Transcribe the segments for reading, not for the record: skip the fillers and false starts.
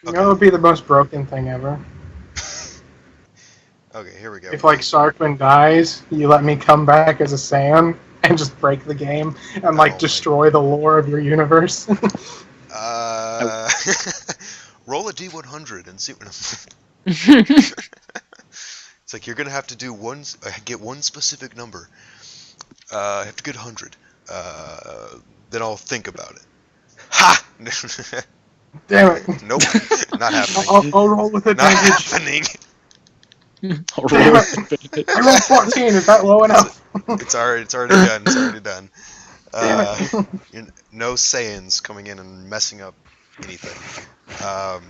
You know Okay. what would be the most broken thing ever? Okay, here we go. If like Sarkman dies, you let me come back as a Saiyan and just break the game and like Oh my. destroy the lore of your universe. I, Uh, roll a d100 and see what. It's like you're gonna have to do get one specific number. I have to get 100. Then I'll think about it. Ha! Damn it! Nope, not happening. I'll roll with Not advantage. happening. Damn roll it! I rolled 14. Is that low It's enough? it's already done. It's already done. Damn Uh, it! no Saiyans coming in and messing up anything. Fine.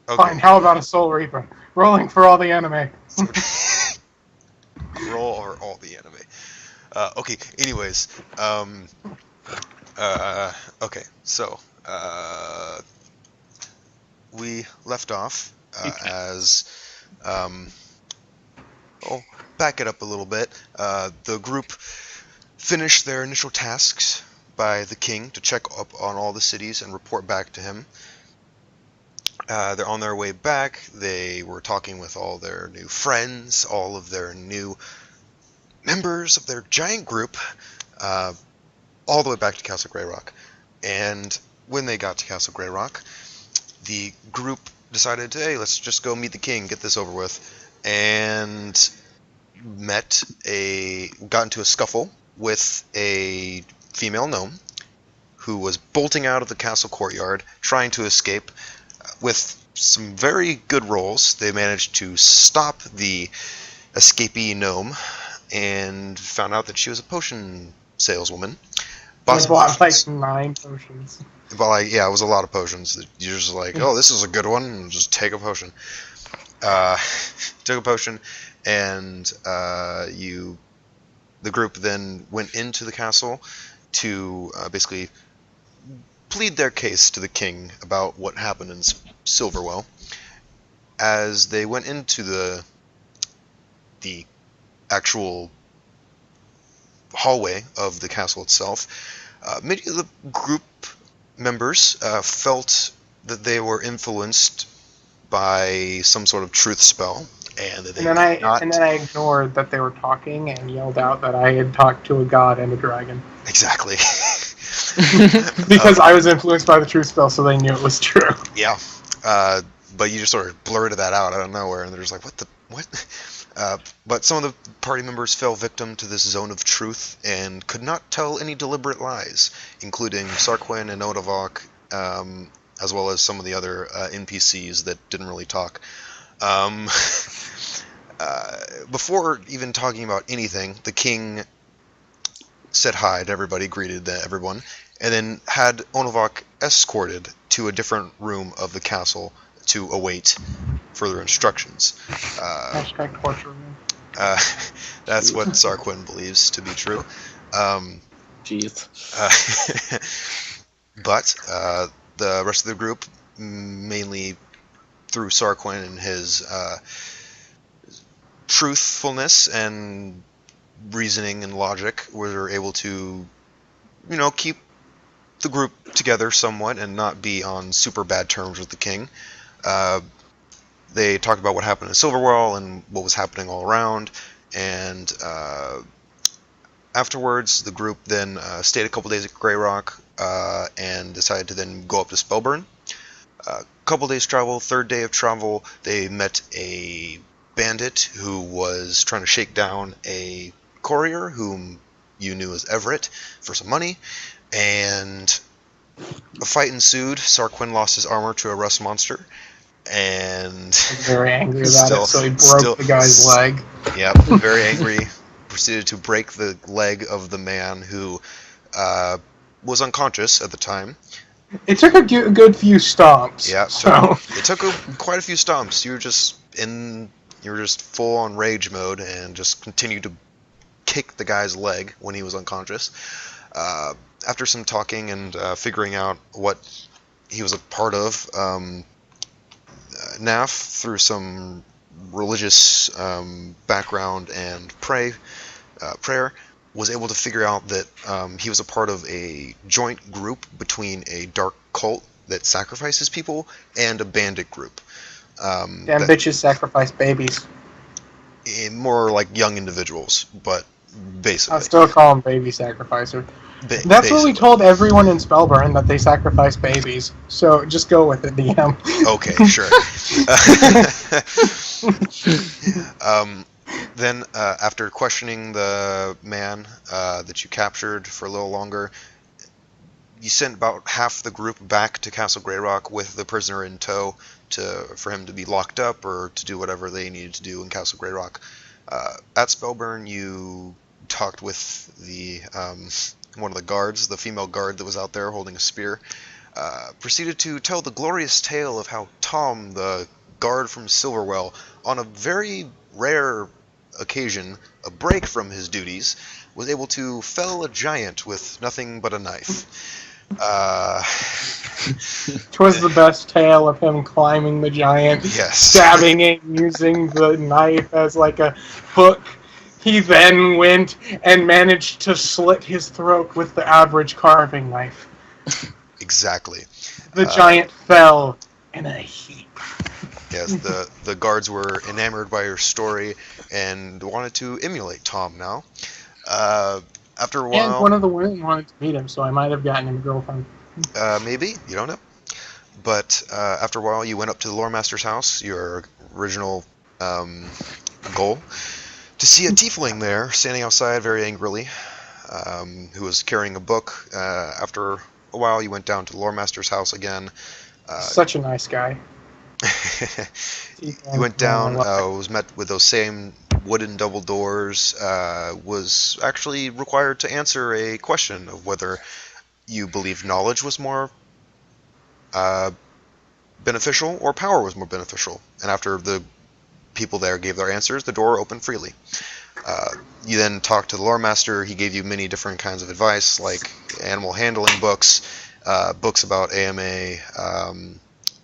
Okay. How about a Soul Reaper? Rolling for all the anime. So, roll or all the anime. Okay. Anyways. Okay. So. We left off as. Oh, back it up a little bit. The group finished their initial tasks by the king to check up on all the cities and report back to him. They're on their way back. They were talking with all their new friends, all of their new members of their giant group, all the way back to Castle Greyrock. And when they got to Castle Greyrock, the group decided, hey, let's just go meet the king, get this over with, and got into a scuffle with a female gnome who was bolting out of the castle courtyard, trying to escape. With some very good rolls, they managed to stop the escapee gnome and found out that she was a potion saleswoman. Bought I some bought like potions. 9 potions. But yeah, it was a lot of potions. You're just like, oh, this is a good one, and just take a potion. Took a potion, and the group then went into the castle to basically plead their case to the king about what happened in Silverwell. As they went into the actual hallway of the castle itself, many of the group members felt that they were influenced by some sort of truth spell, and that And they then could I and not then I ignored that they were talking and yelled out that I had talked to a god and a dragon exactly. because I was influenced by the truth spell, so they knew it was true. Yeah, but you just sort of blurted that out of nowhere, and they're just like, "What the what?" But some of the party members fell victim to this zone of truth and could not tell any deliberate lies, including Sarquin and Odavok, as well as some of the other NPCs that didn't really talk. Um, before even talking about anything, the king said hi to everybody, greeted everyone, and then had Onavok escorted to a different room of the castle to await further instructions. Hashtag torture room. Uh, that's what Sarquin believes to be true. Jeez. But the rest of the group, mainly through Sarquin and his truthfulness and reasoning and logic, were able to, keep the group together somewhat and not be on super bad terms with the king. They talked about what happened in Silverwell and what was happening all around, and afterwards the group then stayed a couple days at Greyrock and decided to then go up to Spellburn. Couple days travel, third day of travel, they met a bandit who was trying to shake down a courier whom you knew as Everett for some money, and a fight ensued. Sarquin lost his armor to a rust monster, and I was very angry about still, it, so he still, broke the guy's leg. Yep, very angry. Proceeded to break the leg of the man who was unconscious at the time. It took a good few stomps. Yeah, So it took quite a few stomps. You were just full on rage mode and just continued to kick the guy's leg when he was unconscious. After some talking and figuring out what he was a part of, Naf, through some religious background and prayer, was able to figure out that he was a part of a joint group between a dark cult that sacrifices people, and a bandit group. Bitches sacrifice babies. More like young individuals, but basically. I'll still call them baby sacrificer. That's basically. what we told everyone in Spellburn, that they sacrifice babies. So just go with it, DM. Okay, sure. Then, after questioning the man that you captured for a little longer, you sent about half the group back to Castle Greyrock with the prisoner in tow for him to be locked up or to do whatever they needed to do in Castle Greyrock. At Spellburn, you talked with the one of the guards, the female guard that was out there holding a spear. Proceeded to tell the glorious tale of how Tom, the guard from Silverwell, on a very rare occasion, a break from his duties, was able to fell a giant with nothing but a knife. 'Twas the best tale of him climbing the giant, Yes. stabbing it, using the knife as like a hook. He then went and managed to slit his throat with the average carving knife. Exactly. The giant fell in a heap. Yes, the guards were enamored by your story and wanted to emulate Tom now. After a while... And one of the women wanted to meet him, so I might have gotten him a girlfriend. Maybe, you don't know. But after a while, you went up to the Lore Master's house, your original goal, to see a tiefling there, standing outside very angrily, who was carrying a book. After a while, you went down to the Lore Master's house again. Such a nice guy. You went down, was met with those same wooden double doors, was actually required to answer a question of whether you believed knowledge was more beneficial or power was more beneficial. And after the people there gave their answers, the door opened freely. You then talked to the Lore Master. He gave you many different kinds of advice, like animal handling books, books about AMA,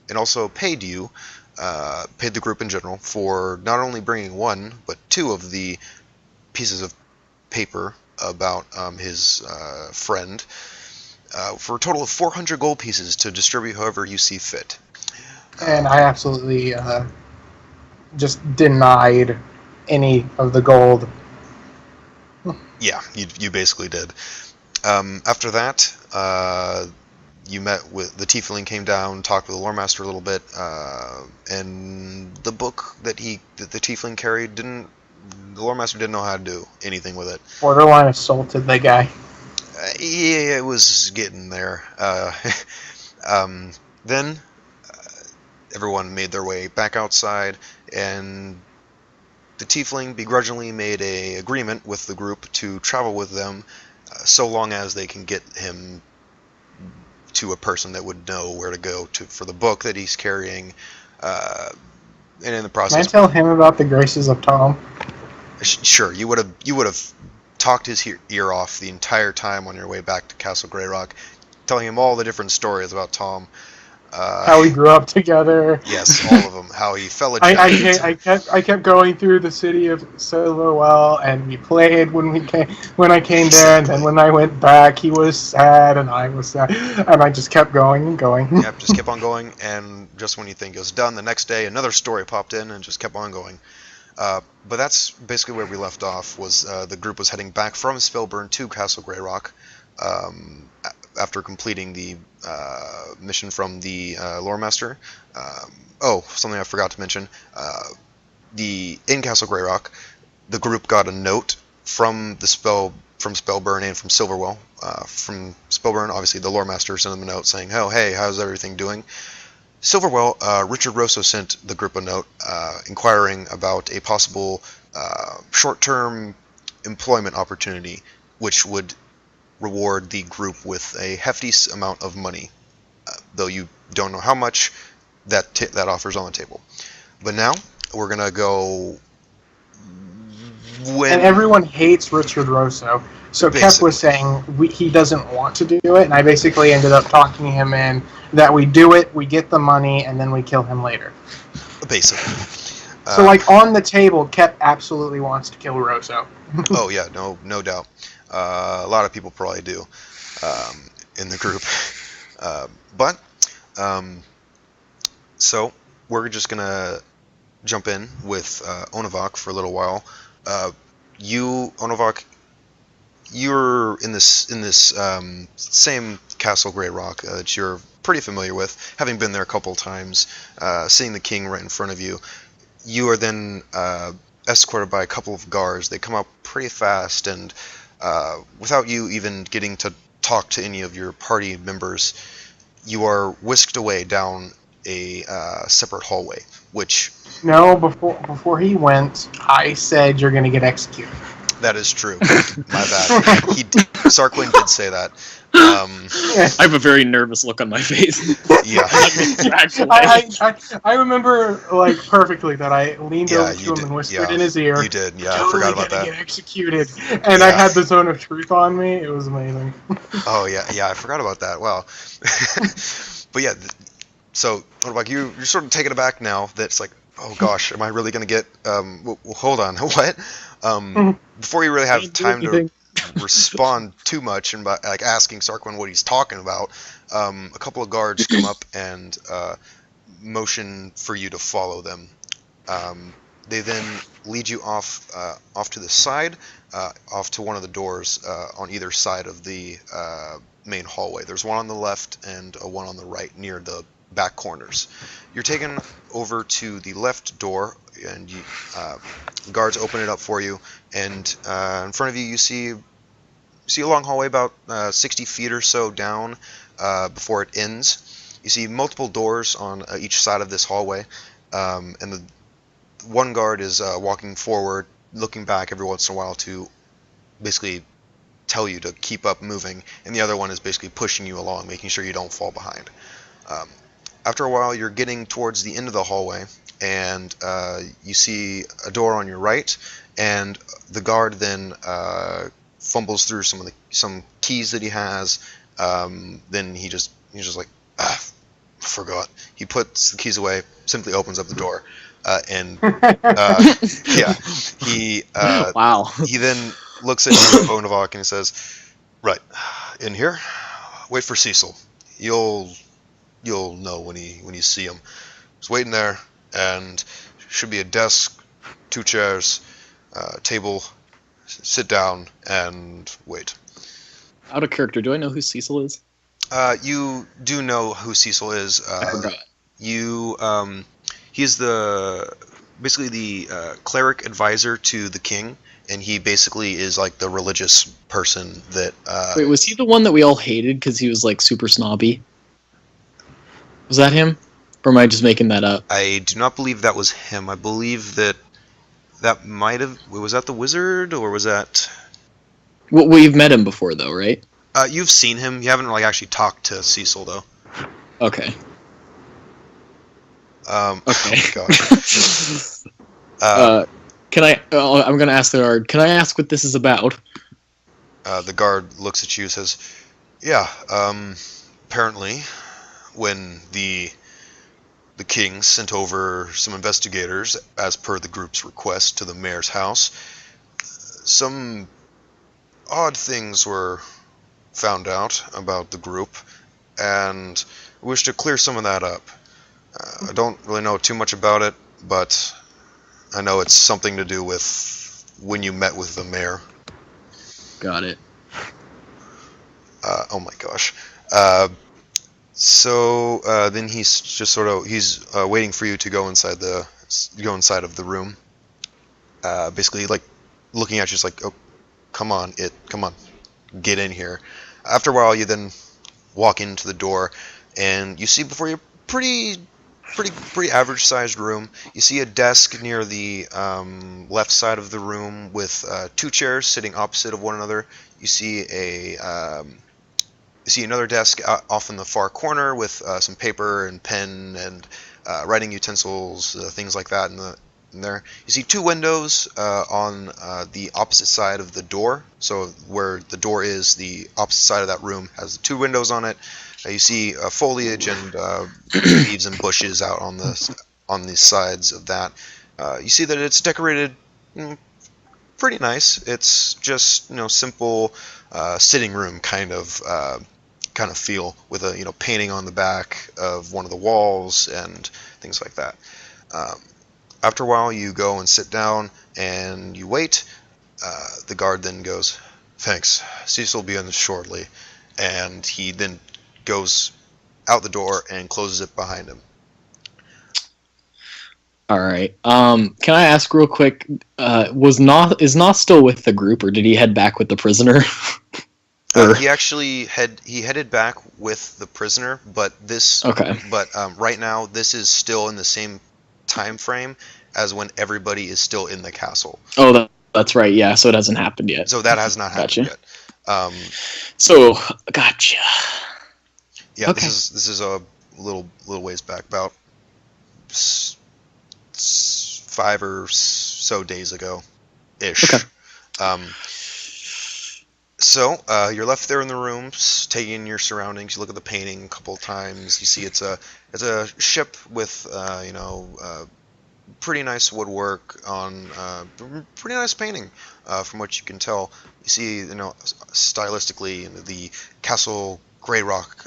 and also paid the group in general for not only bringing one, but two of the pieces of paper about his friend, for a total of 400 gold pieces to distribute however you see fit. And I absolutely just denied any of the gold. Yeah, you basically did. After that, you met with the tiefling, came down, talked with the Lore Master a little bit, and the book that the tiefling carried the Lore Master didn't know how to do anything with it. Borderline assaulted the guy. Yeah, it was getting there. Then everyone made their way back outside, and the tiefling begrudgingly made an agreement with the group to travel with them, so long as they can get him to a person that would know where to go for the book that he's carrying, and in the process... Can I tell him about the graces of Tom? Sure, you would have talked his ear off the entire time on your way back to Castle Greyrock, telling him all the different stories about Tom. How we grew up together. Yes, all of them. How he fell a giant. I kept going through the city of Silverwell, and we played when I came there, and then when I went back, he was sad, and I was sad, and I just kept going and going. Yep, just kept on going, and just when you think it was done, the next day another story popped in, and just kept on going. But that's basically where we left off. Was the group was heading back from Spellburn to Castle Greyrock, after completing the mission from the Lore Master. Something I forgot to mention. In Castle Greyrock, the group got a note from Spellburn and from Silverwell. From Spellburn, obviously, the Lore Master sent them a note saying, "Oh, hey, how's everything doing?" Silverwell, Richard Rosso sent the group a note inquiring about a possible short-term employment opportunity, which would reward the group with a hefty amount of money, though you don't know how much. That offer's on the table. But now we're gonna go. And everyone hates Richard Rosso, so Kep was saying he doesn't want to do it, and I basically ended up talking him in that we do it, we get the money, and then we kill him later. Basically. So, on the table, Kep absolutely wants to kill Rosso. Oh yeah, no doubt. A lot of people probably do in the group. But So we're just gonna jump in with Onavok for a little while. Onavok, you're in this same Castle Grey Rock that you're pretty familiar with, having been there a couple times, seeing the king right in front of you. You are then escorted by a couple of guards. They come up pretty fast, and without you even getting to talk to any of your party members, you are whisked away down a separate hallway, which... No, before he went, I said you're going to get executed. That is true. My bad. Sarquin did say that. I have a very nervous look on my face. Yeah. I remember perfectly that I leaned over to him and whispered in his ear. You did. Yeah, totally I forgot about that. Get executed, and I had the zone of truth on me. It was amazing. Oh yeah, I forgot about that. Wow. But yeah, so like you're sort of taken aback now. That's like, oh gosh, am I really gonna get? Well, hold on, what? Before you really have time to respond too much and by asking Sarquin what he's talking about, a couple of guards come up and motion for you to follow them. They then lead you off to the side, off to one of the doors on either side of the main hallway. There's one on the left and one on the right near the back corners. You're taken over to the left door, and the guards open it up for you, and in front of you see a long hallway about 60 feet or so down before it ends. You see multiple doors on each side of this hallway, and the one guard is walking forward, looking back every once in a while to basically tell you to keep up moving, and the other one is basically pushing you along, making sure you don't fall behind. After a while, you're getting towards the end of the hallway, and you see a door on your right, and the guard then fumbles through some keys that he has. Then he's just like, forgot. He puts the keys away, simply opens up the door, and yeah, he wow. He then looks at you, Bonavok, and he says, "Right, in here. Wait for Cecil. You'll know when you see him. He's waiting there, and should be a desk, 2 chairs, table. Sit down and wait." Out of character, do I know who Cecil is? You do know who Cecil is. I forgot. He's basically the cleric advisor to the king, and he basically is like the religious person that... Wait, was he the one that we all hated because he was like super snobby? Was that him? Or am I just making that up? I do not believe that was him. I believe that might have... Was that the wizard, or was that... Well, we've met him before, though, right? You've seen him. You haven't actually talked to Cecil, though. Okay. Okay. Can I... I'm going to ask the guard. Can I ask what this is about? The guard looks at you and says, "Yeah, apparently, when the king sent over some investigators, as per the group's request, to the mayor's house, some odd things were found out about the group, and I wish to clear some of that up. I don't really know too much about it, but I know it's something to do with when you met with the mayor." Got it. Oh my gosh. So then he's just he's waiting for you to go inside of the room. Basically, like looking at you, just like, "Oh, come on, get in here." After a while, you then walk into the door, and you see before you pretty average sized room. You see a desk near the left side of the room with 2 chairs sitting opposite of one another. You see another desk off in the far corner with some paper and pen and writing utensils, things like that in there. You see 2 windows on the opposite side of the door. So where the door is, the opposite side of that room has 2 windows on it. You see foliage and leaves and bushes out on the sides of that. You see that it's decorated pretty nice. It's just simple sitting room kind of kind of feel with a painting on the back of one of the walls and things like that. After a while, you go and sit down and you wait. The guard then goes, "Thanks, Cecil will be in shortly," and he then goes out the door and closes it behind him. All right. Can I ask real quick? Is Noth still with the group, or did he head back with the prisoner? He actually headed back with the prisoner, but Okay. But right now, this is still in the same time frame as when everybody is still in the castle. Oh, that's right. Yeah. So it hasn't happened yet. So that has not happened yet. So gotcha. Yeah. Okay. This is a little ways back, about 5 or so days ago, ish. Okay. So you're left there in the room, taking in your surroundings. You look at the painting a couple of times. You see it's a ship with pretty nice woodwork on pretty nice painting, from what you can tell. You see, stylistically, the castle Grey Rock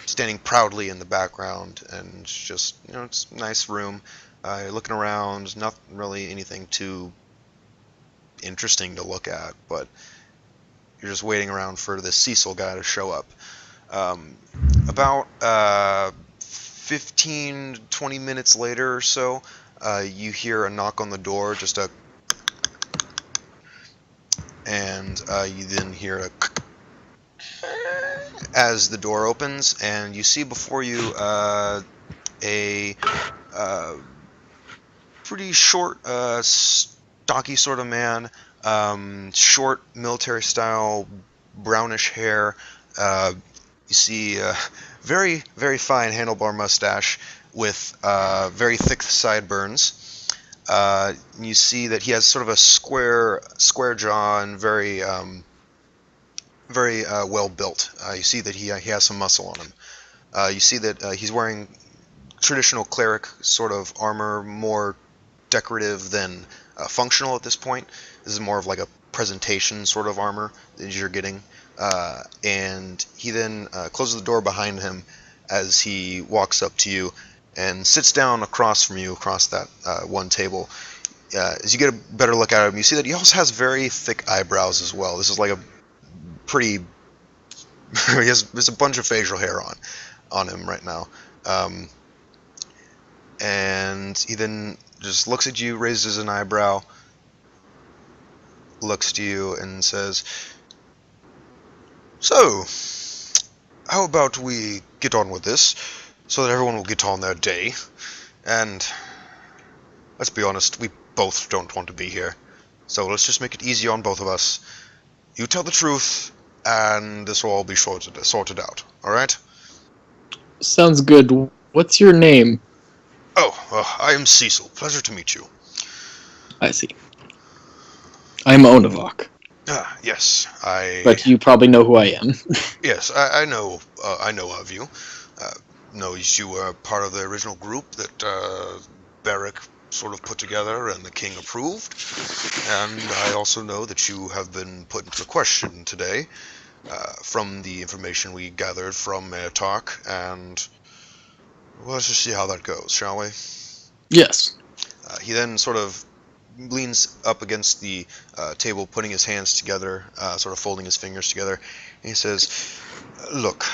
standing proudly in the background, and just it's a nice room. You're looking around, not really anything too interesting to look at, but you're just waiting around for the Cecil guy to show up. About 15-20 minutes later or so, you hear a knock on the door, and you then hear a as the door opens, and you see before you a pretty short, stocky sort of man, short military style, brownish hair. You see a very, very fine handlebar mustache with very thick sideburns. You see that he has sort of a square jaw and very well built. You see that he has some muscle on him. You see that he's wearing traditional cleric sort of armor, more decorative than functional at this point. This is more of like a presentation sort of armor that you're getting. And he then closes the door behind him as he walks up to you and sits down across from you, across that one table. As you get a better look at him, you see that he also has very thick eyebrows as well. This is like a pretty... there's a bunch of facial hair on him right now. And he then just looks at you, raises an eyebrow, looks to you, and says, "So, how about we get on with this, so that everyone will get on their day? And let's be honest, we both don't want to be here. So let's just make it easy on both of us. You tell the truth, and this will all be sorted out, alright?" Sounds good. What's your name? "Oh, I am Cecil. Pleasure to meet you." I see. I'm Onavok. Yes, But you probably know who I am. Yes, I know. I know of you. Know you were part of the original group that Barrick sort of put together and the king approved. And I also know that you have been put into question today, from the information we gathered from Mayor Talk. And well, let's just see how that goes, shall we? Yes. He then sort of leans up against the table, putting his hands together, sort of folding his fingers together, and he says, "Look,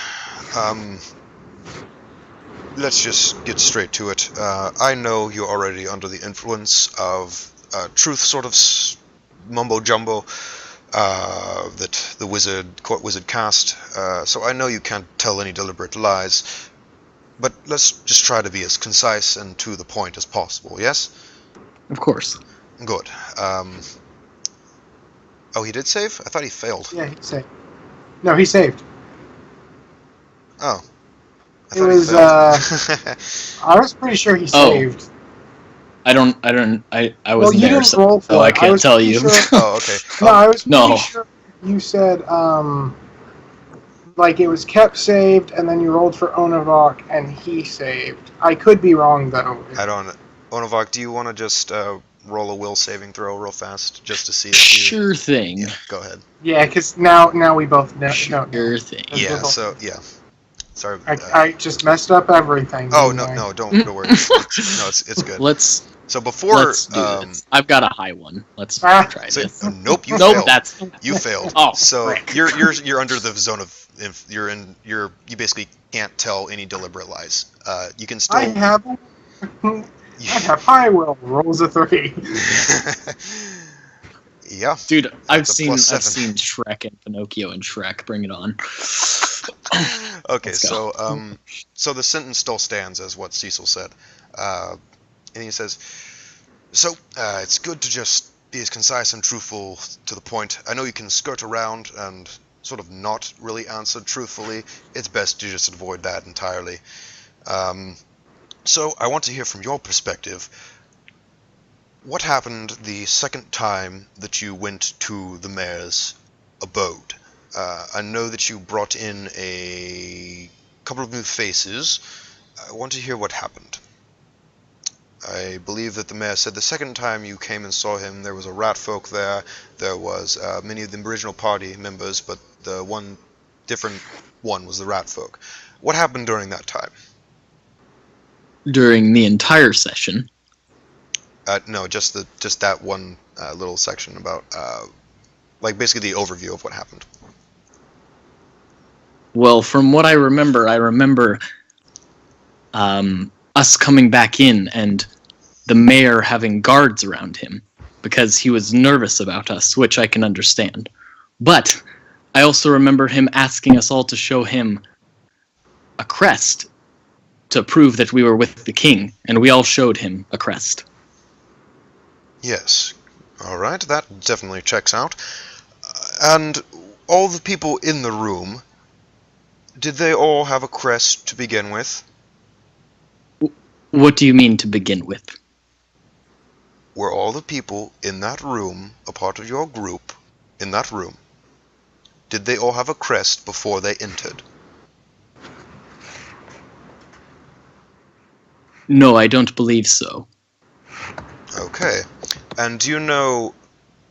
let's just get straight to it. I know you're already under the influence of truth sort of mumbo-jumbo that the court wizard cast, so I know you can't tell any deliberate lies, but let's just try to be as concise and to the point as possible, yes?" Of course. Good. Oh, he did save? I thought he failed. Yeah, he saved. No, he saved. Oh. I It thought was, he failed. I was pretty sure he saved. I wasn't Well, you there, didn't roll for so I it. can't tell you. Sure, Oh, okay. no, I was pretty No. sure you said, like it was kept saved, and then you rolled for Onavok, and he saved. I could be wrong, though. I don't... Onavok, do you want to just roll a will saving throw real fast, just to see if you... Sure thing. Yeah, go ahead. Yeah, because now we both know. Sure know. thing. Yeah, so, yeah. Sorry. I just messed up everything. Oh, didn't I? no, don't worry. It's good. Let's So before... let's do this. I've got a high one. Let's Ah. try So, this. nope, you Nope, failed. that's You failed. Oh, so frick. you're under the zone of... You basically can't tell any deliberate lies. You can still... I have high will. Rolls a 3. Yeah. Dude, I've That's a seen +7. Shrek and Pinocchio and Shrek. Bring it on. Okay, Let's go. so the sentence still stands as what Cecil said, and he says, "So it's good to just be as concise and truthful to the point. I know you can skirt around and sort of not really answer truthfully. It's best to just avoid that entirely. So I want to hear from your perspective. What happened the second time that you went to the mayor's abode? I know that you brought in a couple of new faces. I want to hear what happened. I believe that the mayor said the second time you came and saw him, there was a rat folk there. There was many of the original party members, but the one different one was the rat folk. What happened during that time? During the entire session. No, just that one little section about, like, basically the overview of what happened. Well, from what I remember us coming back in and the mayor having guards around him because he was nervous about us, which I can understand. But I also remember him asking us all to show him a crest to prove that we were with the king, and we all showed him a crest. Yes. All right, that definitely checks out. And all the people in the room, did they all have a crest to begin with? What do you mean to begin with? Were all the people in that room, a part of your group, in that room, did they all have a crest before they entered? No, I don't believe so. Okay. And do you know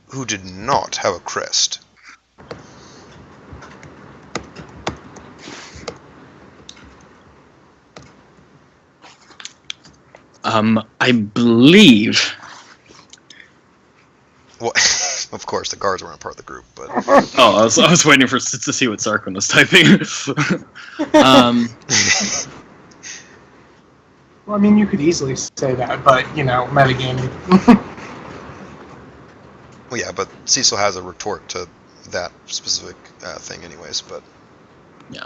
who did not have a crest? I believe... Well, of course, the guards weren't part of the group, but... Oh, I was waiting to see what Sarquin was typing. Well, I mean, you could easily say that, but metagaming. Well, yeah, but Cecil has a retort to that specific thing anyways, but... Yeah.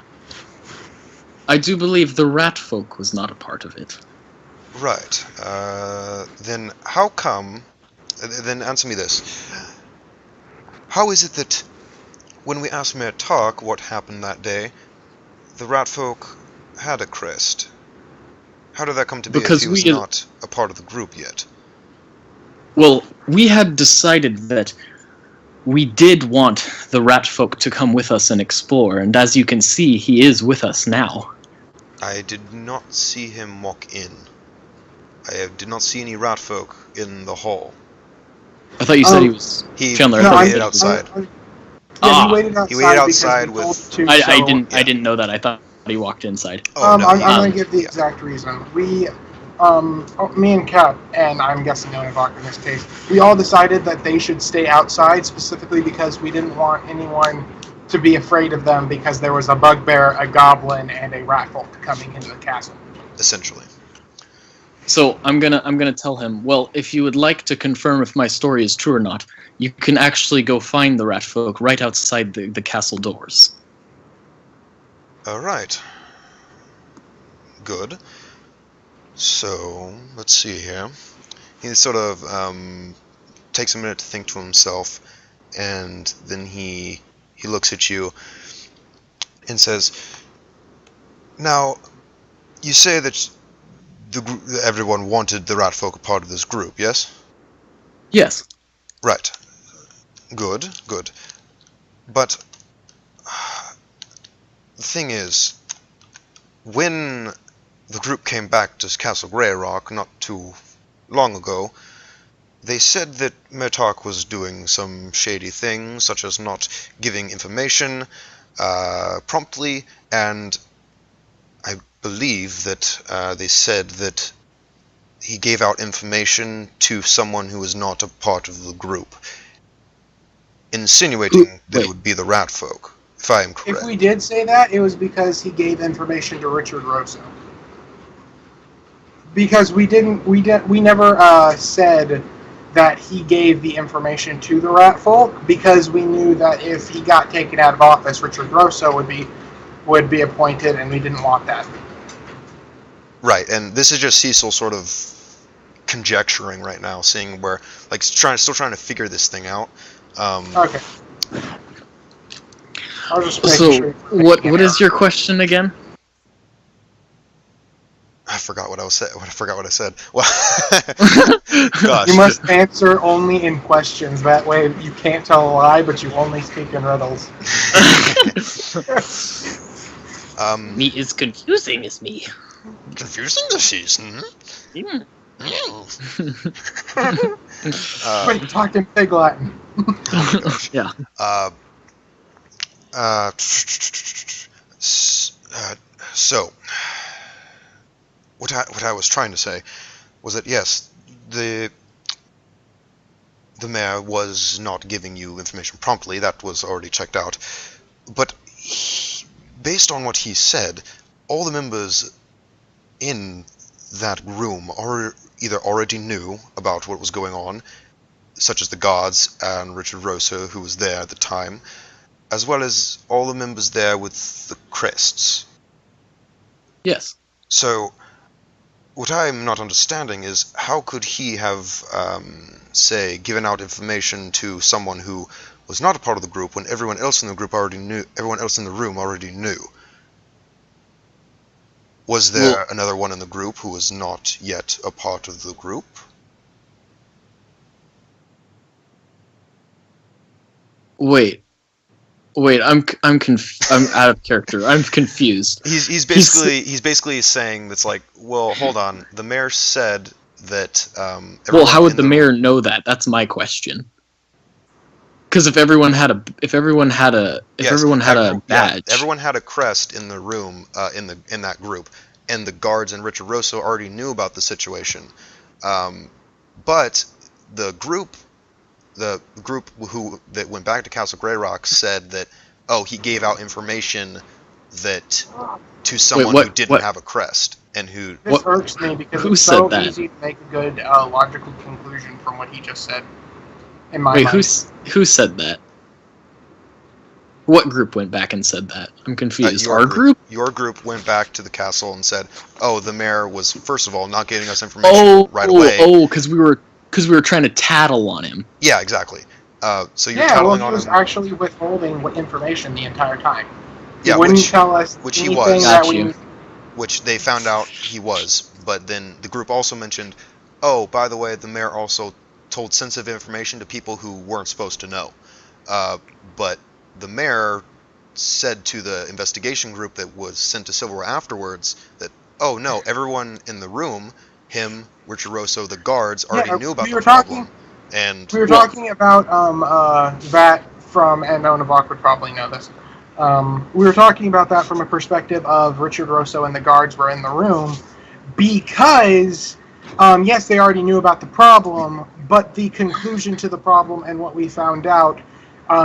I do believe the rat folk was not a part of it. Right. Then how come... Then answer me this. How is it that when we asked Mayor Tark what happened that day, the rat folk had a crest? How did that come to be if he was not a part of the group yet? Well, we had decided that we did want the rat folk to come with us and explore, and as you can see, he is with us now. I did not see him walk in. I did not see any rat folk in the hall. I thought you said he was... Chandler, he I thought waited outside. He waited outside. He waited outside because with... I didn't know that. I thought he walked inside. Oh, no, I'm going to give the exact reason. We, me and Cap, and I'm guessing Novak in this case, we all decided that they should stay outside specifically because we didn't want anyone to be afraid of them because there was a bugbear, a goblin, and a rat folk coming into the castle. Essentially. So I'm gonna tell him, well, if you would like to confirm if my story is true or not, you can actually go find the rat folk right outside the castle doors. Alright. Good. So, let's see here. He sort of takes a minute to think to himself, and then he looks at you and says, "Now, you say that everyone wanted the rat folk a part of this group, yes?" Yes. Right. Good, good. But the thing is, when the group came back to Castle Greyrock not too long ago, They said that Murtok was doing some shady things, such as not giving information promptly, and I believe that they said that he gave out information to someone who was not a part of the group, insinuating that it would be the rat folk, if I am correct. If we did say that, it was because he gave information to Richard Rosso. Because we never said that he gave the information to the rat folk, because we knew that if he got taken out of office, Richard Rosso would be appointed, and we didn't want that. Right, and this is just Cecil sort of conjecturing right now, seeing where, like, still trying to figure this thing out. Okay. I was just making So, sure what is your question again? I forgot what I said. Well, gosh, you must answer only in questions. That way, you can't tell a lie, but you only speak in riddles. Me is confusing is me. Confusing the season. Mm. But you talked in Pig Latin. Oh my gosh. Yeah. So, what I was trying to say was that yes, the mayor was not giving you information promptly. That was already checked out. But based on what he said, all the members in that room either already knew about what was going on, such as the guards and Richard Rosso, who was there at the time, as well as all the members there with the crests. Yes. So, what I'm not understanding is how could he have, say, given out information to someone who was not a part of the group when everyone else in the group already knew, everyone else in the room already knew? Was there another one in the group who was not yet a part of the group? Wait, I'm out of character. I'm confused. He's basically saying that's like, well, hold on. The mayor said that. Well, how would the mayor know that? That's my question. Because if everyone had a badge, everyone had a crest in the room, in that group, and the guards and Richard Rosso already knew about the situation. But the group that went back to Castle Greyrock said that, he gave out information that to someone who didn't have a crest and who. This irks me because it's so easy to make a good logical conclusion from what he just said. In my mind. Who said that? What group went back and said that? I'm confused. Our group? Your group went back to the castle and said, the mayor was, first of all, not giving us information right away. Because we were trying to tattle on him. Yeah, exactly. So you're tattling on him. He was actually withholding information the entire time. He Yeah, wouldn't tell us which he anything was. that we. Which they found out he was, but then the group also mentioned, by the way, the mayor also told sensitive information to people who weren't supposed to know. But the mayor said to the investigation group that was sent to Silverware afterwards that, no, everyone in the room, him, Richard Rosso, the guards, already knew about the problem. And we were talking about that from, and Novak would probably know this. We were talking about that from a perspective of Richard Rosso and the guards were in the room because, yes, they already knew about the problem, but the conclusion to the problem and what we found out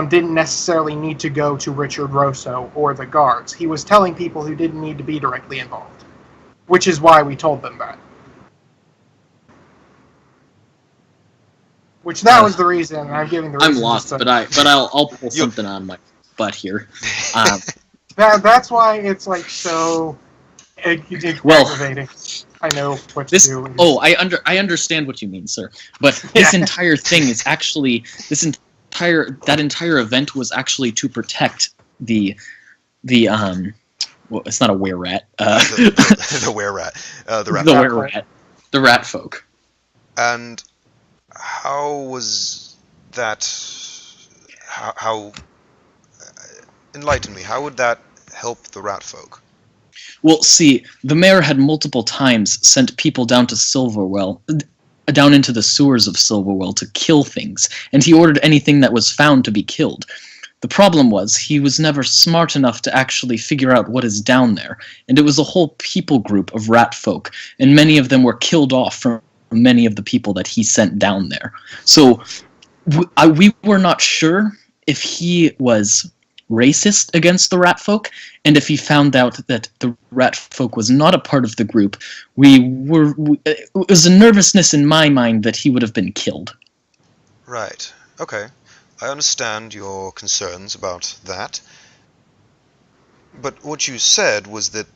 didn't necessarily need to go to Richard Rosso or the guards. He was telling people who didn't need to be directly involved, which is why we told them that. Which that was the reason, and I'm giving the reason. I'm lost, but I'll pull something on my butt here. That's why it's like so aggravating. I know what to do. I understand what you mean, sir. But this entire thing is actually that entire event was actually to protect the well, it's not a were-rat. The were-rat. The rat folk. And how was that? How enlighten me. How would that help the rat folk? Well, see, the mayor had multiple times sent people down to Silverwell, down into the sewers of Silverwell to kill things, and he ordered anything that was found to be killed. The problem was, he was never smart enough to actually figure out what is down there, and it was a whole people group of rat folk, and many of them were killed off from many of the people that he sent down there. So we were not sure if he was racist against the rat folk, and if he found out that the rat folk was not a part of the group, it was a nervousness in my mind that he would have been killed. Right. Okay. I understand your concerns about that. But what you said was that...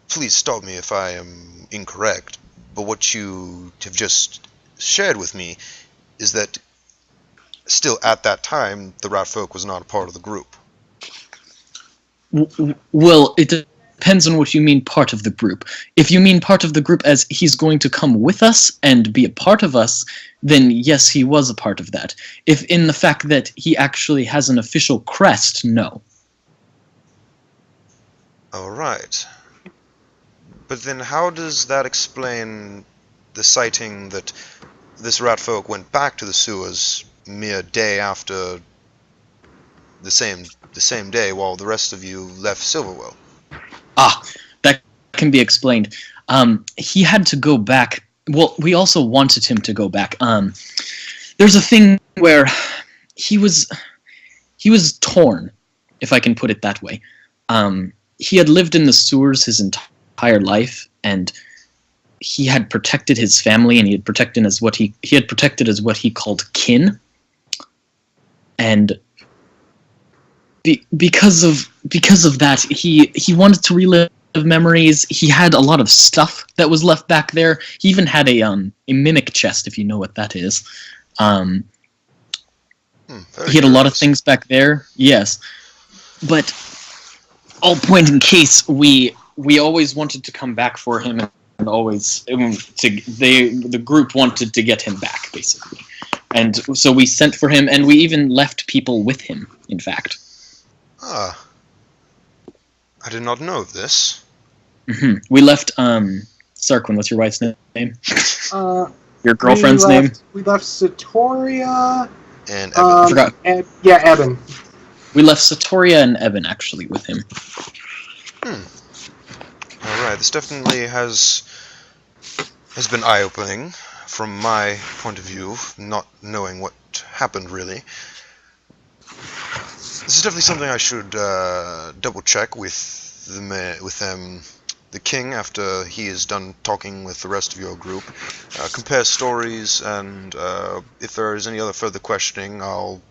Please stop me if I am incorrect, but what you have just shared with me is that still at that time, the rat folk was not a part of the group. Well, it depends on what you mean part of the group. If you mean part of the group as he's going to come with us and be a part of us, then yes, he was a part of that. If in the fact that he actually has an official crest, no. Alright. But then how does that explain the sighting that this rat folk went back to the sewers mere day after the same day while the rest of you left Silverwell? That can be explained. He had to go back. Well, we also wanted him to go back. There's a thing where he was torn, if I can put it that way. He had lived in the sewers his entire life, and he had protected his family, and he had protected as what he called kin. And because of that, he wanted to relive memories. He had a lot of stuff that was left back there. He even had a mimic chest, if you know what that is. He had a lot of things back there. Yes, but all point in case, we always wanted to come back for him, and always the group wanted to get him back, basically. And so we sent for him, and we even left people with him, in fact. I did not know of this. Mm-hmm. We left, Sarquin, what's your wife's name? Your girlfriend's name? We left Satoria... And Evan. I forgot. Evan. We left Satoria and Evan, actually, with him. Alright, this definitely has been eye-opening from my point of view, not knowing what happened, really. This is definitely something I should double-check with the king after he is done talking with the rest of your group. Compare stories, and if there is any other further questioning, I'll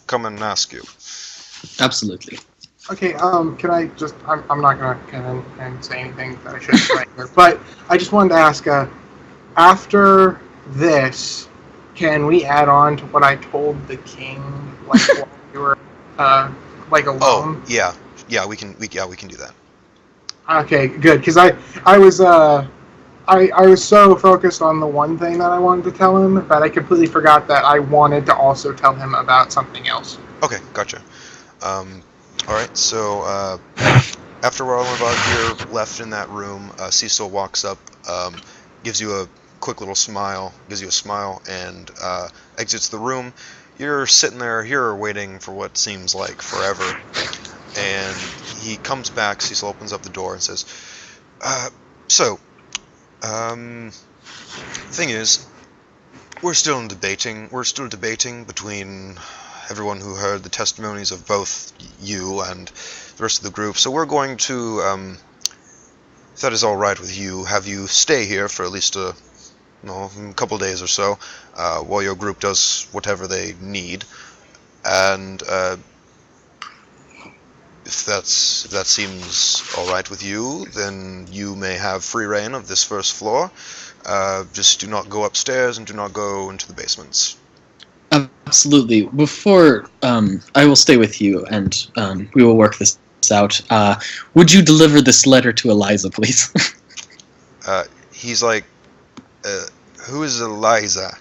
come and ask you. Absolutely. Okay, can I just... I'm not going to come in and say anything that I shouldn't right here, but I just wanted to ask, after this, can we add on to what I told the king, like, while we were, like, alone? Oh, yeah, we can do that. Okay, good, because I was so focused on the one thing that I wanted to tell him that I completely forgot that I wanted to also tell him about something else. Okay, gotcha. Alright, so after all of us here left in that room, Cecil walks up, gives you a quick little smile, and exits the room. You're sitting there here waiting for what seems like forever, and he comes back. Cecil opens up the door and says, thing is, we're still debating between everyone who heard the testimonies of both you and the rest of the group, so we're going to, if that is alright with you, have you stay here for at least a couple days or so, while your group does whatever they need, and if that seems alright with you, then you may have free reign of this first floor. Just do not go upstairs and do not go into the basements. Absolutely. Before, I will stay with you, and we will work this out. Would you deliver this letter to Eliza, please? He's like, who is Eliza?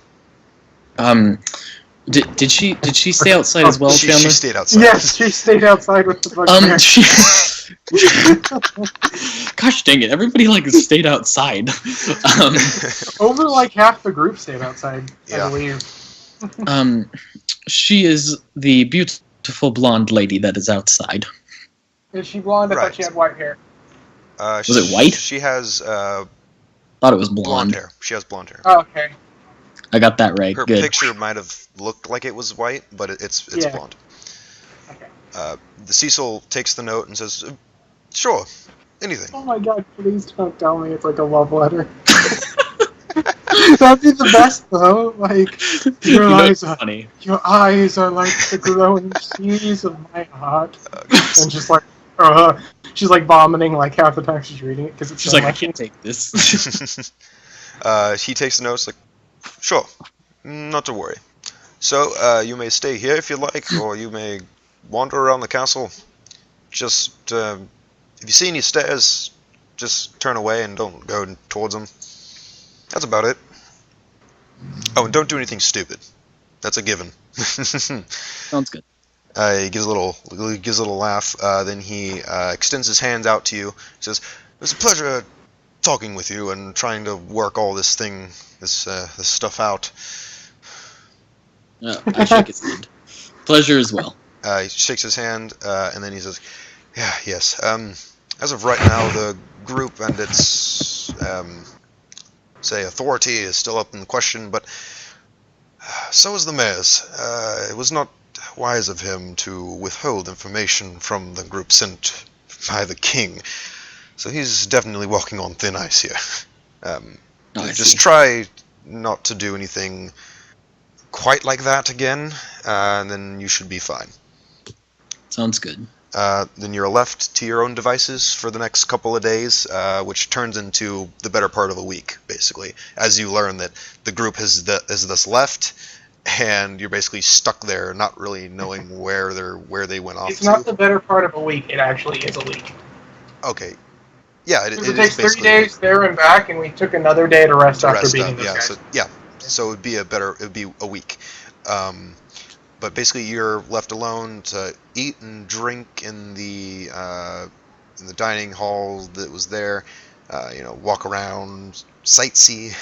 Did she stay outside as well, Chandler? She stayed outside. Yes, she stayed outside with the bugbear. Gosh dang it! Everybody stayed outside. Um, Over half the group stayed outside, Yeah. I believe. she is the beautiful blonde lady that is outside. Is she blonde? I Right. thought she had white hair. Was it white? She has Thought it was blonde blonde. hair. She has blonde hair. Oh, okay. I got that right. Her Good. picture might have looked like it was white, but it's Yeah. blonde. Okay. The Cecil takes the note and says, "Sure, anything." Oh my god, please don't tell me it's a love letter. That'd be the best though. Your It's eyes are funny. like the glowing seas of my heart. Yes. And just she's vomiting half the time she's reading it because it's She's so like, I much. can't take this. He takes the notes like, "Sure, not to worry. So you may stay here if you like, or you may wander around the castle. Just if you see any stairs, just turn away and don't go towards them. That's about it. Oh, and don't do anything stupid. That's a given." Sounds good. He gives a little laugh. Then he extends his hands out to you. He says, "It was a pleasure talking with you and trying to work all this stuff out." I shake his hand. Pleasure as well. He shakes his hand, and then he says, "Yeah, yes. As of right now, the group and its authority is still up in question, but so is the mayor's. It was not wise of him to withhold information from the group sent by the king. So he's definitely walking on thin ice here. I Just see. try not to do anything quite like that again, and then you should be fine." Sounds good. Then you're left to your own devices for the next couple of days, which turns into the better part of a week, basically, as you learn that the group has thus left, and you're basically stuck there, not really knowing where they went off It's to. not the better part of a week. It actually is a week. Okay. Yeah, it It is takes 30 basically days there and back, and we took another day to rest to after rest beating up. those Yeah, guys. so it would be a week. But basically, you're left alone to eat and drink in the dining hall that was there. Walk around, sightsee,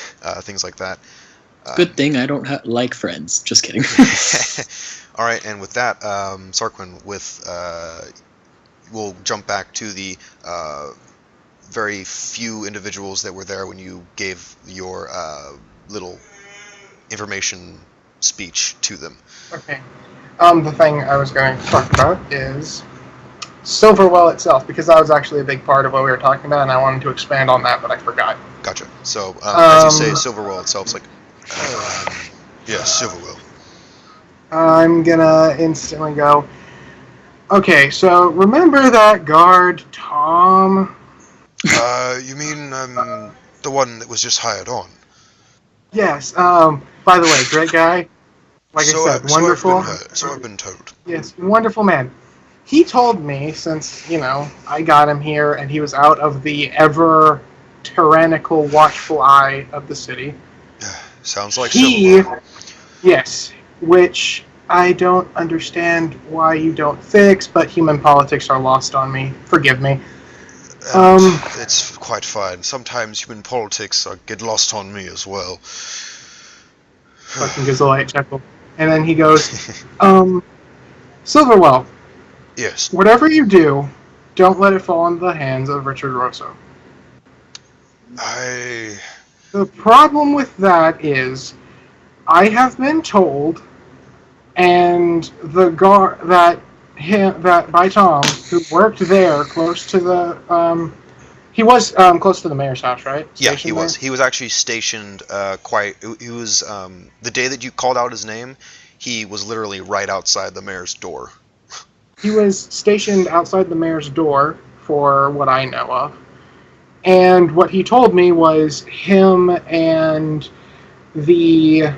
things like that. Good thing I don't like friends. Just kidding. All right, and with that, Sarquin, we'll jump back to the very few individuals that were there when you gave your little information speech to them. Okay. The thing I was going to talk about is Silverwell itself, because that was actually a big part of what we were talking about, and I wanted to expand on that, but I forgot. Gotcha. So, as you say, Silverwell itself, it's like, yeah, Silverwell. I'm gonna instantly go, okay, so remember that guard, Tom? You mean the one that was just hired on? Yes, by the way, great guy. Like I said, wonderful. So I've been told. Yes, wonderful man. He told me, since, I got him here and he was out of the ever tyrannical, watchful eye of the city. Sounds like Silverwell. Yes, which I don't understand why you don't fix, but human politics are lost on me. Forgive me. It's quite fine. Sometimes human politics get lost on me as well. Fucking gives a light chuckle. And then he goes, Silverwell, Yes. whatever you do, don't let it fall into the hands of Richard Rosso. The problem with that is, I have been told, and the guard that by Tom, who worked there close to the he was close to the mayor's house, right? Yeah, Stationed he was. there? He was actually stationed He was the day that you called out his name. He was literally right outside the mayor's door. He was stationed outside the mayor's door, for what I know of. And what he told me was him and the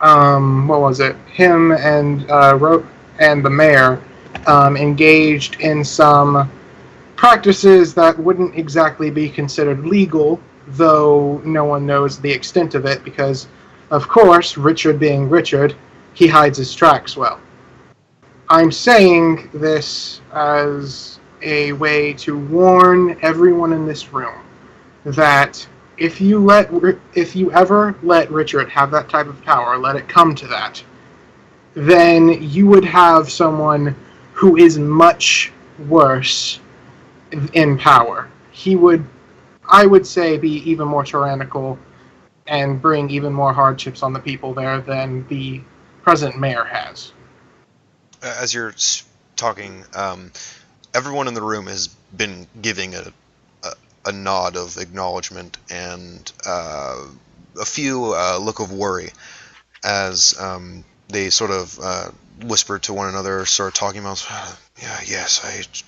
what was it? Him and the mayor engaged in some practices that wouldn't exactly be considered legal, though no one knows the extent of it because, of course, Richard being Richard, he hides his tracks well. I'm saying this as a way to warn everyone in this room that if you ever let Richard have that type of power, let it come to that, then you would have someone who is much worse in power. He would, I would say, be even more tyrannical and bring even more hardships on the people there than the present mayor has. As you're talking, everyone in the room has been giving a nod of acknowledgement and a few look of worry as they sort of whisper to one another, start talking about, yeah, yes,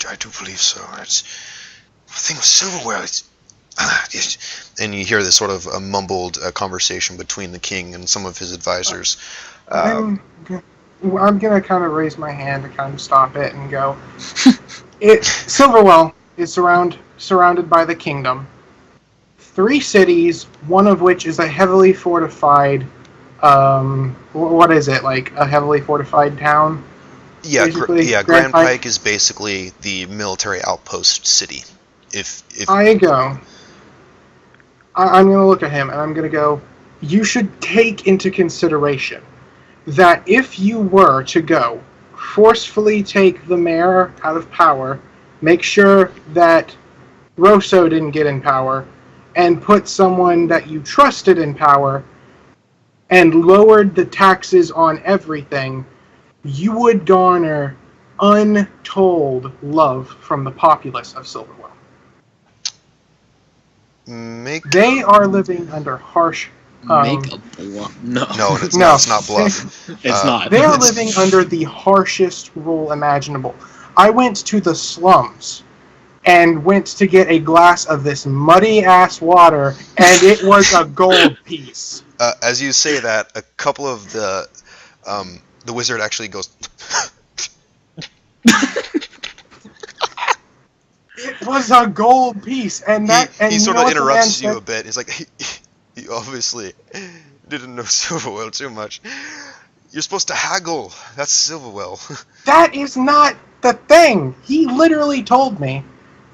I do believe so. It's the thing with Silverware. And you hear this sort of a mumbled conversation between the king and some of his advisors. I'm gonna kind of raise my hand to kind of stop it and go. Silverwell is surrounded by the kingdom. 3 cities, one of which is a heavily fortified. What is it, like a heavily fortified town? Yeah, Grand Pike is basically the military outpost city. If I go, I'm going to look at him and I'm going to go, you should take into consideration that if you were to go forcefully take the mayor out of power, make sure that Rosso didn't get in power, and put someone that you trusted in power, and lowered the taxes on everything, you would garner untold love from the populace of Silverwell. They are living under harsh. Make a bluff. No. No, it's not. It's not bluff. It's not. They are living under the harshest rule imaginable. I went to the slums and went to get a glass of this muddy ass water, and it was a gold piece. As you say that, a couple of the wizard actually goes. It was a gold piece, and he sort of interrupts you a bit. He's like, he obviously didn't know Silverwell too much. You're supposed to haggle. That's Silverwell. That is not the thing. He literally told me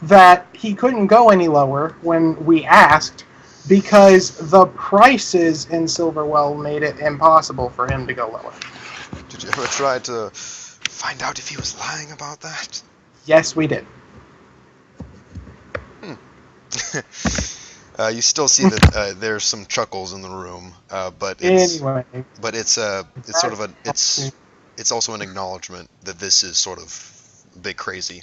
that he couldn't go any lower when we asked, because the prices in Silverwell made it impossible for him to go lower. Did you ever try to find out if he was lying about that? Yes, we did. You still see that there's some chuckles in the room, but it's sort of it's also an acknowledgement that this is sort of a bit crazy.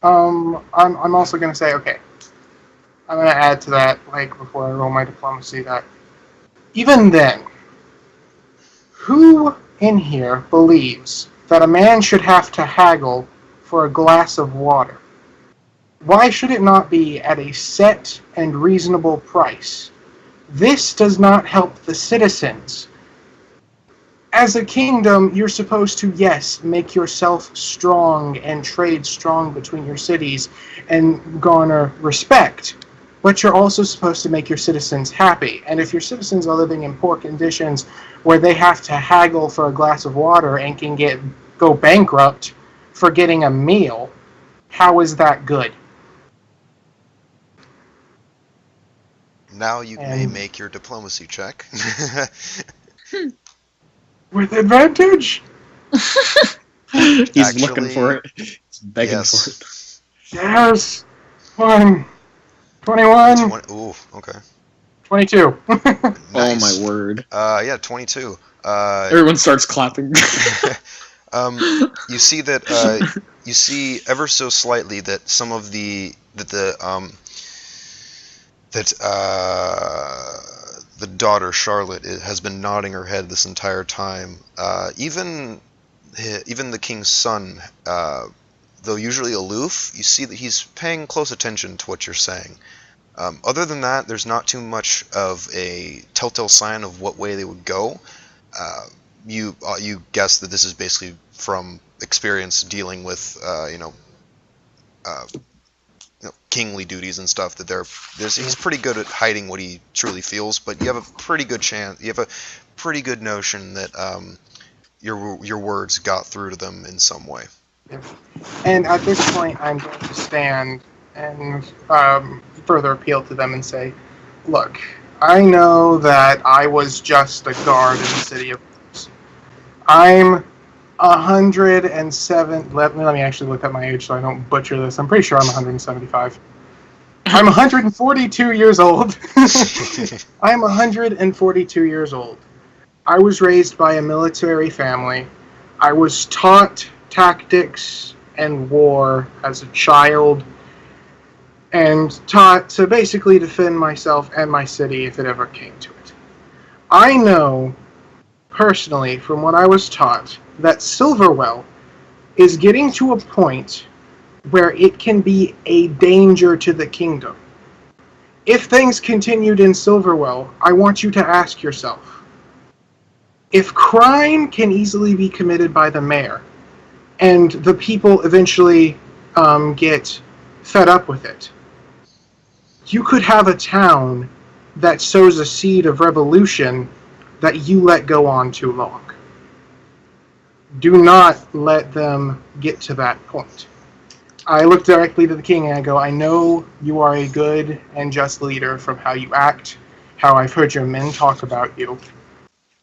I'm also gonna say, okay, I'm gonna add to that, like, before I roll my diplomacy, that even then, who in here believes that a man should have to haggle for a glass of water? Why should it not be at a set and reasonable price? This does not help the citizens. As a kingdom, you're supposed to, yes, make yourself strong and trade strong between your cities and garner respect. But you're also supposed to make your citizens happy. And if your citizens are living in poor conditions where they have to haggle for a glass of water and can go bankrupt for getting a meal, how is that good? Now you may make your diplomacy check. With advantage? He's Actually, looking for it. He's begging for it. Yes. 21. ooh, okay. 22. Nice. Oh my word. Yeah, 22. Everyone starts clapping. You see that you see ever so slightly that some of the daughter Charlotte has been nodding her head this entire time. Even the king's son, though usually aloof, you see that he's paying close attention to what you're saying. Other than that, there's not too much of a telltale sign of what way they would go. You guess that this is basically from experience dealing with kingly duties and stuff, that he's pretty good at hiding what he truly feels, but you have a pretty good notion that your words got through to them in some way. And at this point, I'm going to stand and further appeal to them and say, look, I know that I was just a guard in the city of Rhodes. I'm 107. Let me actually look at my age so I don't butcher this. I'm pretty sure I'm 175. I'm 142 years old. I am 142 years old. I was raised by a military family. I was taught tactics and war as a child, and taught to basically defend myself and my city if it ever came to it. I know, personally, from what I was taught, that Silverwell is getting to a point where it can be a danger to the kingdom. If things continued in Silverwell, I want you to ask yourself, if crime can easily be committed by the mayor, and the people eventually get fed up with it, you could have a town that sows a seed of revolution that you let go on too long. Do not let them get to that point. I look directly to the king and I go, I know you are a good and just leader from how you act, how I've heard your men talk about you.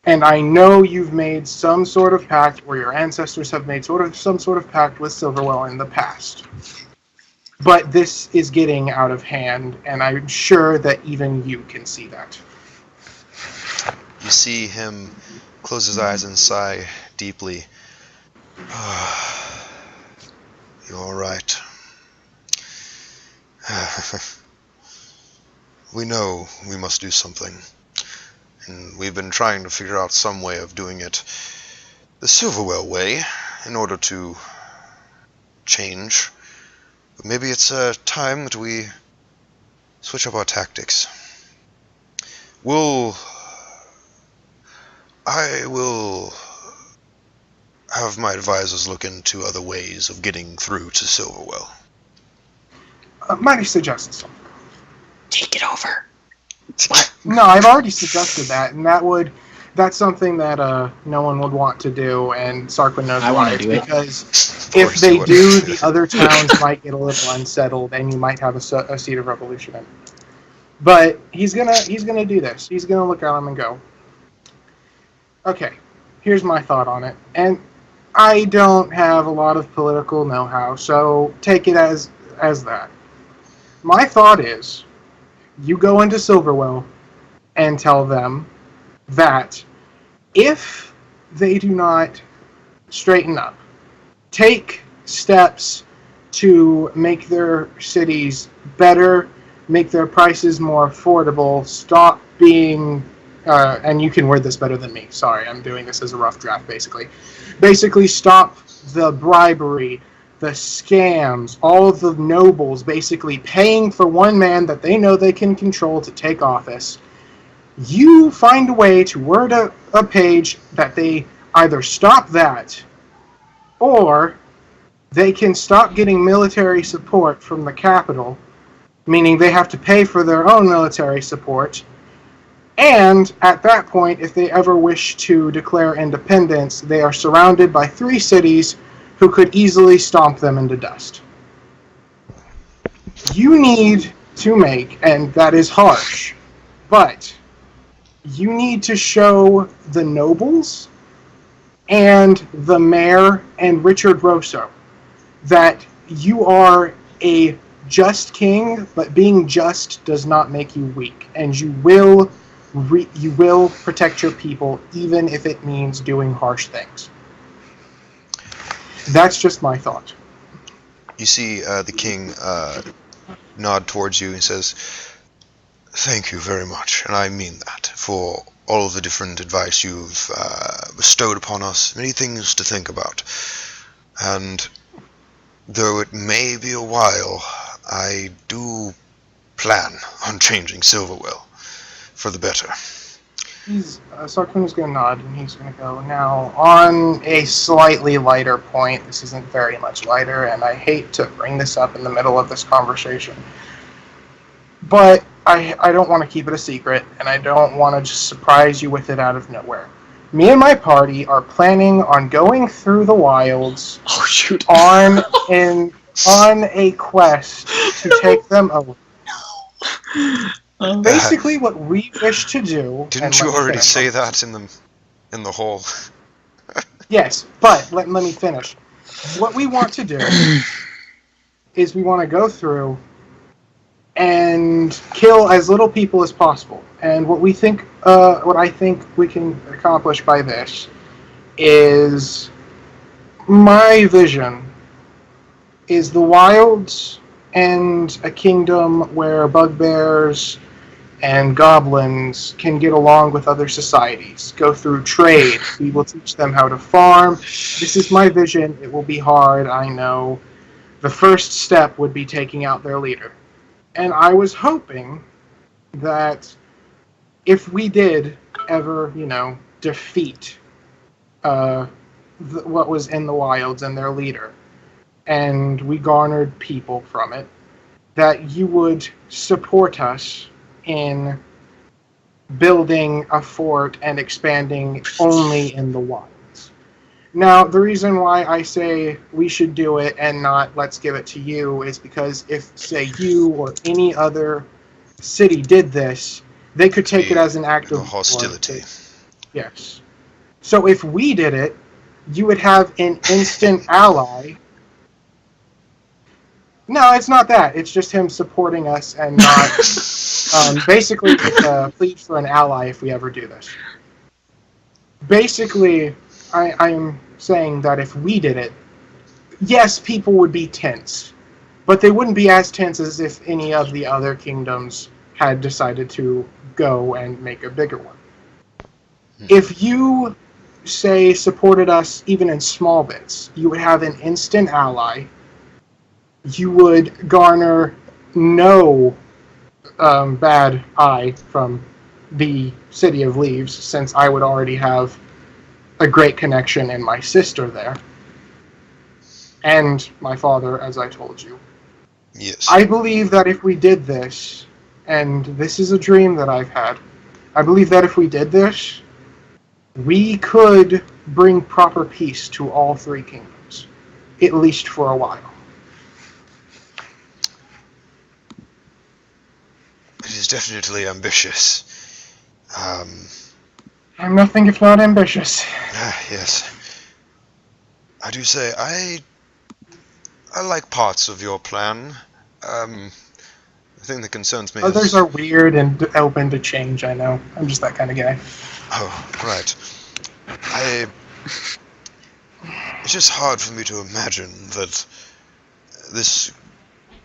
And I know you've made some sort of pact, or your ancestors have made some sort of pact with Silverwell in the past. But this is getting out of hand, and I'm sure that even you can see that. You see him close his eyes and sigh deeply. You're all right. We know we must do something. And we've been trying to figure out some way of doing it the Silverwell way in order to change. But maybe it's time that we switch up our tactics. I will have my advisors look into other ways of getting through to Silverwell. Might I suggest something? Take it over. What? No, I've already suggested that, and that's something that no one would want to do, and Sarquin knows why. It's because if they do, the other towns might get a little unsettled, and you might have a seed of revolution in it. But he's gonna do this. He's gonna look at him and go, okay, here's my thought on it. And I don't have a lot of political know-how, so take it as that. My thought is, you go into Silverwell and tell them that if they do not straighten up, take steps to make their cities better, make their prices more affordable, stop being, and you can word this better than me, sorry, I'm doing this as a rough draft basically. Basically stop the bribery, the scams, all of the nobles basically paying for one man that they know they can control to take office. You find a way to word a page that they either stop that, or they can stop getting military support from the capital, meaning they have to pay for their own military support. And at that point, if they ever wish to declare independence, they are surrounded by 3 cities who could easily stomp them into dust. You need to make, and that is harsh, but you need to show the nobles and the mayor and Richard Rosso that you are a just king, but being just does not make you weak, and you will protect your people even if it means doing harsh things. That's just my thought. You see the king nod towards you and says, "Thank you very much, and I mean that, for all of the different advice you've bestowed upon us. Many things to think about. And though it may be a while, I do plan on changing Silverwell for the better." Sarkun is going to nod, and he's going to go, now, on a slightly lighter point, this isn't very much lighter, and I hate to bring this up in the middle of this conversation, but I don't want to keep it a secret, and I don't want to just surprise you with it out of nowhere. Me and my party are planning on going through the wilds Oh shoot! on a quest to take them over. Basically, what we wish to do. And Didn't you let me already finish. say that in the hall? Yes, but let me finish. What we want to do is we want to go through and kill as little people as possible. And what I think we can accomplish by this is my vision is the wilds and a kingdom where bugbears and goblins can get along with other societies, go through trade. We will teach them how to farm. This is my vision. It will be hard, I know. The first step would be taking out their leader. And I was hoping that if we did ever, defeat what was in the wilds and their leader, and we garnered people from it, that you would support us in building a fort and expanding only in the wilds. Now, the reason why I say we should do it and not let's give it to you is because if, say, you or any other city did this, they could take it as an act of hostility. Yes. So if we did it, you would have an instant ally. No, it's not that. It's just him supporting us and not... basically, it's a plea for an ally if we ever do this. Basically, I am saying that if we did it, yes, people would be tense. But they wouldn't be as tense as if any of the other kingdoms had decided to go and make a bigger one. If you, say, supported us even in small bits, you would have an instant ally. You would garner no bad eye from the City of Leaves, since I would already have a great connection and my sister there. And my father, as I told you. Yes. I believe that if we did this, and this is a dream that I've had, I believe that if we did this, we could bring proper peace to all three kingdoms, at least for a while. It is definitely ambitious. I'm nothing if not ambitious. Yes. I do say, I like parts of your plan. The thing that concerns me Others is... are weird and open to change, I know. I'm just that kind of guy. Oh, right. It's just hard for me to imagine that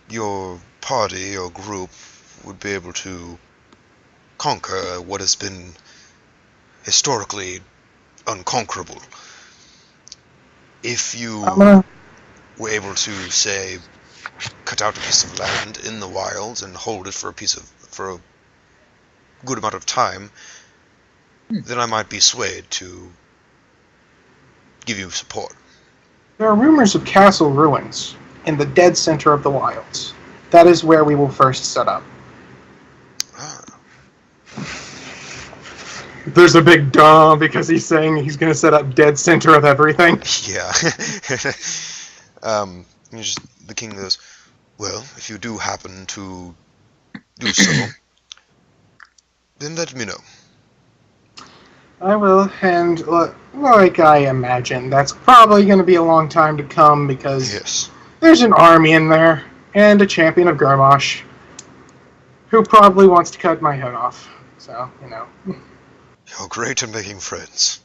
your party, your group, would be able to conquer what has been historically unconquerable. If you were able to, say, cut out a piece of land in the wilds and hold it for a good amount of time, then I might be swayed to give you support. There are rumors of castle ruins in the dead center of the wilds. That is where we will first set up. There's a big duh because he's saying he's going to set up dead center of everything. Yeah. The king goes, well, if you do happen to do so, then let me know. I will, and like I imagine, that's probably going to be a long time to come because there's an army in there, and a champion of Garmosh, who probably wants to cut my head off. So, You're great at making friends.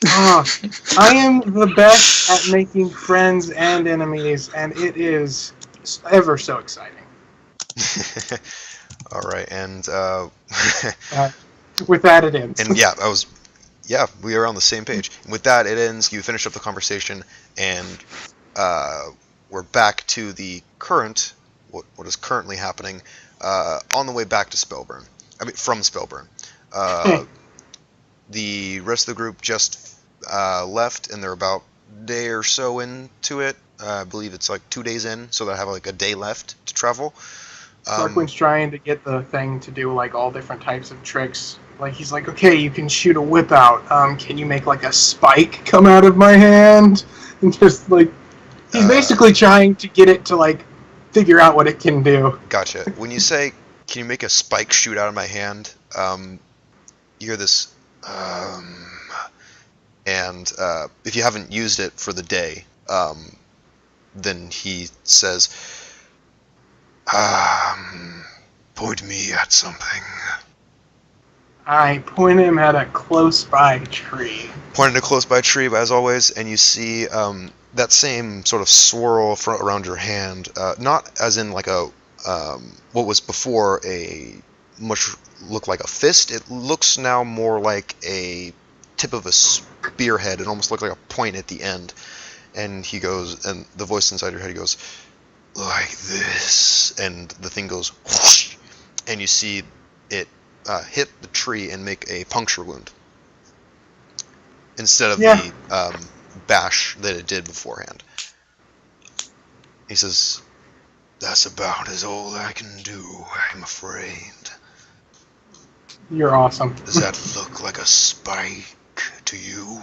I am the best at making friends and enemies, and it is ever so exciting. All right, and with that it ends. And we are on the same page. And with that it ends. You finish up the conversation, and we're back to the current, what is currently happening, on the way back to Spellburn. From Spellburn. The rest of the group just left, and they're about a day or so into it. I believe it's like 2 days in, so they have like a day left to travel. Darkwind's trying to get the thing to do like all different types of tricks like he's like, okay, you can shoot a whip out. Can you make like a spike come out of my hand? And just like he's basically trying to get it to like figure out what it can do. Gotcha. When you say, "Can you make a spike shoot out of my hand?" You hear this, and if you haven't used it for the day, then he says, "Point me at something." I point him at a close by tree. Point at a close by tree, as always, and you see that same sort of swirl around your hand, not as in like a what was before a much looked like a fist. It looks now more like a tip of a spearhead. It almost looked like a point at the end. And he goes, and the voice inside your head goes, "Like this," and the thing goes whoosh, and you see it hit the tree and make a puncture wound instead of the bash that it did beforehand. He says, "That's about as all I can do, I'm afraid." You're awesome. Does that look like a spike to you?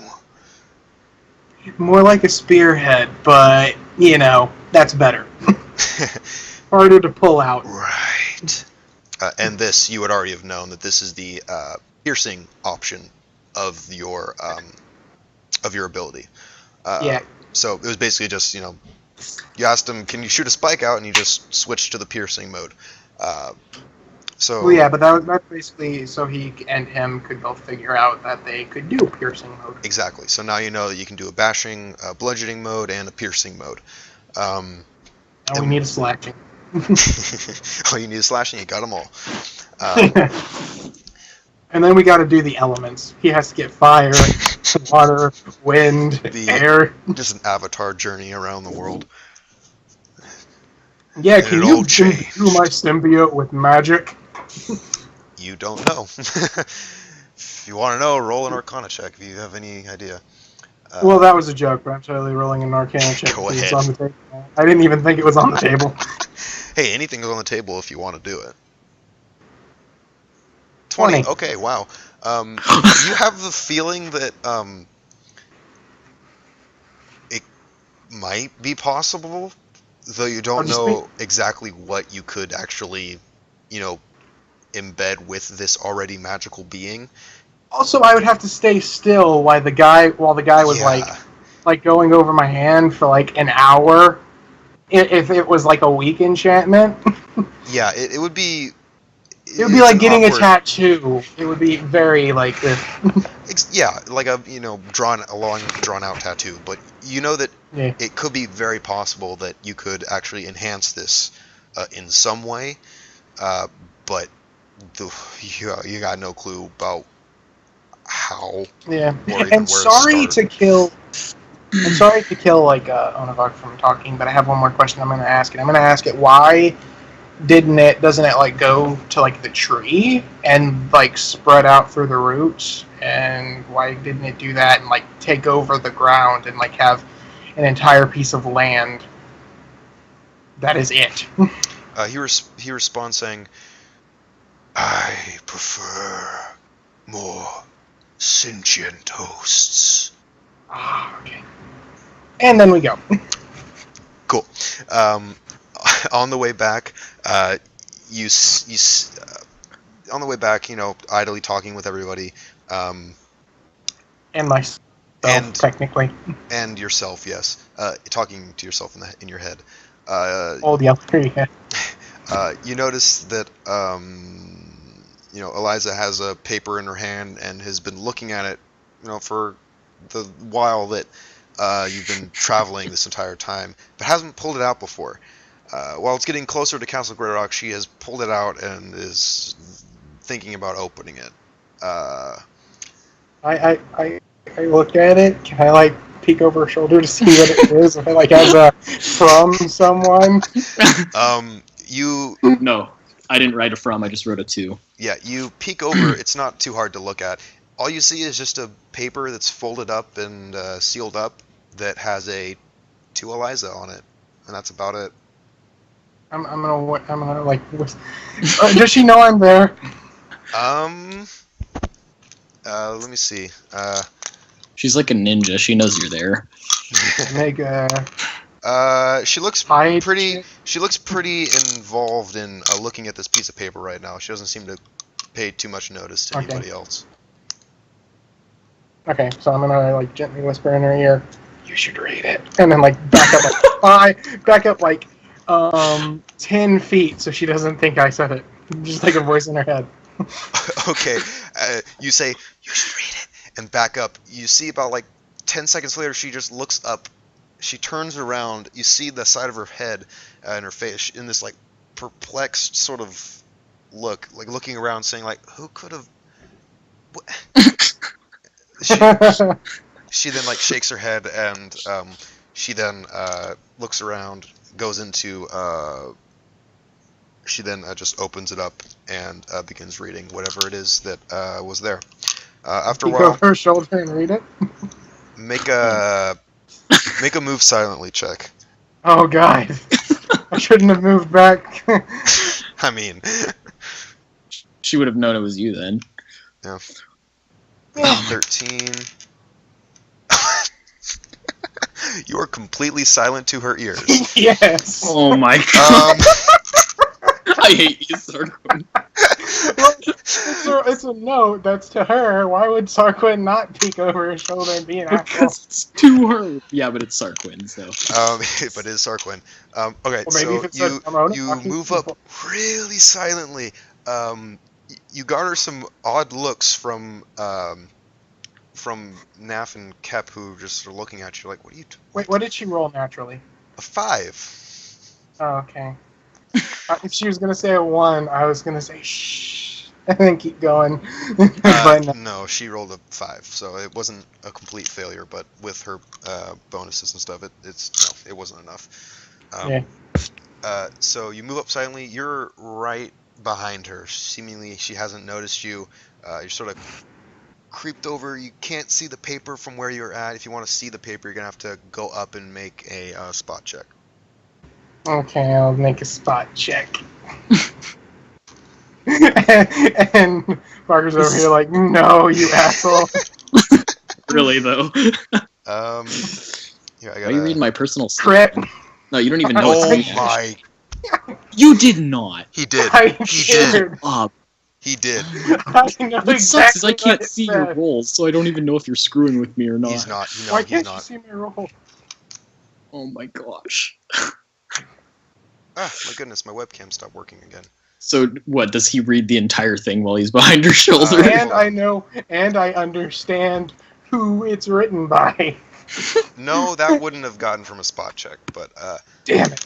More like a spearhead, but you know that's better. Harder to pull out. Right. And this, you would already have known that this is the piercing option of your ability. Yeah. So it was basically just, you asked him, "Can you shoot a spike out?" and he just switched to the piercing mode. Well, yeah, but that's basically so he and him could both figure out that they could do piercing mode. Exactly. So now you know that you can do a bashing, a bludgeoning mode, and a piercing mode. Now we need a slashing. Oh, you need a slashing? You got them all. And then we got to do the elements. He has to get fire, water, wind, air. Just an avatar journey around the world. Yeah, can you do my symbiote with magic? You don't know. If you want to know, roll an Arcana check if you have any idea. Well, that was a joke, but I'm totally rolling an Arcana check. Go ahead. It's on the table. I didn't even think it was on the table. Hey, anything is on the table if you want to do it. 20. Okay, wow. You have the feeling that it might be possible, though you don't know exactly what you could actually, embed with this already magical being. Also, I would have to stay still while the guy was like going over my hand for like an hour. If it was like a weak enchantment. Yeah, it would be. It would be like getting a tattoo. It would be very like this. Yeah, like a drawn out tattoo. But you know that it could be very possible that you could actually enhance this in some way. But you got no clue about how. Yeah, and sorry to kill. I'm sorry to kill Onavok from talking, but I have one more question I'm going to ask, and I'm going to ask it: why doesn't it like go to like the tree and like spread out through the roots? And why didn't it do that and like take over the ground and like have an entire piece of land that is it? He responds saying, "I prefer more sentient hosts." Ah, okay. And then we go. Cool. On the way back, on the way back, idly talking with everybody. And myself, technically. And yourself, yes. Talking to yourself in your head. Oh, the other head. You notice that, Eliza has a paper in her hand and has been looking at it, for the while that you've been traveling this entire time, but hasn't pulled it out before. While it's getting closer to Castle Greyrock, she has pulled it out and is thinking about opening it. I look at it. Can I like peek over her shoulder to see what it is? If it like has a from someone. No, I didn't write a from. I just wrote a to. Yeah, you peek over. It's not too hard to look at. All you see is just a paper that's folded up and sealed up that has a to Eliza on it, and that's about it. I'm gonna like. Does she know I'm there? Let me see. She's like a ninja. She knows you're there. Make a She looks hide pretty. check. She looks pretty involved in looking at this piece of paper right now. She doesn't seem to pay too much notice to Okay. anybody else. Okay, so I'm gonna like gently whisper in her ear, "You should read it," and then like back up like 10 feet so she doesn't think I said it. Just like a voice in her head. Okay, you say you should read it and back up. You see about like 10 seconds later, she just looks up. She turns around. You see the side of her head and her face in this like perplexed sort of look, like looking around, saying like, "Who could have?" She then like shakes her head and she then looks around, goes into. She then just opens it up and begins reading whatever it is that was there. After a Peek while, over her shoulder and read it. make a move silently check. Oh god, I shouldn't have moved back. I mean, She would have known it was you then. yeah. Yeah. 13. You are completely silent to her ears. Yes. Oh my god. Um, I hate you, Sarquin. Well, it's a note that's to her. Why would Sarquin not peek over her shoulder and be an asshole? Because it's to her. Yeah, but it's Sarquin, so. but it is Sarquin. Okay, Or maybe if so it's a Ramona, you fucking move up people. really silently. You garner some odd looks from Naf and Kep, who just are looking at you like, "What are you?" Wait, what did she roll naturally? A 5. Oh, okay. If she was gonna say a 1, I was gonna say shh, and then keep going. But no. No, she rolled a 5, so it wasn't a complete failure. But with her bonuses and stuff, it wasn't enough. Yeah. So you move up silently. You're right behind her. Seemingly, she hasn't noticed you. You're sort of creeped over. You can't see the paper from where you're at. If you want to see the paper, you're gonna have to go up and make a spot check. Okay, I'll make a spot check. And Parker's over here like, no, you asshole. Really, though. Here, I Why gotta. are you reading my personal stuff? Crit. No, you don't even know Oh it's me. my! You did not. He did. I He did. did. Bob. He did. I know What sucks is I exactly can't what it see your said. rolls, so I don't even know if you're screwing with me or not. He's not. No, Why he's can't you not. see my roll? Oh my gosh. Ah, my goodness, my webcam stopped working again. So, what, does he read the entire thing while he's behind her shoulder? And I know, and I understand who it's written by. No, that wouldn't have gotten from a spot check, but Damn it.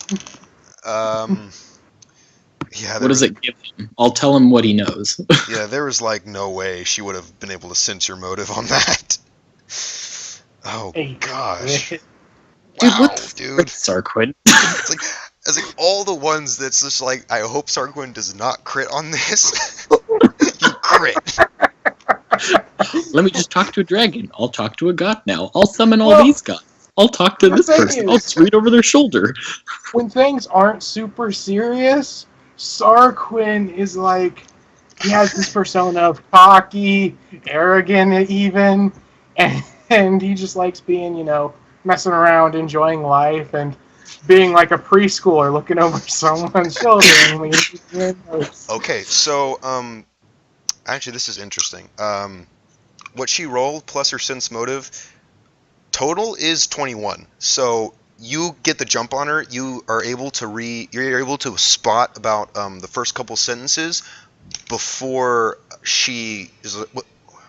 yeah. What does it give him? I'll tell him what he knows. Yeah, there was like no way she would have been able to sense your motive on that. Oh Hey, gosh. Crit. Dude, Wow, what the dude. frick, Sarquin? It's like all the ones that's just like, I hope Sarquin does not crit on this. You crit. Let me just talk to a dragon. I'll talk to a god now. I'll summon all Well, these gods. I'll talk to the this thing person. I'll is- just read over their shoulder. When things aren't super serious, Sarquin is like, he has this persona of cocky, arrogant even, and he just likes being, messing around, enjoying life, and being like a preschooler looking over someone's shoulder and leaving their notes. Okay, so actually this is interesting. What she rolled plus her sense motive total is 21. So you get the jump on her. You are able to you're able to spot about the first couple sentences before she is like,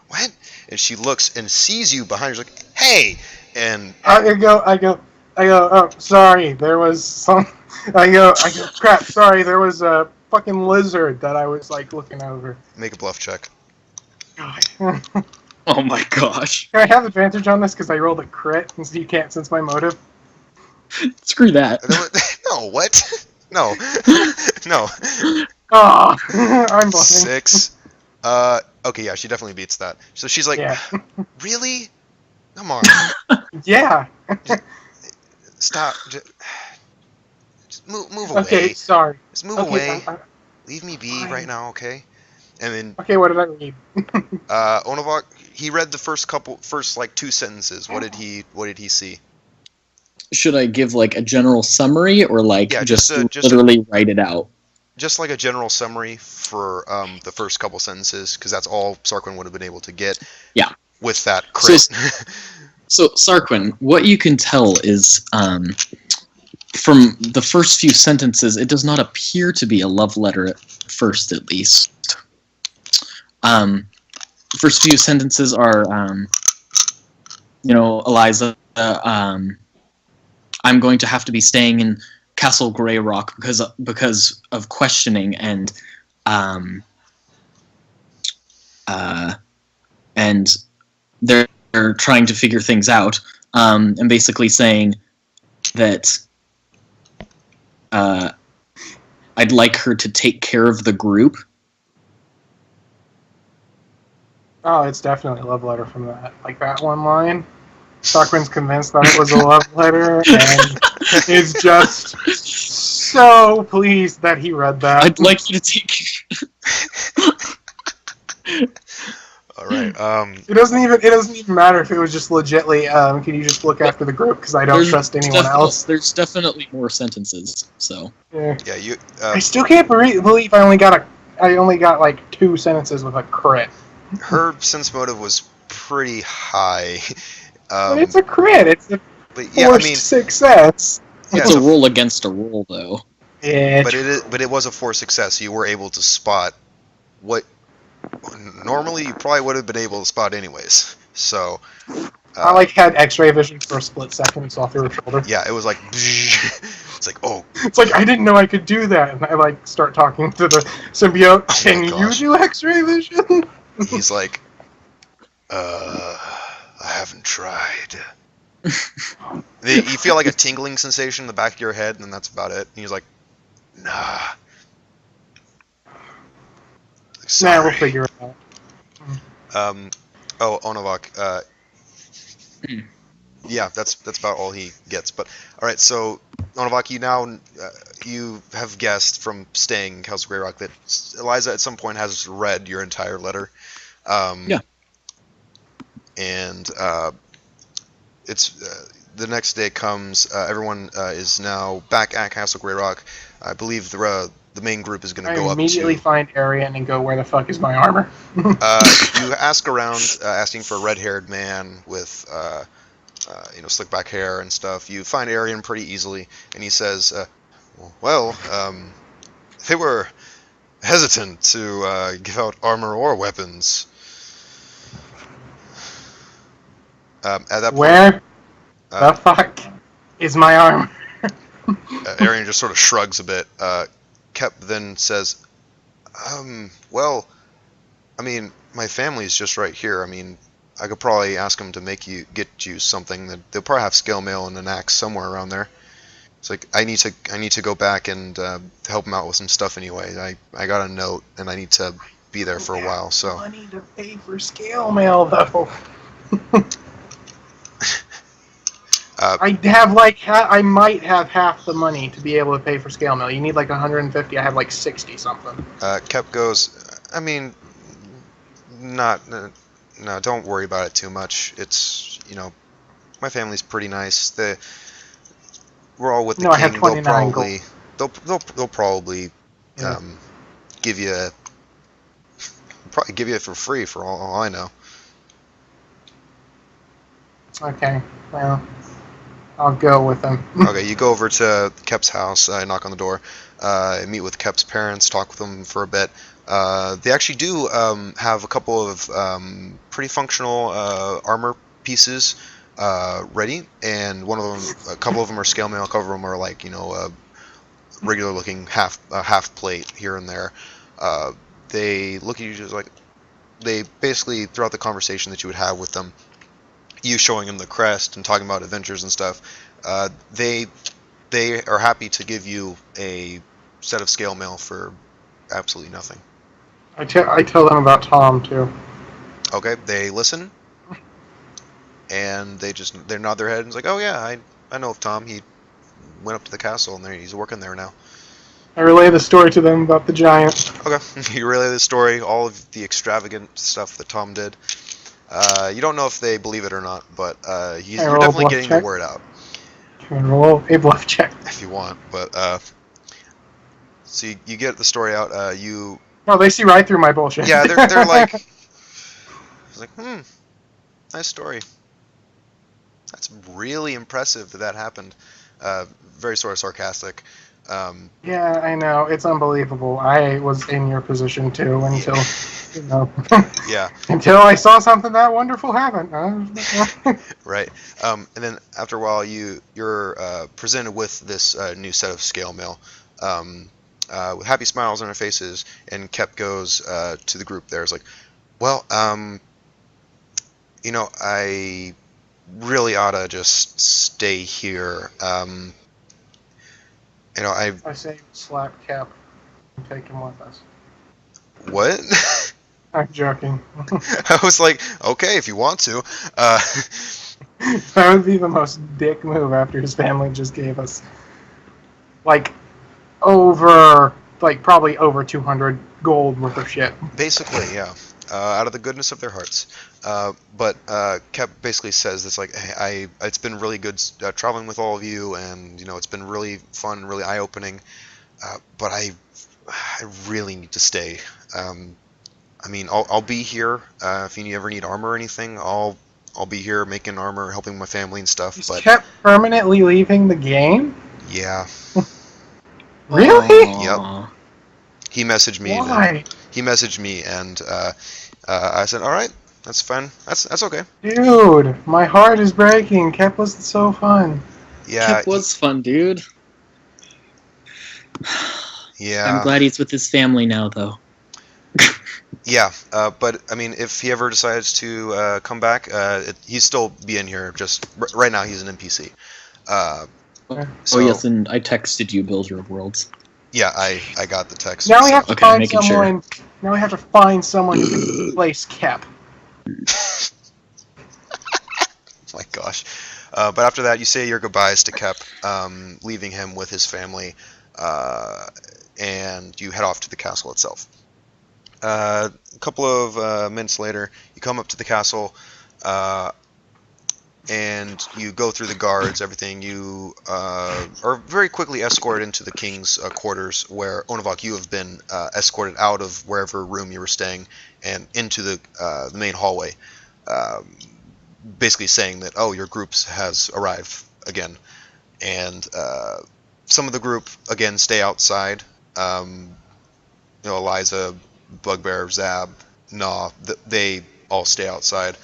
what? And she looks and sees you behind her. She's like, hey, and I go, oh, sorry, there was some, I go, crap, sorry, there was a fucking lizard that I was, like, looking over. make a bluff check. God. Can Oh my gosh. I have advantage on this because I rolled a crit and so you can't sense my motive? Screw that. No, what? No, no. Oh, I'm bluffing. 6. Okay, yeah, she definitely beats that. So she's like, Yeah. really? Come on, Yeah. stop. Just move away. Okay, sorry. Just move Okay, away. I- Leave me be fine. right now, okay? And then Okay, what did I read? Onovok, he read the first like two sentences. What did he see? Should I give like a general summary or like Yeah, just just literally write it out? Just like a general summary for the first couple sentences, because that's all Sarquin would have been able to get. Yeah. With that crit. So Sarquin, what you can tell is from the first few sentences, it does not appear to be a love letter at first, at least. The first few sentences are, Eliza, I'm going to have to be staying in Castle Greyrock because of questioning and they're trying to figure things out, and basically saying that I'd like her to take care of the group. Oh, it's definitely a love letter from that. Like that one line. Stockman's convinced that it was a love letter and is just so pleased that he read that. I'd like you to take All right. It doesn't even matter if it was just legitly. Can you just look after the group because I don't trust anyone else. There's definitely more sentences. So yeah. You. I still can't believe I only got like 2 sentences with a crit. Her sense motive was pretty high. But it's a crit. It's a forced success. Yeah, it's a roll against a roll, though. Yeah. But it was a forced success. You were able to spot what normally you probably would have been able to spot anyways. So. I had X-ray vision for a split second and saw through her shoulder. Yeah, it was like. It's like, oh. It's like I didn't know I could do that, and I start talking to the symbiote. Oh, can you do X-ray vision? He's like, I haven't tried. You feel like a tingling sensation in the back of your head, and that's about it. And he's like, nah. Sorry. Nah, we'll figure it out. Onovok. Yeah, that's about all he gets. But all right, so Onovok, you have guessed from staying in Castle Greyrock that Eliza at some point has read your entire letter. Yeah. And it's the next day comes. Everyone is now back at Castle Greyrock. I believe the main group is going to go up to... immediately find Arian and go, where the fuck is my armor? You ask around, asking for a red-haired man with, slick back hair and stuff. You find Arian pretty easily, and he says, they were hesitant to give out armor or weapons. At that point, where the fuck is my armor? Arian just sort of shrugs a bit. Kep then says, my family's just right here. I mean, I could probably ask them to get you something. They'll probably have scale mail and an axe somewhere around there. It's like, I need to go back and help them out with some stuff anyway. I got a note, and I need to be there for a while, so... Money to pay for scale mail, though. I might have half the money to be able to pay for scale mail. You need 150. I have 60 something. Kep goes, no, don't worry about it too much. It's, my family's pretty nice. We're all with the king. I have 29 gold. They'll probably give you it for free for all I know. Okay, well, I'll go with them. Okay, you go over to Kep's house, knock on the door, meet with Kep's parents, talk with them for a bit. They actually do have a couple of pretty functional armor pieces ready, and a couple of them are scale mail, a couple of them are regular looking half plate here and there. They look at you just they basically, throughout the conversation that you would have with them, you showing them the crest and talking about adventures and stuff, they are happy to give you a set of scale mail for absolutely nothing. I tell them about Tom too. Okay, they listen, and they nod their head and it's like, oh yeah, I know of Tom. He went up to the castle and he's working there now. I relay the story to them about the giant. Okay, you relay the story, all of the extravagant stuff that Tom did. You don't know if they believe it or not, but I you're roll a definitely bluff getting check. the word out Can I roll a bluff check? if you want. But so you get the story out. You No, they see right through my bullshit. yeah, they're like, it's like nice story. That's really impressive that happened. Very sort of sarcastic. Yeah, I know. It's unbelievable. I was in your position too until, you know, Yeah. until I saw something that wonderful happen. Right. And then after a while, you're presented with this new set of scale mail, with happy smiles on their faces, and Kep goes to the group there. It's like, well, I really ought to just stay here. I I say slap Cap and take him with us. what? I'm joking. I was like, okay, if you want to. That would be the most dick move after his family just gave us like probably over 200 gold worth of shit. Basically, yeah. Out of the goodness of their hearts. But Kep basically says this like, hey, it's been really good traveling with all of you, and it's been really fun, really eye-opening. But I really need to stay. I mean, I'll be here if you ever need armor or anything. I'll be here making armor, helping my family and stuff. He's But kept permanently leaving the game? yeah, Really? Aww. Yep. He messaged me. Why? He messaged me, and I said, "All right, that's fine. That's okay." Dude, my heart is breaking. Kep was so fun. Yeah, Kep was fun, dude. yeah. I'm glad he's with his family now, though. Yeah, but I mean, if he ever decides to come back, he'd still be in here. Just right now, he's an NPC. Oh yes, and I texted you Builder of Worlds. Yeah, I got the text. Now we have to Okay, find making sure. someone. Now we have to find someone to replace Kep. My gosh. But after that, you say your goodbyes to Kep, leaving him with his family, and you head off to the castle itself. A couple of minutes later, you come up to the castle, and you go through the guards, everything. You are very quickly escorted into the king's quarters, where Onavok, you have been escorted out of wherever room you were staying and into the main hallway, basically saying that, oh, your group has arrived again. And some of the group, again, stay outside. Eliza, Bugbear, Zab, they all stay outside.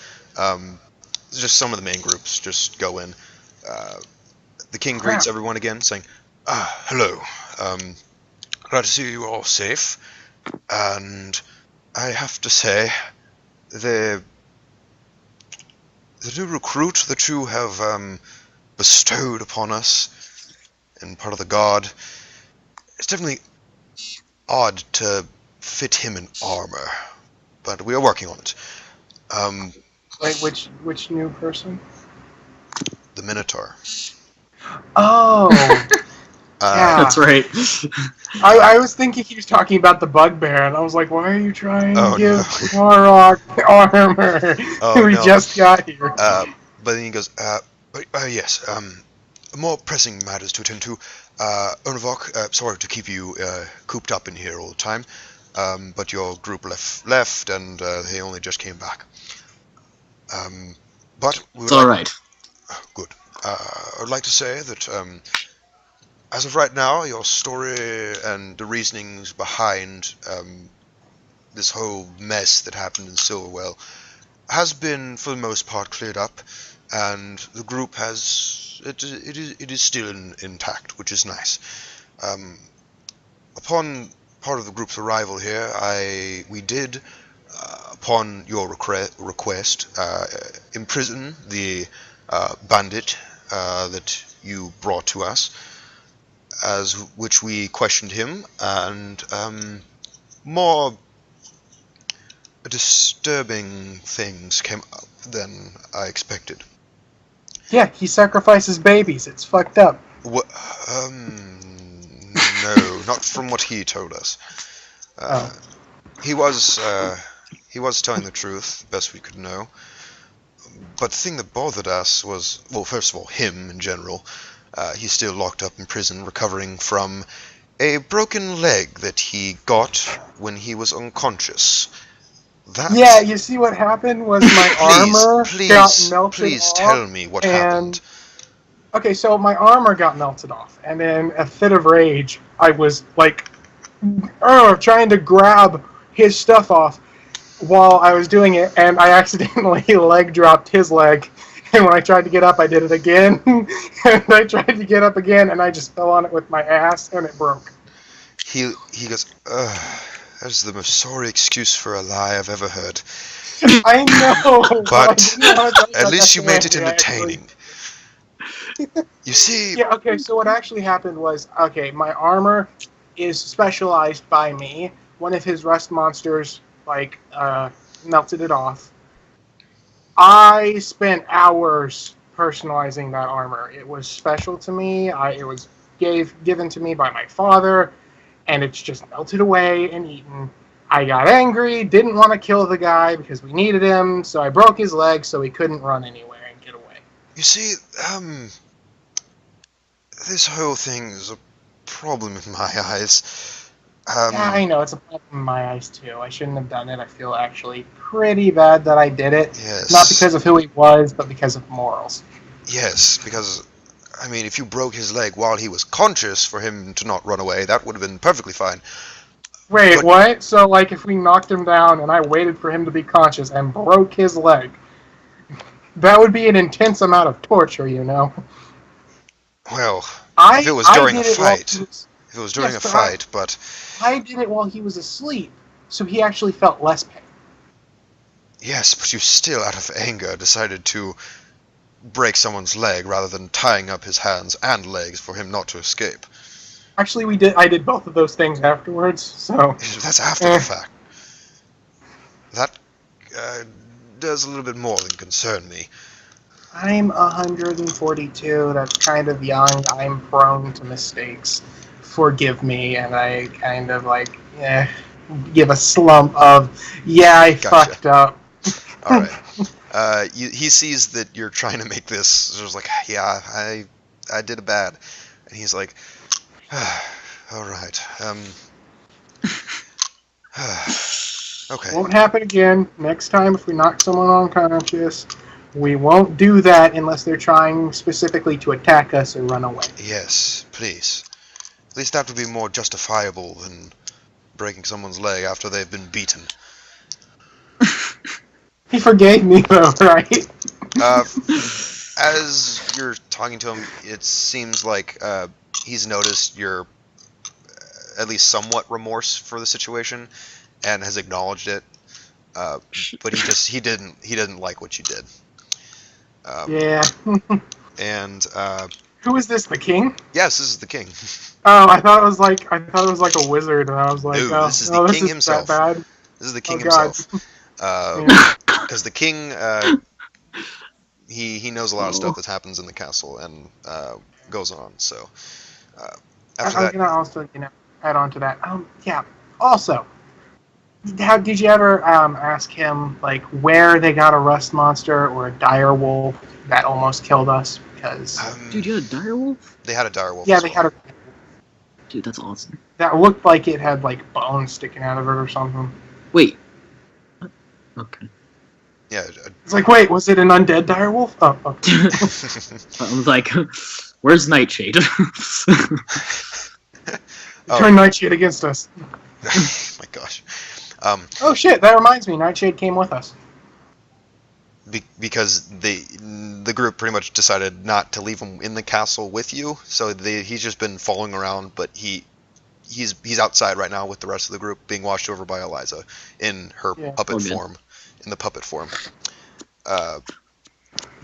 Just some of the main groups just go in. The king greets everyone again, saying, hello. Glad to see you all safe. And I have to say, the new recruit that you have bestowed upon us and part of the guard, it's definitely odd to fit him in armor, but we are working on it. Wait, which new person? The Minotaur. Oh, yeah. That's right. I was thinking he was talking about the Bugbear, and I was like, why are you trying to give no. Warrock armor? We just got here. But then he goes, yes, more pressing matters to attend to. Onavok, sorry to keep you cooped up in here all the time, but your group left, and they only just came back. But It's all right. Good. I'd like to say that as of right now, your story and the reasonings behind this whole mess that happened in Silverwell has been, for the most part, cleared up, and the group it is still intact, which is nice. Upon part of the group's arrival here, we did, upon your request, imprison the bandit that you brought to us, which we questioned him, and more disturbing things came up than I expected. Yeah, he sacrifices babies. It's fucked up. What? No, not from what he told us. He was telling the truth, best we could know. But the thing that bothered us was, well, first of all, him in general. He's still locked up in prison, recovering from a broken leg that he got when he was unconscious. Yeah, you see what happened was my armor got melted please off. tell me what happened. Okay, so my armor got melted off, and in a fit of rage, I was like, trying to grab his stuff off while I was doing it, and I accidentally leg dropped his leg. And when I tried to get up, I did it again, and I tried to get up again, and I just fell on it with my ass, and it broke. He goes, that's the most sorry excuse for a lie I've ever heard. I know, but at least you made it entertaining. You see... Yeah, okay, so what actually happened was, okay, my armor is specialized by me. One of his rust monsters, melted it off. I spent hours personalizing that armor. It was special to me. It was given to me by my father, and it's just melted away and eaten. I got angry, didn't want to kill the guy because we needed him, so I broke his leg so he couldn't run anywhere and get away. You see, this whole thing is a problem in my eyes. Yeah, I know, it's a problem in my eyes too. I shouldn't have done it. I feel actually pretty bad that I did it. Yes. Not because of who he was, but because of morals. Yes, because, I mean, if you broke his leg while he was conscious for him to not run away, that would have been perfectly fine. Wait, what? So, if we knocked him down and I waited for him to be conscious and broke his leg, that would be an intense amount of torture, you know? Well, if it was during a fight. If it was during a fight, but... I did it while he was asleep, so he actually felt less pain. Yes, but you still, out of anger, decided to break someone's leg rather than tying up his hands and legs for him not to escape. Actually, I did both of those things afterwards, so... That's after the fact. That does a little bit more than concern me. I'm 142, that's kind of young, I'm prone to mistakes. Forgive me, and I kind of give a slump of, I fucked up. Alright. He sees that you're trying to make this, so it's like, yeah, I did it bad. And he's like, alright, okay. Won't happen again. Next time, if we knock someone unconscious, we won't do that unless they're trying specifically to attack us or run away. Yes, please. At least that would be more justifiable than breaking someone's leg after they've been beaten. He forgave me, though, right? As you're talking to him, it seems like he's noticed your at least somewhat remorse for the situation and has acknowledged it. But he didn't like what you did. Yeah. And who is this? The king? Yes, this is the king. Oh, I thought it was like a wizard, and I was like, no, this is the king himself. That bad? This is the king himself. Because the king, he knows a lot of stuff that happens in the castle and goes on. So after I was gonna also add on to that. Yeah. Also, did you ever ask him where they got a rust monster or a dire wolf that almost killed us? Because dude, you had a dire wolf? They had a dire wolf. Yeah, they had a. Dude, that's awesome. That looked like it had bones sticking out of it or something. Wait. Okay. Yeah. It's wait, was it an undead dire wolf? Oh, okay. I was like, where's Nightshade? Turn Nightshade against us. My gosh. Oh shit! That reminds me, Nightshade came with us. Because the group pretty much decided not to leave him in the castle with you, so he's just been following around, but he's outside right now with the rest of the group, being watched over by Eliza in her puppet form, in the puppet form.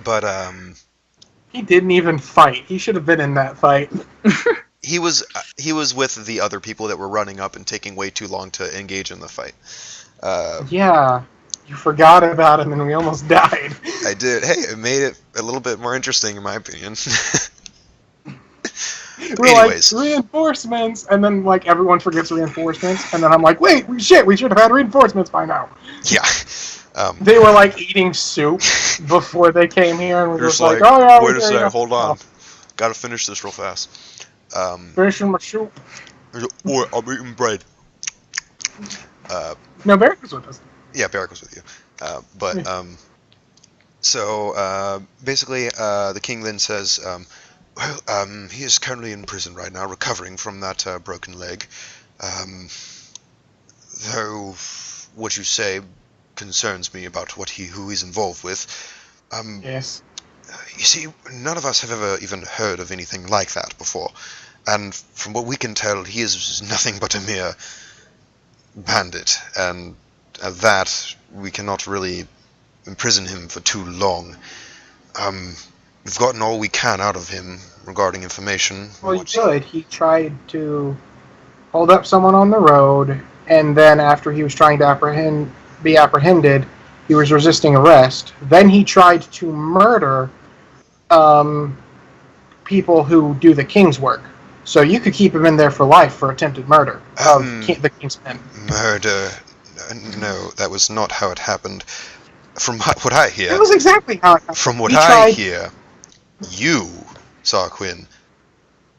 But he didn't even fight. He should have been in that fight. He was with the other people that were running up and taking way too long to engage in the fight. Yeah. You forgot about him and we almost died. I did. Hey, it made it a little bit more interesting in my opinion. We're Anyways. like, reinforcements, and then like everyone forgets reinforcements, and then I'm like, wait, we should have had reinforcements by now. Yeah. They were like eating soup before they came here, and we were just like, like, oh yeah, wait a sec, hold on. Gotta finish this real fast. Finishing my soup. Or I'm eating bread. No, Barrick was with us. Yeah, Barrick was with you. So basically, the king then says, he is currently in prison right now, recovering from that broken leg. Though what you say concerns me about who he's involved with. Yes. You see, none of us have ever even heard of anything like that before. And from what we can tell, he is nothing but a mere bandit. And at that, we cannot really imprison him for too long. We've gotten all we can out of him regarding information. Well, you could. He tried to hold up someone on the road, and then after he was trying to be apprehended, he was resisting arrest. Then he tried to murder people who do the king's work. So you could keep him in there for life for attempted murder of the king's men. Murder? No, that was not how it happened. From what I hear... That was exactly how it happened. From what I hear, you, Sarquin,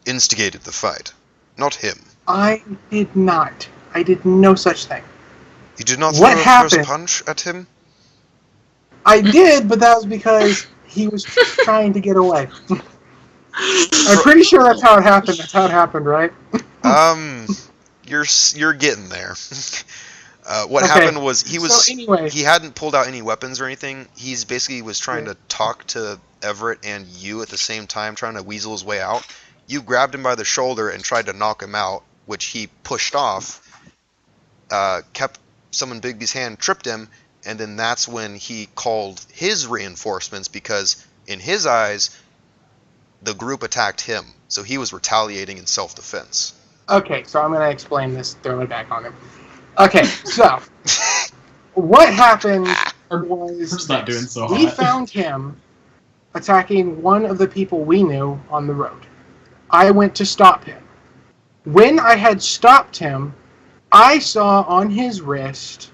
instigated the fight, not him. I did not. I did no such thing. You did not throw a first punch at him? I did, but that was because he was trying to get away. I'm pretty sure that's how it happened. That's how it happened, right? You're getting there. What happened was he hadn't pulled out any weapons or anything. He's basically was trying to talk to Everett and you at the same time, trying to weasel his way out. You grabbed him by the shoulder and tried to knock him out, which he pushed off. Kept someone Bigby's hand, tripped him, and then that's when he called his reinforcements because in his eyes, the group attacked him, so he was retaliating in self-defense. Okay, so I'm going to explain this, throw it back on him. Okay, so what happened was not doing so we hot. found him attacking one of the people we knew on the road. I went to stop him. When I had stopped him, I saw on his wrist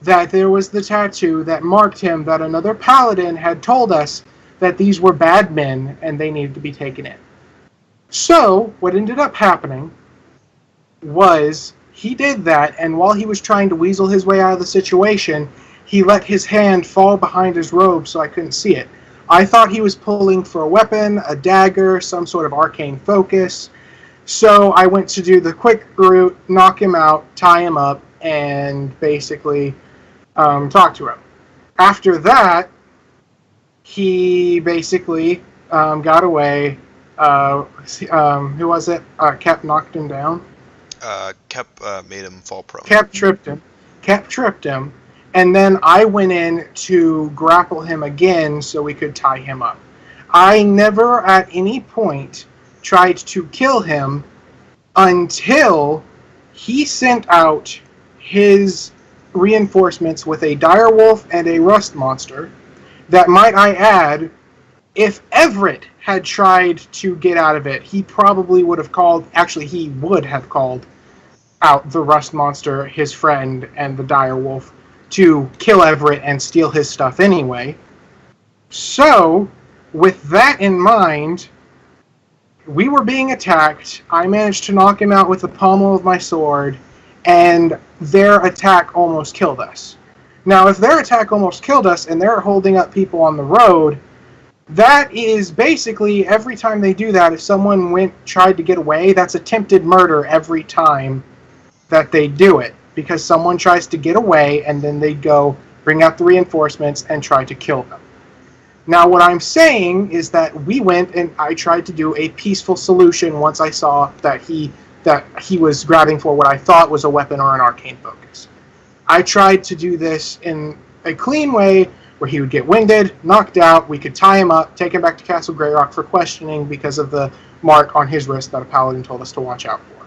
that there was the tattoo that marked him that another paladin had told us that these were bad men and they needed to be taken in. So, what ended up happening was he did that, and while he was trying to weasel his way out of the situation, he let his hand fall behind his robe so I couldn't see it. I thought he was pulling for a weapon, a dagger, some sort of arcane focus. So I went to do the quick route, knock him out, tie him up, and basically talk to him. After that, he basically got away. Who was it? Kep knocked him down. Kep made him fall prone. Kep tripped him. And then I went in to grapple him again so we could tie him up. I never at any point tried to kill him until he sent out his reinforcements with a direwolf and a rust monster. That, might I add, if Everett had tried to get out of it, he probably would have called, actually he would have called out the rust monster, his friend, and the direwolf to kill Everett and steal his stuff anyway. So, with that in mind, we were being attacked. I managed to knock him out with the pommel of my sword, and their attack almost killed us. Now, if their attack almost killed us and they're holding up people on the road, that is basically every time they do that, if someone tried to get away, that's attempted murder every time that they do it. Because someone tries to get away and then they go bring out the reinforcements and try to kill them. Now, what I'm saying is that we went and I tried to do a peaceful solution once I saw that he was grabbing for what I thought was a weapon or an arcane focus. I tried to do this in a clean way where he would get winded, knocked out, we could tie him up, take him back to Castle Greyrock for questioning because of the mark on his wrist that a paladin told us to watch out for.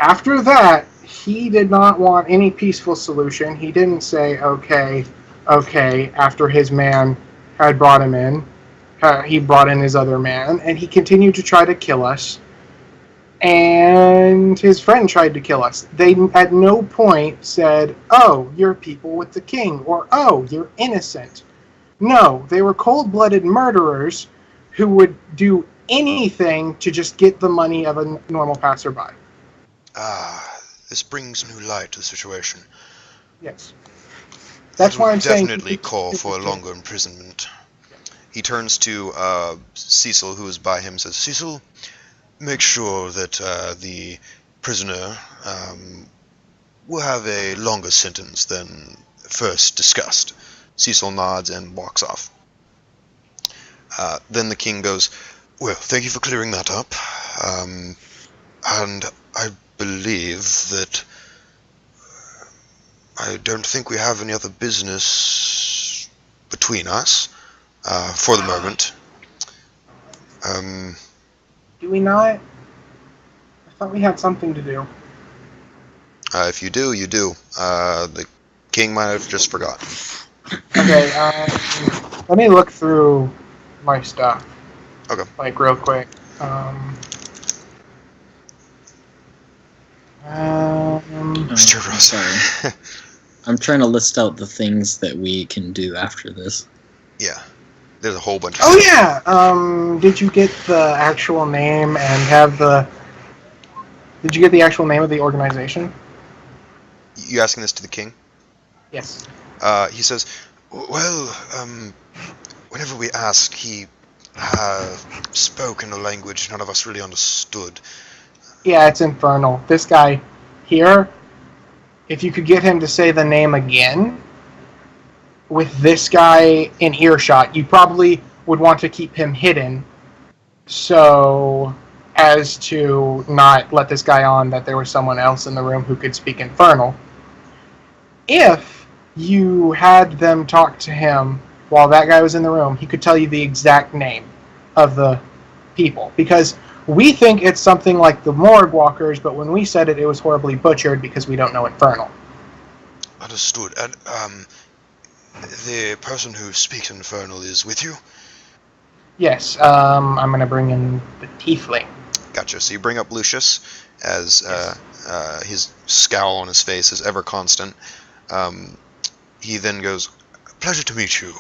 After that, he did not want any peaceful solution. He didn't say, okay, after his man had brought him in. He brought in his other man, and he continued to try to kill us. and his friend tried to kill us. They at no point said, "Oh, you're people with the king," or "Oh, you're innocent." No, they were cold-blooded murderers who would do anything to just get the money of a normal passerby. Ah, this brings new light to the situation. Yes. That That's why would I'm saying definitely call for a longer imprisonment. He turns to Cecil, who is by him, and says, Cecil, make sure that the prisoner will have a longer sentence than first discussed. Cecil nods and walks off. Then the king goes, well, thank you for clearing that up. And I believe that I don't think we have any other business between us for the moment. Do we not? I thought we had something to do. If you do, you do. The king might have just forgotten. Okay, let me look through my stuff. Okay. Like, real quick. Mr. Ross. Sorry. I'm trying to list out the things that we can do after this. Yeah. There's a whole bunch of Oh, stuff. yeah! Did you get the actual name and have the... Did you get the actual name of the organization? You asking this to the king? Yes. He says, well, whenever we asked, he spoke in a language none of us really understood. Yeah, it's Infernal. This guy here, if you could get him to say the name again, with this guy in earshot, you probably would want to keep him hidden so as to not let this guy on that there was someone else in the room who could speak Infernal. If you had them talk to him while that guy was in the room, he could tell you the exact name of the people. Because we think it's something like the Morgue Walkers, but when we said it, it was horribly butchered because we don't know Infernal. Understood. And, the person who speaks Infernal is with you? Yes, I'm going to bring in the Tiefling. Gotcha. So you bring up Lucius, as his scowl on his face is ever constant. He then goes, pleasure to meet you.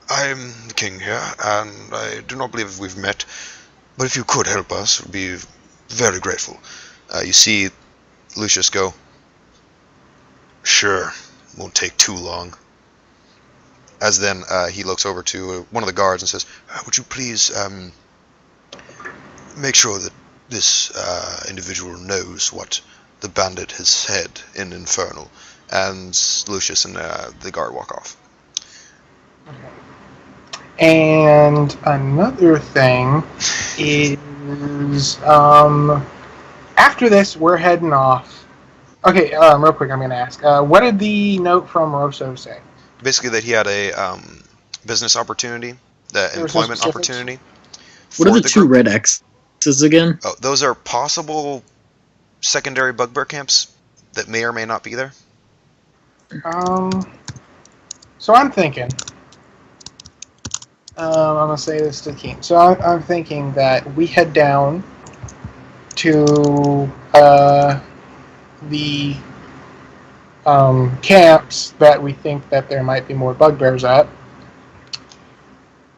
I'm the king here, and I do not believe we've met, but if you could help us, we'd be very grateful. You see Lucius go, sure, won't take too long. As then he looks over to one of the guards and says, would you please make sure that this individual knows what the bandit has said in Infernal. And Lucius and the guard walk off. And another thing is, after this, we're heading off. Okay, real quick, I'm going to ask, what did the note from Rosso say? Basically that he had a business opportunity, the employment opportunity. What are the two red X's again? Oh, those are possible secondary bugbear camps that may or may not be there. So I'm thinking, I'm going to say this to the king. So I'm thinking that we head down to the camps that we think that there might be more bugbears at.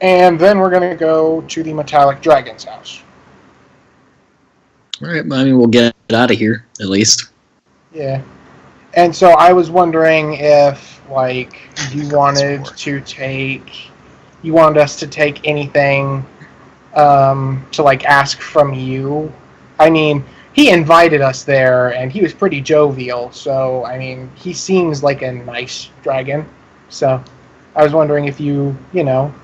And then we're going to go to the Metallic Dragon's house. All right, I mean, we'll get out of here, at least. Yeah. And so I was wondering if, like, you wanted us to take anything to, like, ask from you. I mean, he invited us there, and he was pretty jovial, so, I mean, he seems like a nice dragon. So I was wondering if you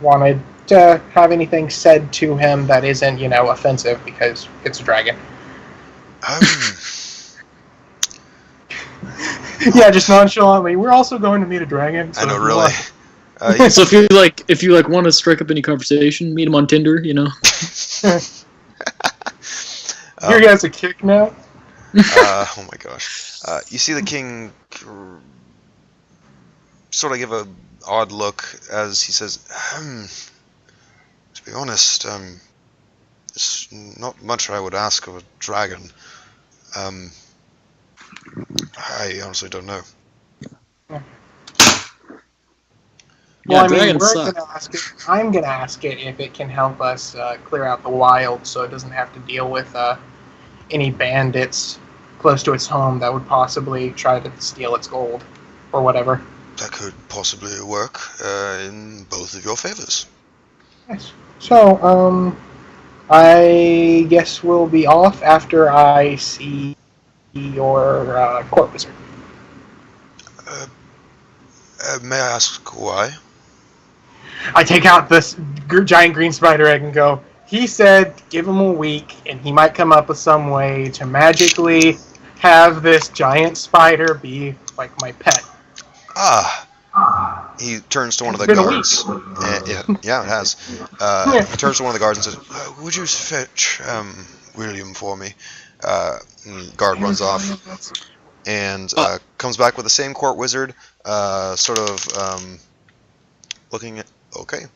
wanted to have anything said to him that isn't, offensive because it's a dragon. Yeah, just nonchalantly. We're also going to meet a dragon. So I know, really. So if you want to strike up any conversation, meet him on Tinder, Here he has a kick now. Oh my gosh. You see the king sort of give a odd look as he says, to be honest, It's not much I would ask of a dragon. I honestly don't know. Yeah, Well, I mean, dragons we're suck. gonna ask it. I'm gonna ask it if it can help us clear out the wild, so it doesn't have to deal with any bandits close to its home that would possibly try to steal its gold or whatever. That could possibly work in both of your favors. Yes. So, I guess we'll be off after I see your court wizard. May I ask why? I take out this giant green spider egg and go, he said give him a week and he might come up with some way to magically have this giant spider be like my pet. Ah! He turns to one of the It's been a guards. Yeah, it has. He turns to one of the guards and says, "Would you fetch William for me?" And the guard runs off and comes back with the same court wizard, sort of looking at. Okay.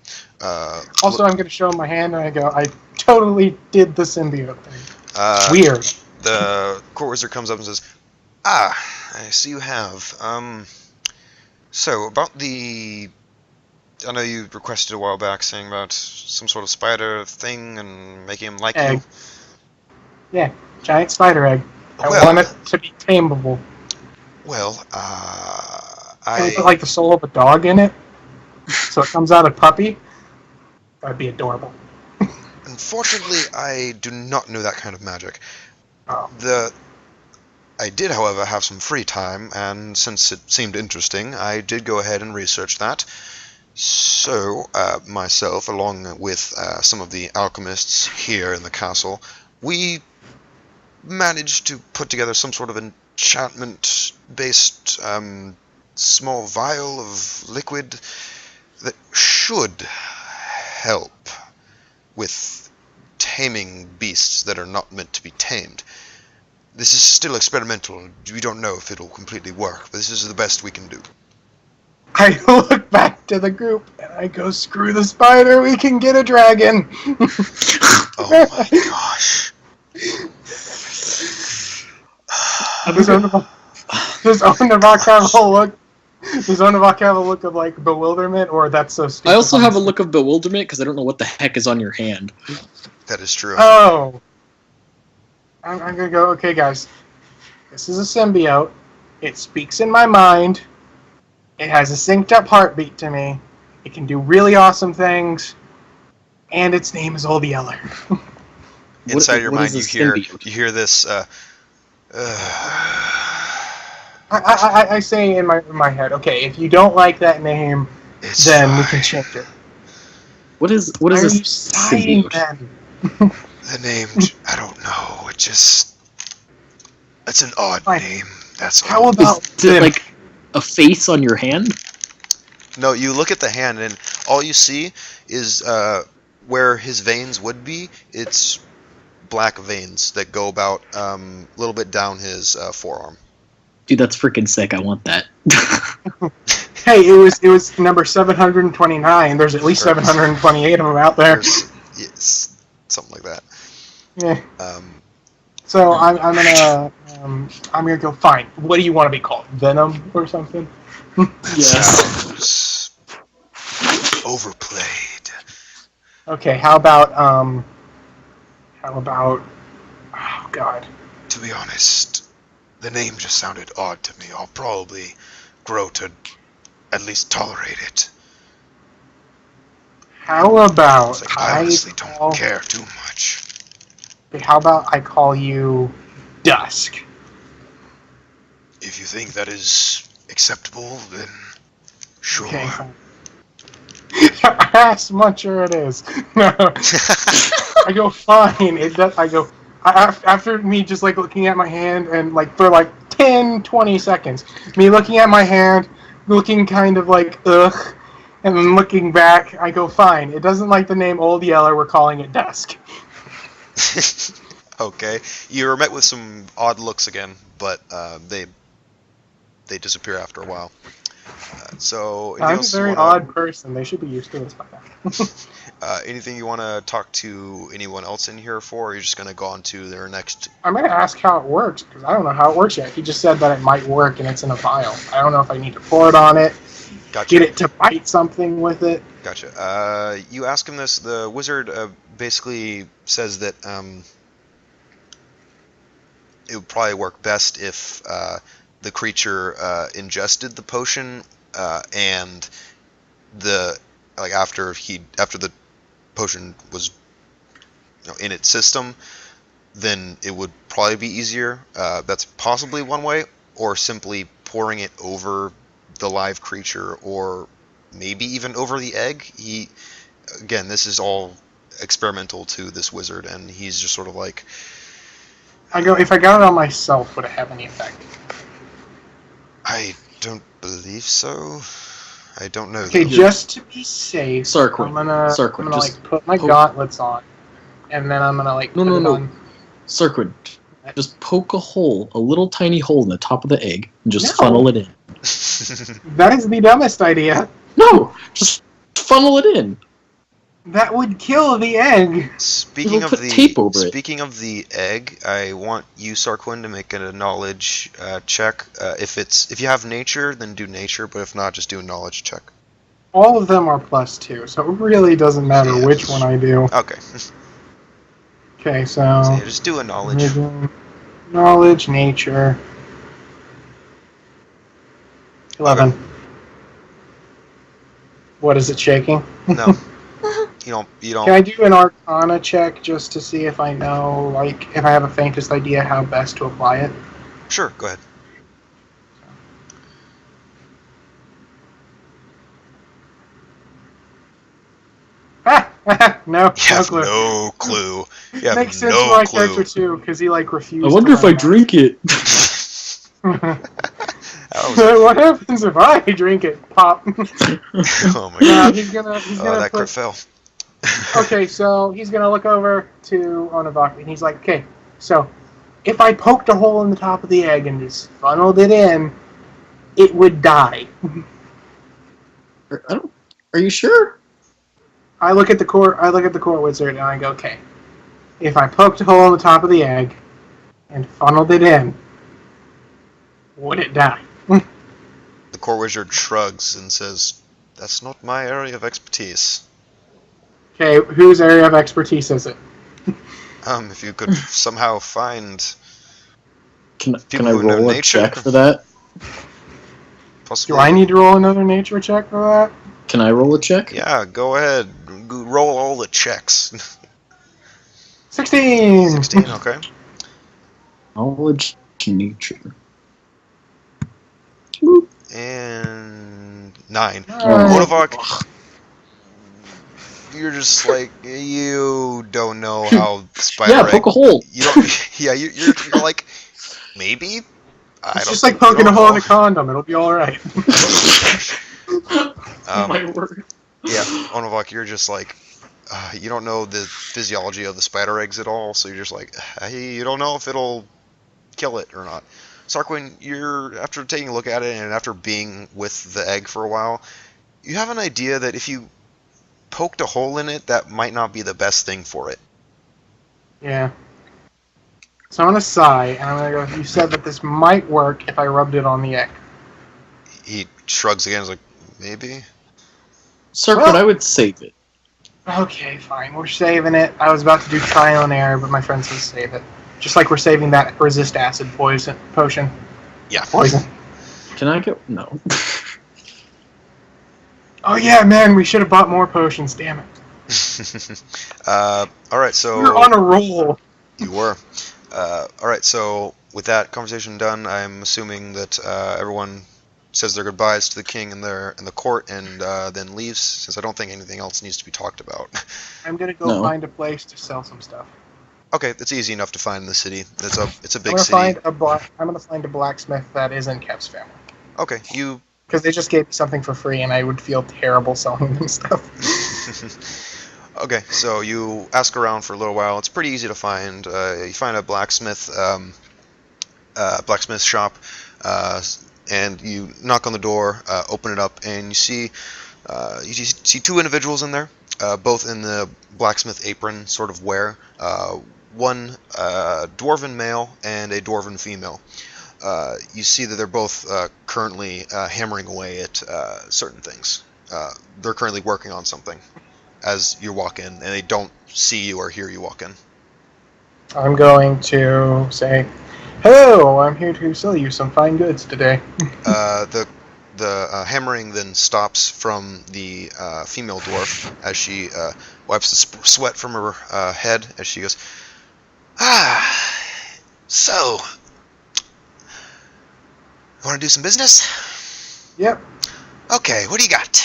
Also, I'm going to show him my hand and I go, I totally did the symbiote thing. Weird. The court wizard comes up and says, "Ah, I see you have. So about the, I know you requested a while back saying about some sort of spider thing and making him like Egg. you. Yeah, giant spider egg. I Well- want it to be tameable. Well, Can I put like the soul of a dog in it? So it comes out a puppy? That'd be adorable. Unfortunately, I do not know that kind of magic. Oh. I did, however, have some free time, and since it seemed interesting, I did go ahead and research that. So, myself, along with some of the alchemists here in the castle, we managed to put together some sort of enchantment-based small vial of liquid that should help with taming beasts that are not meant to be tamed. This is still experimental. We don't know if it'll completely work, but this is the best we can do. I look back to the group and I go, screw the spider, we can get a dragon. Oh my gosh. Does Onavak have a look? Does Onavak have a look of like bewilderment, or that's so stupid? I also have a look of bewilderment because I don't know what the heck is on your hand. That is true. Oh. I'm gonna go, okay guys, this is a symbiote, it speaks in my mind, it has a synced up heartbeat to me, it can do really awesome things, and its name is Old Yeller. Inside your what mind, is you a symbiote? hear this. I say in my head, okay, if you don't like that name, It's then we fine. can change it. What is Why a are you sighing symbiote? then? The name, I don't know. It's an odd Fine. name. That's How all. about Is it like a face on your hand? No, you look at the hand, and all you see is where his veins would be. It's black veins that go about a little bit down his forearm. Dude, that's freaking sick. I want that. Hey, it was number 729. There's at least 728 of them out there. Yes, something like that. Yeah. Um, So I'm gonna go. Fine. What do you want to be called? Venom or something? Sounds overplayed. Okay. How about oh god. To be honest, the name just sounded odd to me. I'll probably grow to at least tolerate it. How about It's like, I honestly don't care too much. How about I call you Dusk? If you think that is acceptable, then sure. Okay. Fine. As much sure it is. No. I go fine. It does. I go after me just like looking at my hand and like for like 10, 20 seconds, me looking at my hand, looking kind of like ugh, and then looking back. I go fine. It doesn't like the name Old Yeller. We're calling it Dusk. Okay, you're met with some odd looks again, but they disappear after a while. So, anything I'm a else you very wanna? odd person. They should be used to this by now. Anything you wanna talk to anyone else in here for? Or you're just gonna go on to their next? I'm going to ask how it works, because I don't know how it works yet. He just said that it might work and it's in a vial. I don't know if I need to pour it on it, Gotcha. get it to bite something with it. Gotcha. You ask him this. The wizard basically says that it would probably work best if the creature ingested the potion and after the potion was in its system, then it would probably be easier. That's possibly one way, or simply pouring it over the live creature, or maybe even over the egg. Again, this is all experimental to this wizard, and he's just sort of like, If I got it on myself, would it have any effect? I don't believe so. I don't know. Okay, though. just to be safe, Sarquin, I'm gonna just like put my gauntlets on, and then I'm gonna like put it on. Sarquin, just poke a little tiny hole in the top of the egg, and just No. funnel it in. That is the dumbest idea. No, just funnel it in. That would kill the egg. Speaking of put tape over it. Speaking of the egg, I want you, Sarquin, to make a knowledge check. If you have nature, then do nature, but if not, just do a knowledge check. All of them are +2, so it really doesn't matter Yeah. which one I do. Okay. Okay, So yeah, so just do a knowledge. knowledge, nature, 11. Okay. What is it shaking? No. You don't. Can I do an Arcana check just to see if I know, like, if I have a faintest idea how best to apply it? Sure, go ahead. No, You no have clue. no clue. You have Makes sense no for my clue. character too, because he like refused. I wonder to if I learn drink it. That was- what happens if I drink it? Pop. oh my Yeah, god. he's gonna That crit put, fell. okay, so he's gonna look over to Onavak and he's like, okay, so if I poked a hole in the top of the egg and just funneled it in, it would die. Are you sure? I look at the core wizard and I go, okay, if I poked a hole in the top of the egg and funneled it in, would it die? The core wizard shrugs and says, "That's not my area of expertise." Okay, whose area of expertise is it? If you could somehow find Can people I who know roll a nature. check for that? possibly. Do I need to roll another nature check for that? Can I roll a check? Yeah, go ahead. Roll all the checks. 16! 16, okay. Knowledge to nature. And 9. Oh. Odavok, you're just like, you don't know how spider Yeah, egg. poke a hole. You don't. Yeah, you're like, maybe. I It's don't just like think- you poking a don't hole in know. a condom. It'll be alright. My word. Yeah, Onavok, you're just like, you don't know the physiology of the spider eggs at all, so you're just like, hey, you don't know if it'll kill it or not. Sarquin, after taking a look at it and after being with the egg for a while, you have an idea that if you poked a hole in it, that might not be the best thing for it. Yeah. So I'm gonna sigh, and I'm gonna go, you said that this might work if I rubbed it on the egg. He shrugs again, he's like, maybe? Sir, Well- I would save it. Okay, fine. We're saving it. I was about to do trial and error, but my friend says save it. Just like we're saving that resist acid potion. Yeah. Poison. Can I get... No. Oh yeah, man, we should have bought more potions, damn it. Alright, so... We're on a roll. You were. Alright, so with that conversation done, I'm assuming that everyone says their goodbyes to the king and the court and then leaves, since I don't think anything else needs to be talked about. I'm gonna go No. find a place to sell some stuff. Okay, that's easy enough to find in the city. It's a I'm big gonna city. I'm gonna find a blacksmith that isn't Kev's family. Okay, you... Because they just gave me something for free, and I would feel terrible selling them stuff. Okay, so you ask around for a little while. It's pretty easy to find. You find a blacksmith shop, and you knock on the door, open it up, and you see two individuals in there, both in the blacksmith apron sort of wear. One dwarven male and a dwarven female. You see that they're both currently hammering away at certain things. They're currently working on something as you walk in, and they don't see you or hear you walk in. I'm going to say, "Hello, I'm here to sell you some fine goods today." The hammering then stops from the female dwarf as she wipes the sweat from her head as she goes, so, want to do some business? Yep. Okay, what do you got?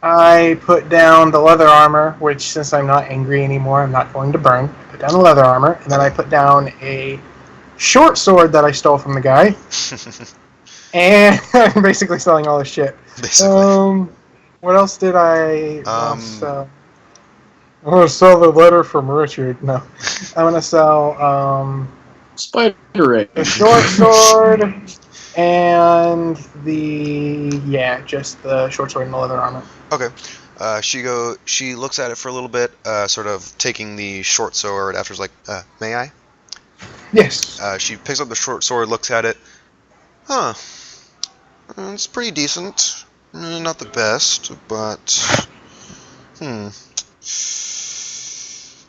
I put down the leather armor, which since I'm not angry anymore, I'm not going to burn. I put down the leather armor, and then I put down a short sword that I stole from the guy. And I'm basically selling all this shit. Basically. What else did I sell? I'm going to sell the letter from Richard. No. I'm going to sell Spider Ray. the short sword and just the short sword and the leather armor. Okay. She looks at it for a little bit, sort of taking the short sword after she's like, may I? Yes. She picks up the short sword, looks at it. Huh. It's pretty decent. Not the best, but...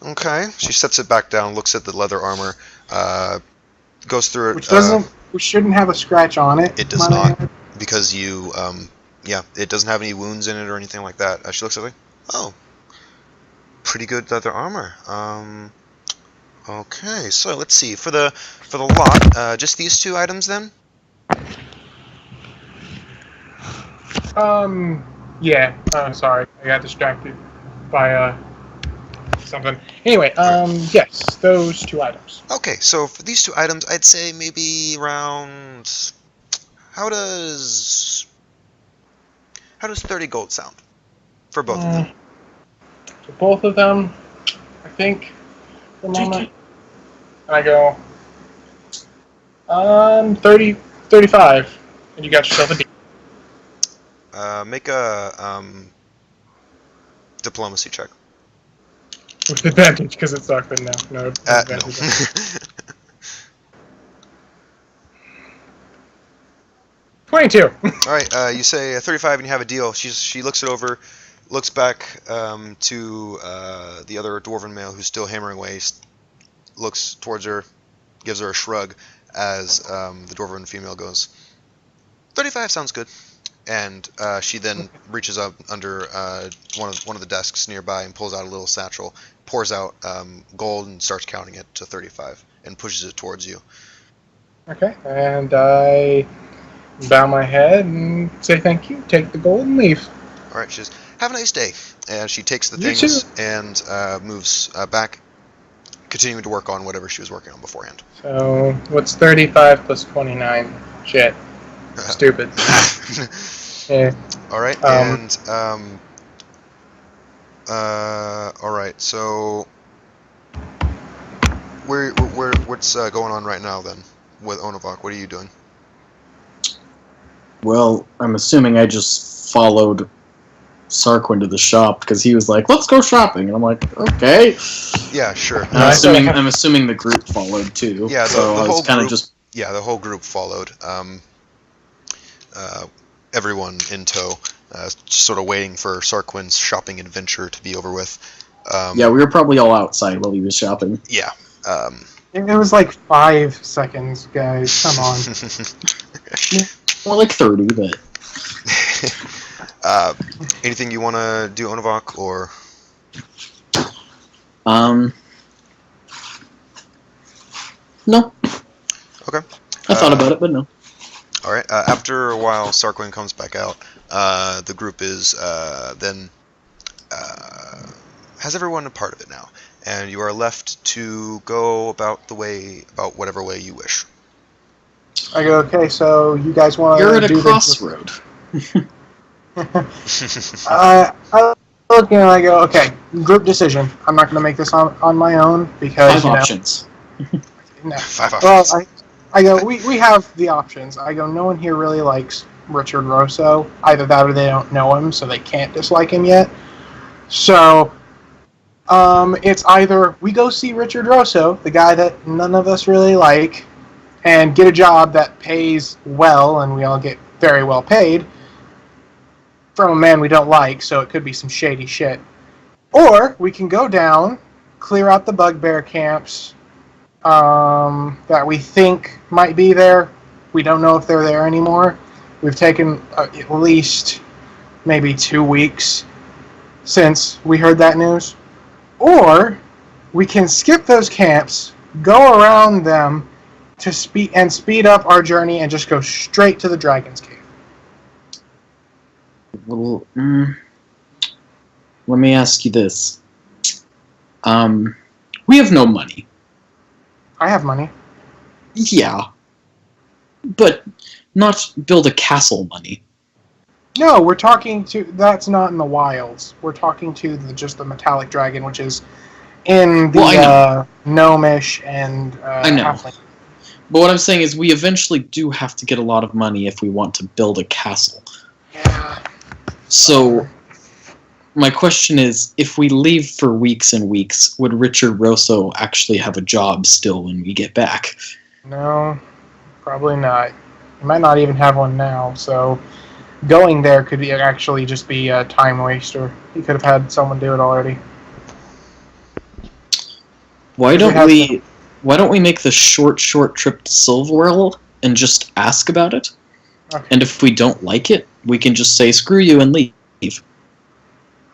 Okay. She sets it back down, looks at the leather armor, goes through it. Which shouldn't have a scratch on it. It does not, because you, it doesn't have any wounds in it or anything like that. She looks at it like, oh, pretty good leather armor. Okay, so let's see. For the lot, just these two items then? Yeah. Sorry, I got distracted by something. Anyway, yes, those two items. Okay, so for these two items, I'd say maybe around. How does 30 gold sound for both of them? For both of them, I think for a moment, and I go 35, and you got yourself a deal. Make a diplomacy check. With advantage, because it's Darkman now. No advantage. No. 22. Alright, you say 35 and you have a deal. She looks it over, looks back to the other dwarven male who's still hammering away, looks towards her, gives her a shrug as the dwarven female goes, 35 sounds good. And she then reaches up under one of the desks nearby and pulls out a little satchel, pours out gold and starts counting it to 35 and pushes it towards you. Okay, and I bow my head and say thank you, take the gold and leave. Alright, she says, have a nice day. And she takes the You things too. and moves back, continuing to work on whatever she was working on beforehand. So, what's 35 plus 29? Shit. Stupid. Yeah. Alright, and alright, so what's going on right now then with Onavok? What are you doing? Well, I'm assuming I just followed Sarquin to the shop because he was like, "Let's go shopping," and I'm like, "Okay." Yeah, sure. And I'm assuming the group followed too. Yeah, so the I was whole kind of group. just. Yeah, the whole group followed. Everyone in tow, just sort of waiting for Sarquin's shopping adventure to be over with. Yeah, we were probably all outside while he was shopping. Yeah. It was like 5 seconds, guys. Come on. More like 30, but... Anything you want to do, Onavok, or...? No. Okay. I thought about it, but no. Alright, after a while, Sarquin comes back out. The group is then... has everyone a part of it now. And you are left to go about whatever way you wish. I go, okay, so you guys want to You're at a do crossroad. I look and I go, okay, group decision. I'm not going to make this on my own because, 5 options. No. 5 Well, options. I go, we have the options. I go, no one here really likes Richard Rosso. Either that or they don't know him, so they can't dislike him yet. So, it's either we go see Richard Rosso, the guy that none of us really like, and get a job that pays well, and we all get very well paid, from a man we don't like, so it could be some shady shit. Or we can go down, clear out the bugbear camps that we think might be there. We don't know if they're there anymore. We've taken at least maybe 2 weeks since we heard that news. Or we can skip those camps, go around them to speed up our journey and just go straight to the Dragon's Cave. Well, let me ask you this. We have no money. I have money. Yeah. But not build a castle money. No, we're talking to... That's not in the wilds. We're talking to just the metallic dragon, which is in the gnomish and I know. halfling. But what I'm saying is we eventually do have to get a lot of money if we want to build a castle. Yeah. So, my question is, if we leave for weeks and weeks, would Richard Rosso actually have a job still when we get back? No, probably not. He might not even have one now, so going there could actually just be a time waster. He could have had someone do it already. Why don't we make the short trip to Silverwell and just ask about it? Okay. And if we don't like it, we can just say screw you and leave.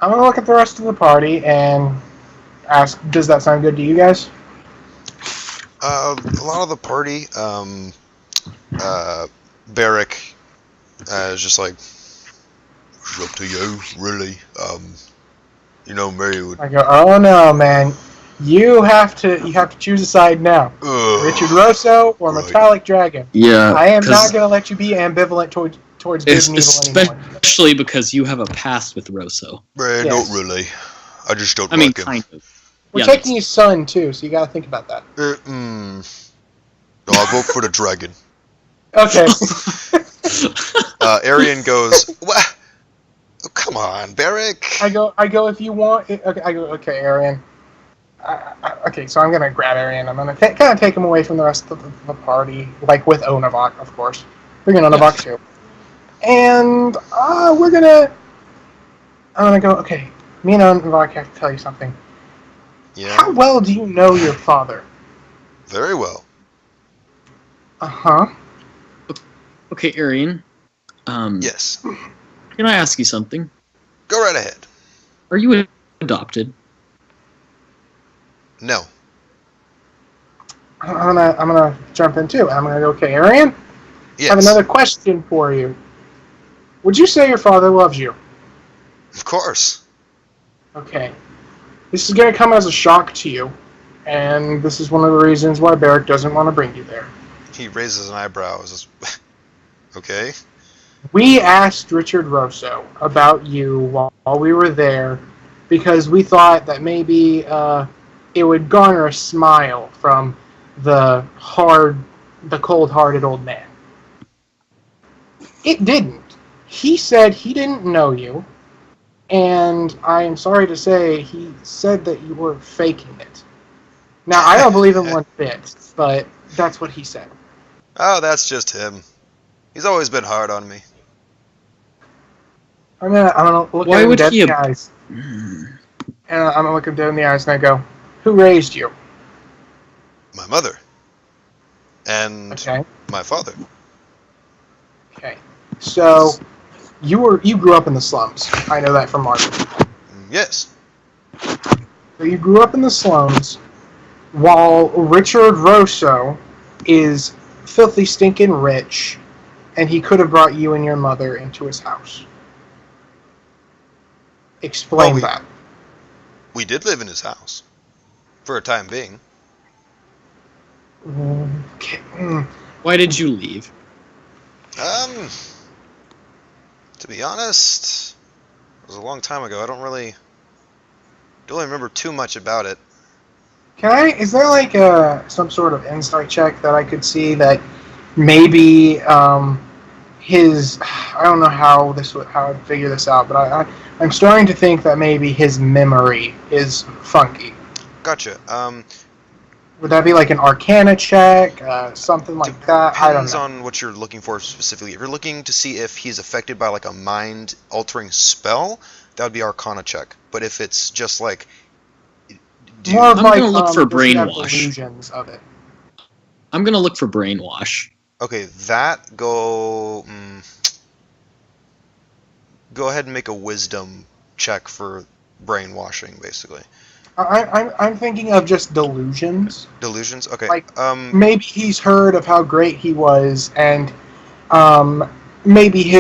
I'm going to look at the rest of the party and ask, does that sound good to you guys? A lot of the party, Barrick, is just like, it's up to you, really. Mary would... I go, oh no, man. You have to choose a side now. Richard Rosso or right. Metallic Dragon. Yeah, I am not going to let you be ambivalent towards good and evil anymore. Especially because you have a past with Rosso. Yes. Not really. I just don't like him. Kind of. We're taking his son, too, so you got to think about that. No, I vote for the dragon. Okay. Arian goes, what? Oh, come on, Barrick. I go, if you want... Okay, I go, okay, Arian. Okay, so I'm going to grab Arian. I'm going to kind of take him away from the rest of the party, like with Onavok, of course. Bring in Onavok, too. And I'm going to go, okay, me and Onavok have to tell you something. Yeah? How well do you know your father? Very well. Uh-huh. Okay, Arian. Yes. Can I ask you something? Go right ahead. Are you adopted? No. I'm gonna jump in too. I'm gonna go, okay, Arian? Yes. I have another question for you. Would you say your father loves you? Of course. Okay. This is gonna come as a shock to you, and this is one of the reasons why Barrick doesn't want to bring you there. He raises an eyebrow. Okay. We asked Richard Rosso about you while we were there because we thought that maybe it would garner a smile from the cold-hearted old man. It didn't. He said he didn't know you, and I am sorry to say he said that you were faking it. Now, I don't believe him one bit, but that's what he said. Oh, that's just him. He's always been hard on me. I'm gonna look at him dead in the eyes. And I'm gonna look him dead in the eyes and I go, who raised you? My mother. And my father. Okay. So you grew up in the slums. I know that from Martin. Yes. So you grew up in the slums while Richard Rosso is filthy stinking rich and he could have brought you and your mother into his house. Explain that. We did live in his house. For a time being. Okay. Why did you leave? To be honest, it was a long time ago. I don't really remember too much about it. Is there like some sort of insight check that I could see that maybe his, I don't know how I'd figure this out, but I'm starting to think that maybe his memory is funky. Gotcha. Would that be like an Arcana check, something like that? I don't Depends know. on what you're looking for specifically. If you're looking to see if he's affected by like a mind-altering spell, that would be Arcana check. But if it's just like, More of I'm like, gonna look for does he have brainwash. delusions of it? I'm gonna look for brainwash. okay, that go ahead and make a wisdom check for brainwashing, basically. I'm thinking of just delusions. Delusions. Okay. Like, maybe he's heard of how great he was, and maybe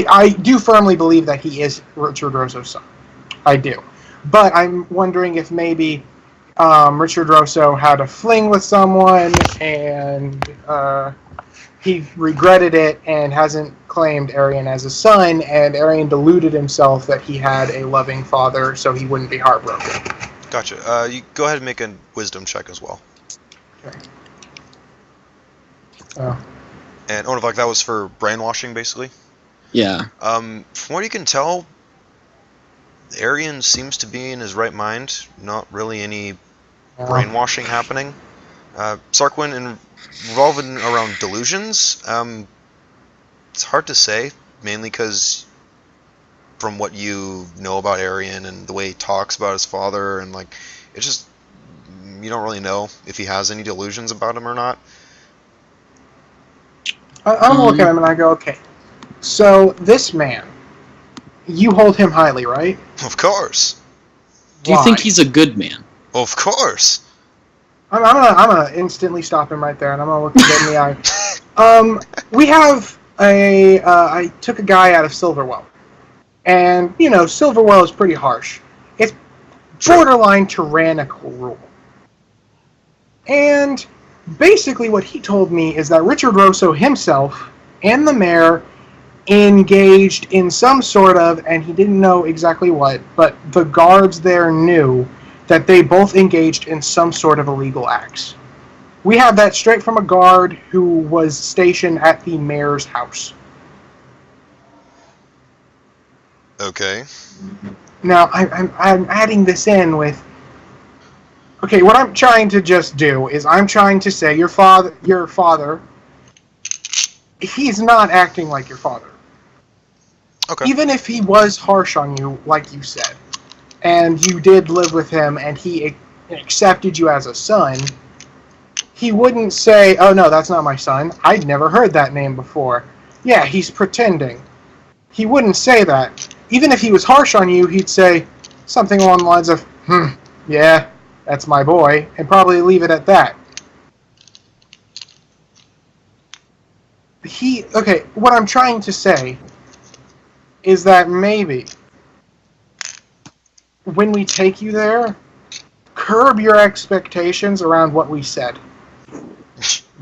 I do firmly believe that he is Richard Rosso's son. I do, but I'm wondering if maybe Richard Rosso had a fling with someone, and he regretted it and hasn't claimed Arian as a son, and Arian deluded himself that he had a loving father, so he wouldn't be heartbroken. Gotcha. You go ahead and make a wisdom check as well. Okay. Oh. And like that was for brainwashing, basically. Yeah. From what you can tell, Arian seems to be in his right mind. Not really any brainwashing happening. Sarquin, and revolving around delusions, it's hard to say, mainly because from what you know about Arian and the way he talks about his father, and like, it's just, you don't really know if he has any delusions about him or not. I'm looking at him and I go, okay, so this man, you hold him highly, right? Of course. Do you think he's a good man? Of course. I'm gonna instantly stop him right there, and I'm gonna look him in the eye. We have I took a guy out of Silverwell, and Silverwell is pretty harsh. It's borderline tyrannical rule, and basically what he told me is that Richard Rosso himself and the mayor engaged in some sort of, and he didn't know exactly what, but the guards there knew that they both engaged in some sort of illegal acts. We have that straight from a guard who was stationed at the mayor's house. Okay. Now, I'm adding this in with... Okay, what I'm trying to just do is I'm trying to say your father, he's not acting like your father. Okay. Even if he was harsh on you, like you said, and you did live with him and he accepted you as a son, he wouldn't say, oh no, that's not my son. I'd never heard that name before. Yeah, he's pretending. He wouldn't say that. Even if he was harsh on you, he'd say something along the lines of, yeah, that's my boy, and probably leave it at that. Okay, what I'm trying to say is that maybe when we take you there, curb your expectations around what we said.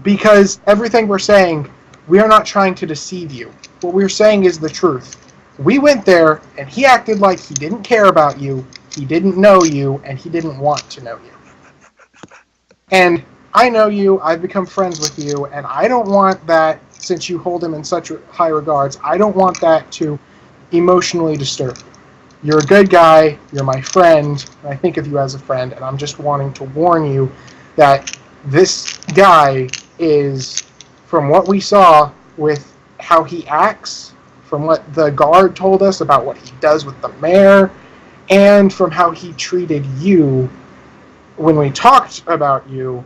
Because everything we're saying, we are not trying to deceive you. What we're saying is the truth. We went there, and he acted like he didn't care about you, he didn't know you, and he didn't want to know you. And I know you, I've become friends with you, and I don't want that, since you hold him in such high regards, I don't want that to emotionally disturb you. You're a good guy, you're my friend, and I think of you as a friend, and I'm just wanting to warn you that this guy is, from what we saw with how he acts, from what the guard told us about what he does with the mayor, and from how he treated you when we talked about you,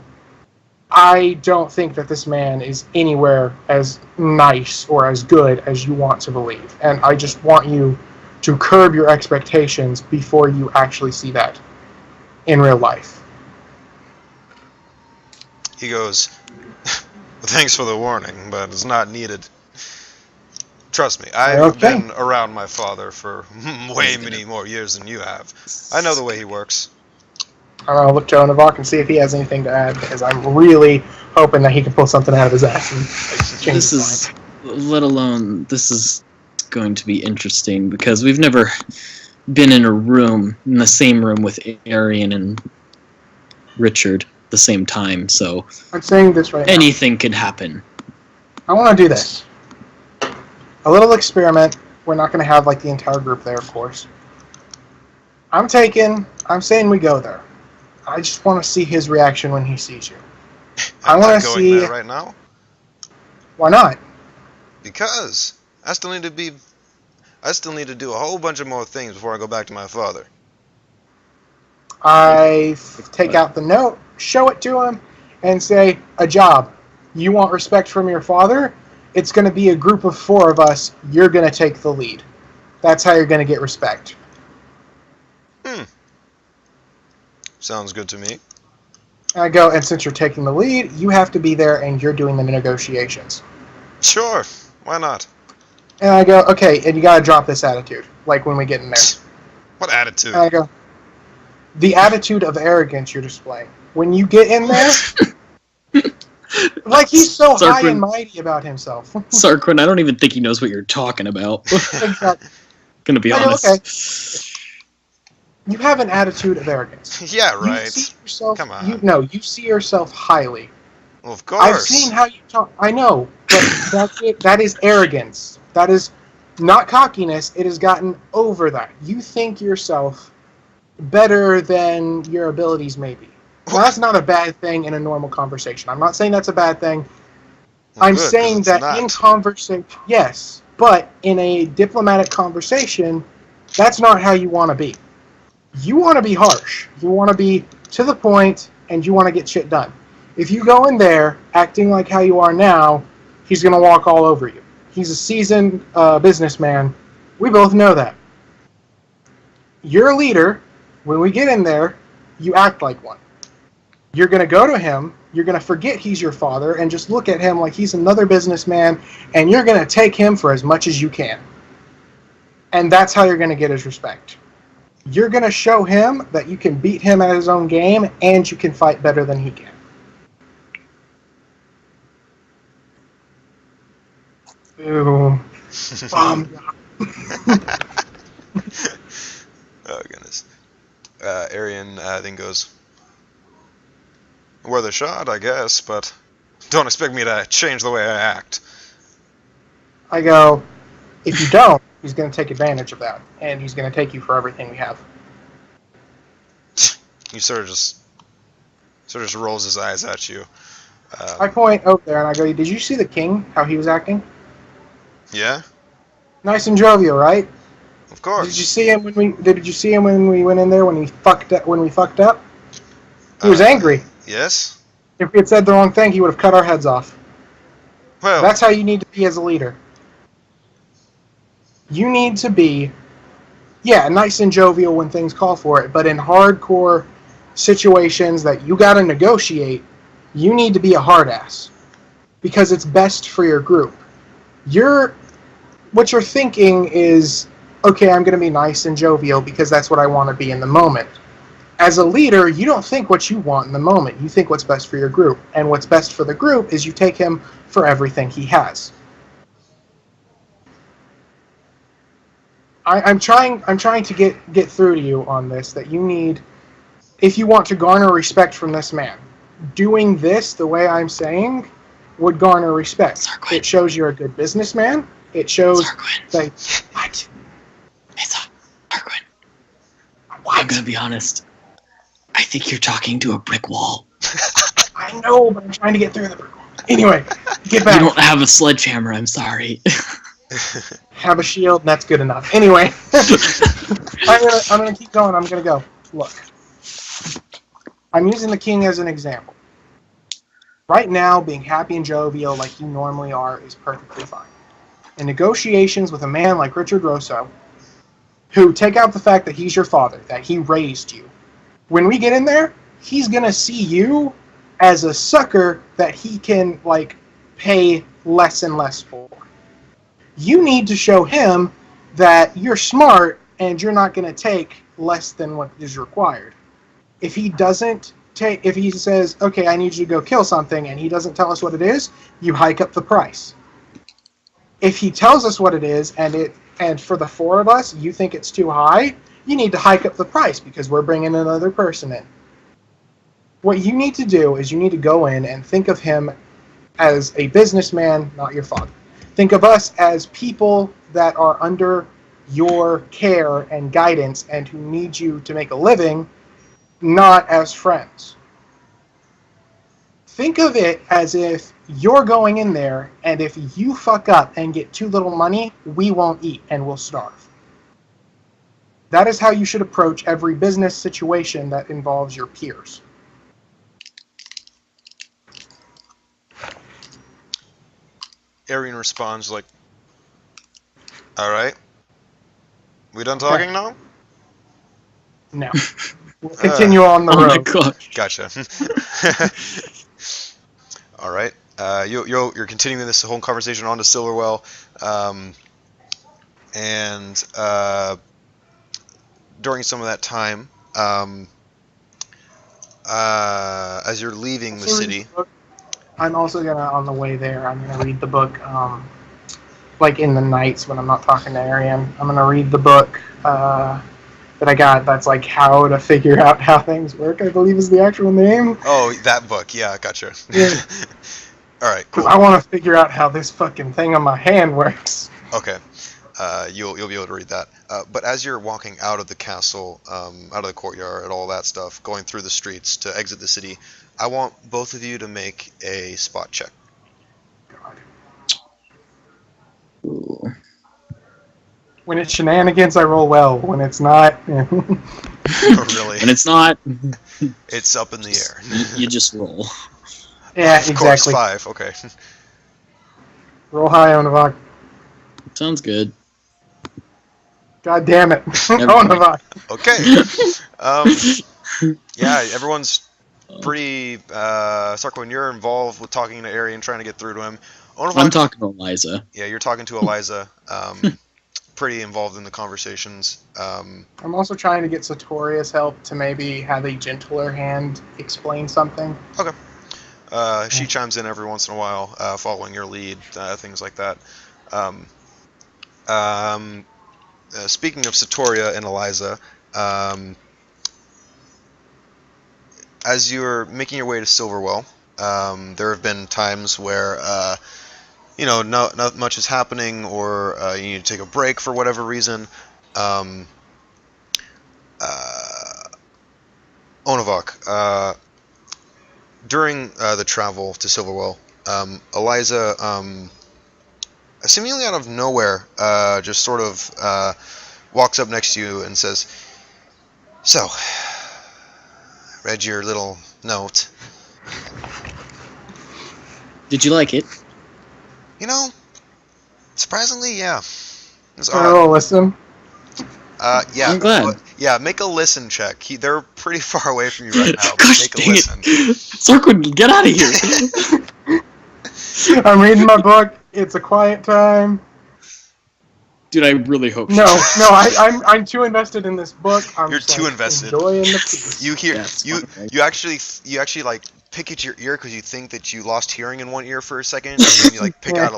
I don't think that this man is anywhere as nice or as good as you want to believe. And I just want you to curb your expectations before you actually see that in real life. He goes, thanks for the warning, but it's not needed. Trust me, I've been around my father for way many more years than you have. I know the way he works. I'm going to look to Onavok and see if he has anything to add, because I'm really hoping that he can pull something out of his ass and change this is going to be interesting, because we've never been in a room, in the same room with Arian and Richard at the same time, so I'm saying this right now. anything could happen. I want to do this. A little experiment. We're not going to have like the entire group there, of course. I'm saying we go there. I just want to see his reaction when he sees you. I want to see. There right now. Why not? Because I still need to do a whole bunch of more things before I go back to my father. I take out the note, show it to him, and say, a job. You want respect from your father? It's going to be a group of 4 of us. You're going to take the lead. That's how you're going to get respect. Sounds good to me. And I go, and since you're taking the lead, you have to be there and you're doing the negotiations. Sure. Why not? And I go, okay, and you got to drop this attitude, like when we get in there. What attitude? And I go, the attitude of arrogance you're displaying. When you get in there, like he's so high and mighty about himself. Sarquin, I don't even think he knows what you're talking about. Exactly. Gonna be honest. Okay. You have an attitude of arrogance. Yeah, right. You see yourself, Come on. You see yourself highly. Well, of course. I've seen how you talk. I know, but that's it. That is arrogance. That is not cockiness. It has gotten over that. You think yourself better than your abilities may be. Now, that's not a bad thing in a normal conversation. I'm not saying that's a bad thing. Well, I'm good, saying that not. in conversation, yes, but in a diplomatic conversation, that's not how you want to be. You want to be harsh. You want to be to the point, and you want to get shit done. If you go in there acting like how you are now, he's going to walk all over you. He's a seasoned businessman. We both know that. You're a leader. When we get in there, you act like one. You're going to go to him. You're going to forget he's your father and just look at him like he's another businessman, and you're going to take him for as much as you can. And that's how you're going to get his respect. You're going to show him that you can beat him at his own game and you can fight better than he can. Ooh. Oh, goodness. Arian then goes, worth a shot, I guess, but don't expect me to change the way I act. I go, if you don't, he's going to take advantage of that, and he's going to take you for everything we have. He sort of just rolls his eyes at you. I point over there and I go, did you see the king, how he was acting? Yeah? Nice and jovial, right? Of course. Did you see him when we went in there when we fucked up? He was angry. Yes? If we had said the wrong thing, he would have cut our heads off. Well, That's how you need to be as a leader. You need to be, nice and jovial when things call for it, but in hardcore situations that you got to negotiate, you need to be a hard ass because it's best for your group. What you're thinking is, okay, I'm going to be nice and jovial because that's what I want to be in the moment. As a leader, you don't think what you want in the moment. You think what's best for your group. And what's best for the group is you take him for everything he has. I'm trying to get through to you on this, that you need, if you want to garner respect from this man, doing this the way I'm saying would garner respect. Sarquin. It shows you're a good businessman. It shows that... What? It's Sarquin. What? I'm gonna be honest. I think you're talking to a brick wall. I know, but I'm trying to get through the brick wall. Anyway, get back. You don't have a sledgehammer, I'm sorry. Have a shield, and that's good enough. Anyway, I'm gonna keep going. I'm gonna go. Look, I'm using the king as an example. Right now, being happy and jovial like you normally are is perfectly fine. In negotiations with a man like Richard Rosso, who take out the fact that he's your father, that he raised you, when we get in there, he's gonna see you as a sucker that he can pay less and less for. You need to show him that you're smart and you're not going to take less than what is required. If he says, okay, I need you to go kill something, and he doesn't tell us what it is, you hike up the price. If he tells us what it is, and for the 4 of us, you think it's too high, you need to hike up the price because we're bringing another person in. What you need to do is you need to go in and think of him as a businessman, not your father. Think of us as people that are under your care and guidance and who need you to make a living, not as friends. Think of it as if you're going in there, and if you fuck up and get too little money, we won't eat and we'll starve. That is how you should approach every business situation that involves your peers. Arian responds like, all right. We done talking now? No. We'll continue on the Oh my road. gosh. Gotcha. All right. You're continuing this whole conversation on to Silverwell, and during some of that time, as you're leaving the city. I'm also gonna, on the way there, I'm gonna read the book, like in the nights when I'm not talking to Arian. I'm gonna read the book that I got. That's like how to figure out how things work, I believe is the actual name. Oh, that book. Yeah, gotcha. Yeah. All right. Cool. Because I want to figure out how this fucking thing on my hand works. Okay. You'll be able to read that. But as you're walking out of the castle, out of the courtyard, and all that stuff, going through the streets to exit the city, I want both of you to make a spot check. God. Ooh. When it's shenanigans, I roll well. When it's not, Really? And it's not. It's up in the air. You just roll. yeah, Of course, exactly. 5. Okay. Roll high on Avok. Sounds good. God damn it, Never on mind. Avok. Okay. Yeah, everyone's pretty. Sarko, you're involved with talking to Arian, trying to get through to him. I'm talking to Eliza. Yeah, you're talking to Eliza. Pretty involved in the conversations. I'm also trying to get Sartorius' help to maybe have a gentler hand explain something. Okay. She chimes in every once in a while, following your lead, things like that. Speaking of Satoria and Eliza, as you're making your way to Silverwell, there have been times where not much is happening, or you need to take a break for whatever reason. Onavok, during the travel to Silverwell, Eliza, seemingly out of nowhere, just sort of walks up next to you and says, "So, read your little note. Did you like it? Surprisingly, yeah. It's Oh, listen. Yeah. I'm glad. Yeah, make a listen check. They're pretty far away from you right now. But Gosh make a dang listen. it. Sarkwood, get out of here. I'm reading my book. It's a quiet time. Dude, I really hope No, I'm too invested in this book. I'm You're just, too like, invested. Enjoying the peace. You hear Yes, you okay. you actually like pick at your ear because you think that you lost hearing in one ear for a second, and then you like pick Yeah. out a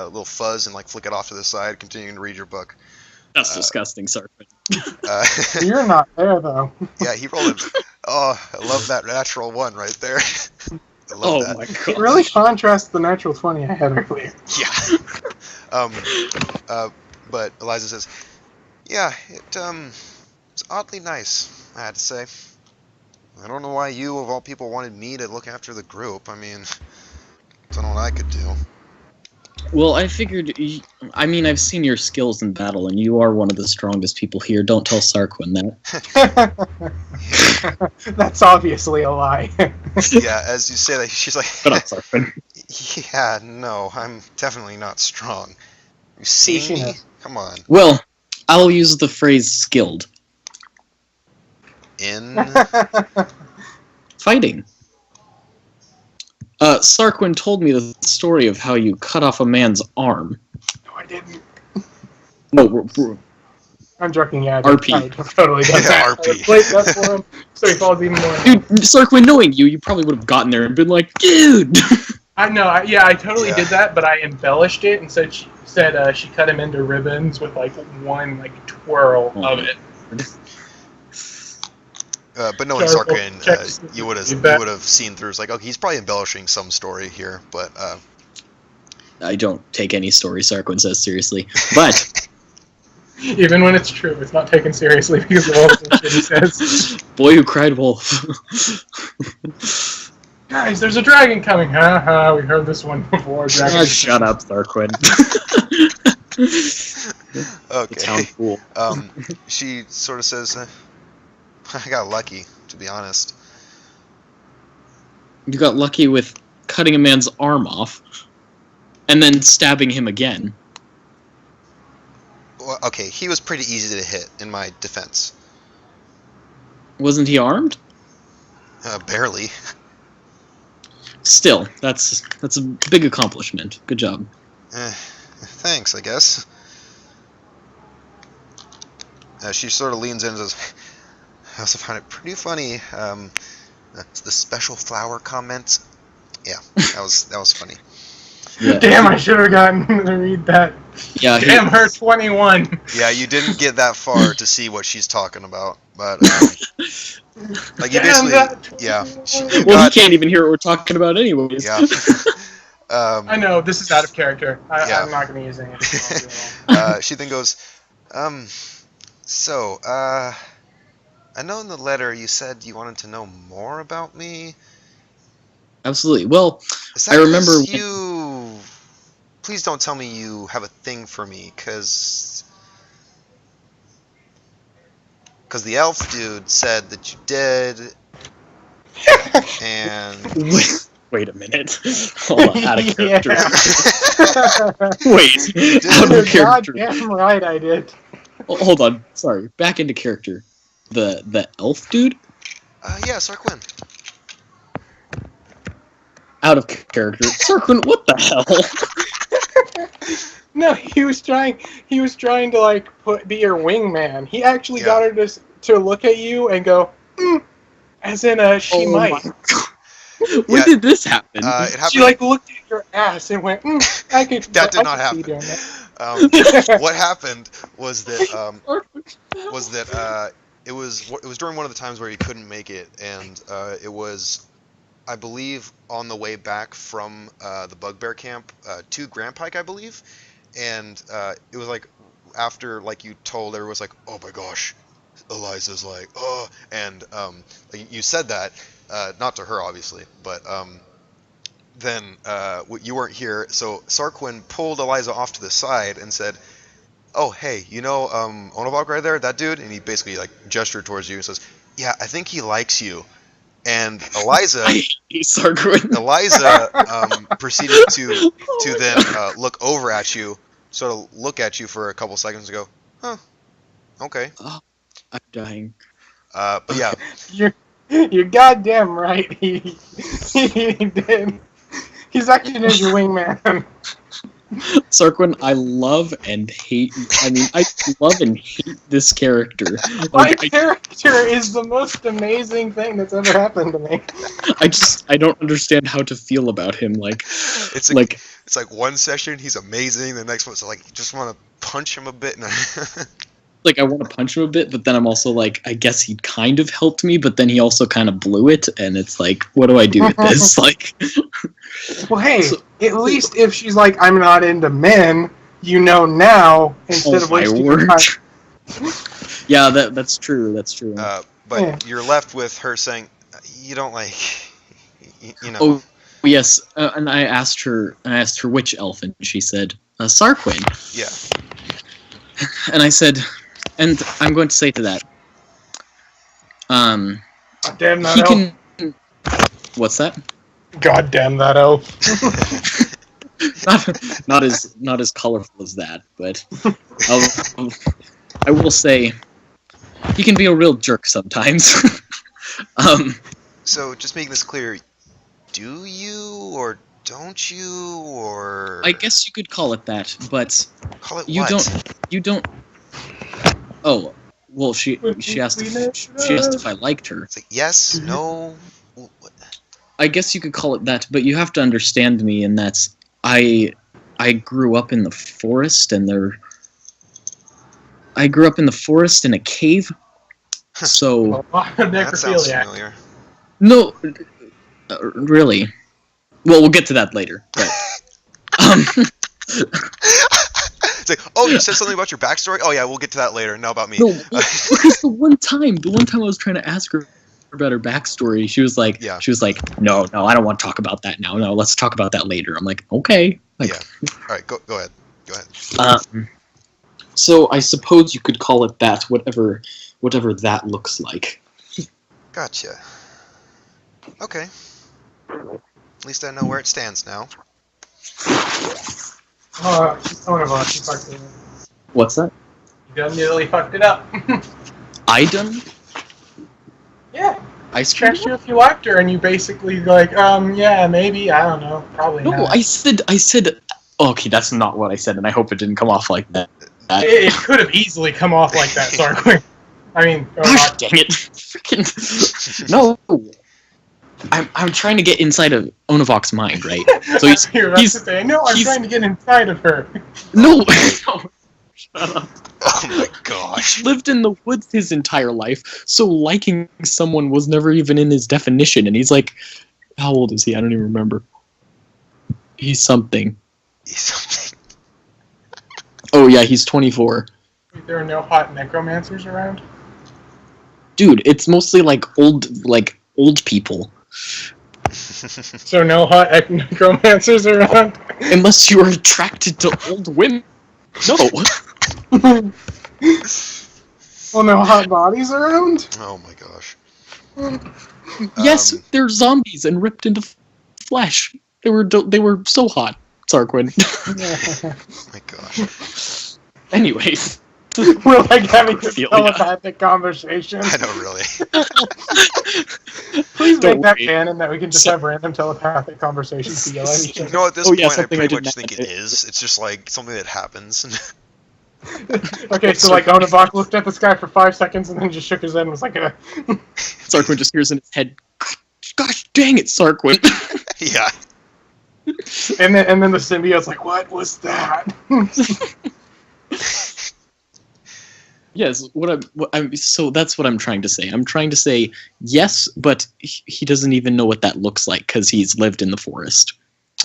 little fuzz and like flick it off to the side, continuing to read your book. That's disgusting, Sarkwood. You're not there though. Yeah, he rolled it. Oh, I love that natural 1 right there. I love Oh that. my It god. really contrasts the natural 20 I had earlier. Yeah. But Eliza says, yeah, it's oddly nice, I had to say. I don't know why you, of all people, wanted me to look after the group. I mean, don't know what I could do. Well, I figured. I've seen your skills in battle, and you are one of the strongest people here. Don't tell Sarquin that. That's obviously a lie. Yeah, as you say that, she's like, Shut up, Sarquin. yeah, no, I'm definitely not strong. You see She me? knows. Come on. Well, I'll use the phrase skilled. In? Fighting. Sarquin told me the story of how you cut off a man's arm. No, I didn't. No, I'm joking, yeah. RP. I totally done Yeah, that. RP. Wait, that's for him. So he falls even more. dude, Sarquin, knowing you probably would have gotten there and been like, dude! I know, I totally Yeah. did that, but I embellished it and said she cut him into ribbons with like one like twirl of it. But knowing Careful. Sarkhan, you would have seen through. It's like, okay, he's probably embellishing some story here, but I don't take any story Sarquin says seriously. But even when it's true, it's not taken seriously because of all the shit he says. Boy who cried wolf. Guys, there's a dragon coming. Haha, we heard this one before. Dragon. Shut up, Sarquin. okay. The town fool. She sort of says, I got lucky, to be honest. You got lucky with cutting a man's arm off, and then stabbing him again. Well, okay, he was pretty easy to hit, in my defense. Wasn't he armed? Barely. Still, that's a big accomplishment. Good job. Thanks, I guess. She sort of leans in and says, I also find it pretty funny. The special flower comment. Yeah, that was funny. Yeah. Damn, I should have gotten to read that. Yeah. Damn her 21. Yeah, you didn't get that far to see what she's talking about, but like you Damn basically, that. yeah. Well, he can't even hear what we're talking about, anyways. Yeah. I know, this is out of character. Yeah. I'm not going to use it. She then goes, so, I know in the letter you said you wanted to know more about me. Absolutely. Well, Is that I remember 'cause when- you. Please don't tell me you have a thing for me, because the elf dude said that you did, and Wait a minute. Hold on, out of character. Wait, did. out You're of character. goddamn right I did. Hold on, sorry. Back into character. The elf dude? Yeah, Sarquin. Out of character. Sarquin, what the hell? No, he was trying to like be your wingman. He actually got her to look at you and go, as in she might. My God. When did this happen? It happened. She like looked at your ass and went, I could. That did I not could see happen. doing that. What happened was that it was during one of the times where he couldn't make it, and it was, I believe, on the way back from the Bugbear Camp to Grand Pike, I believe, and it was like after like you told everyone, was like, oh my gosh, Eliza's like, oh, and like you said that, not to her obviously, but then you weren't here, so Sarquin pulled Eliza off to the side and said, oh, hey, you know Onavok right there, that dude? And he basically like gestured towards you and says, yeah, I think he likes you. And Eliza proceeded to then look over at you, sort of look at you for a couple seconds and go, huh, okay. Oh, I'm dying. But yeah. You're goddamn right. He did. He's acting as your wingman. Sarquin, I love and hate. I mean, I love and hate this character. My character is the most amazing thing that's ever happened to me. I don't understand how to feel about him. Like, it's like one session he's amazing, the next one's like you just want to punch him a bit. Like I want to punch him a bit, but then I'm also like, I guess he kind of helped me, but then he also kind of blew it, and it's like, what do I do with this? Like, well, hey, at least if she's like, I'm not into men, you know now instead of wasting your time. Yeah, that's true. That's true. But you're left with her saying, you don't like, you know. Oh, yes, and I asked her which elf, and she said Sarquin. Yeah. And I said, and I'm going to say to that, God damn that he elf. can. What's that? God damn that elf. not as colorful as that, but I will say he can be a real jerk sometimes. So just making this clear, do you or don't you, or I guess you could call it that, but call it you what? don't. Oh, well, she asked if I liked her. It's like yes, no. I guess you could call it that, but you have to understand me in that I grew up in the forest, and I grew up in the forest in a cave. So That sounds Necrophiliac. familiar. no, really. Well, we'll get to that later. But It's like, oh, you said something about your backstory? Oh yeah, we'll get to that later. Now about me. no, because the one time I was trying to ask her about her backstory, she was like, no, I don't want to talk about that now. No, let's talk about that later. I'm like, okay. Like, Yeah. All right, go ahead. Go ahead. So I suppose you could call it that, whatever that looks like. Gotcha. Okay. At least I know where it stands now. Oh, son of a, she fucked it up. What's that? You done nearly fucked it up. I done? Yeah. I Checked you if you liked her, and you basically like, yeah, maybe, I don't know, probably No, not. I said. Okay, that's not what I said, and I hope it didn't come off like that. It could have easily come off like that, Sarquin. I mean, Gosh dang it! Freaking no. I'm trying to get inside of Onavok's mind, right? So you're about to say, no, I'm trying to get inside of her. No, shut up. Oh my gosh. He's lived in the woods his entire life, so liking someone was never even in his definition. And he's like, how old is he? I don't even remember. He's something. He's something. Oh yeah, he's 24. There are no hot necromancers around? Dude, it's mostly like old people. So no hot necromancers around? Unless you are attracted to old women. No. Well, no hot bodies around? Oh my gosh. Yes, they're zombies and ripped into flesh. They were so hot, Sarquin. Oh my gosh. Anyways. We're like having this Ophelia. telepathic conversation. I know, really. Please Don't make that worry. canon that we can just have random telepathic conversations to yell at each You other. know, at this Oh, yeah, point, I something I pretty did much not- think it is. It's just like something that happens. Okay, so like Onavok looked at the sky for 5 seconds and then just shook his head and was like, Sarquin just hears in his head, gosh dang it, Sarquin. Yeah. and then the symbiote's like, what was that? Yes, so that's what I'm trying to say. I'm trying to say yes, but he doesn't even know what that looks like because he's lived in the forest.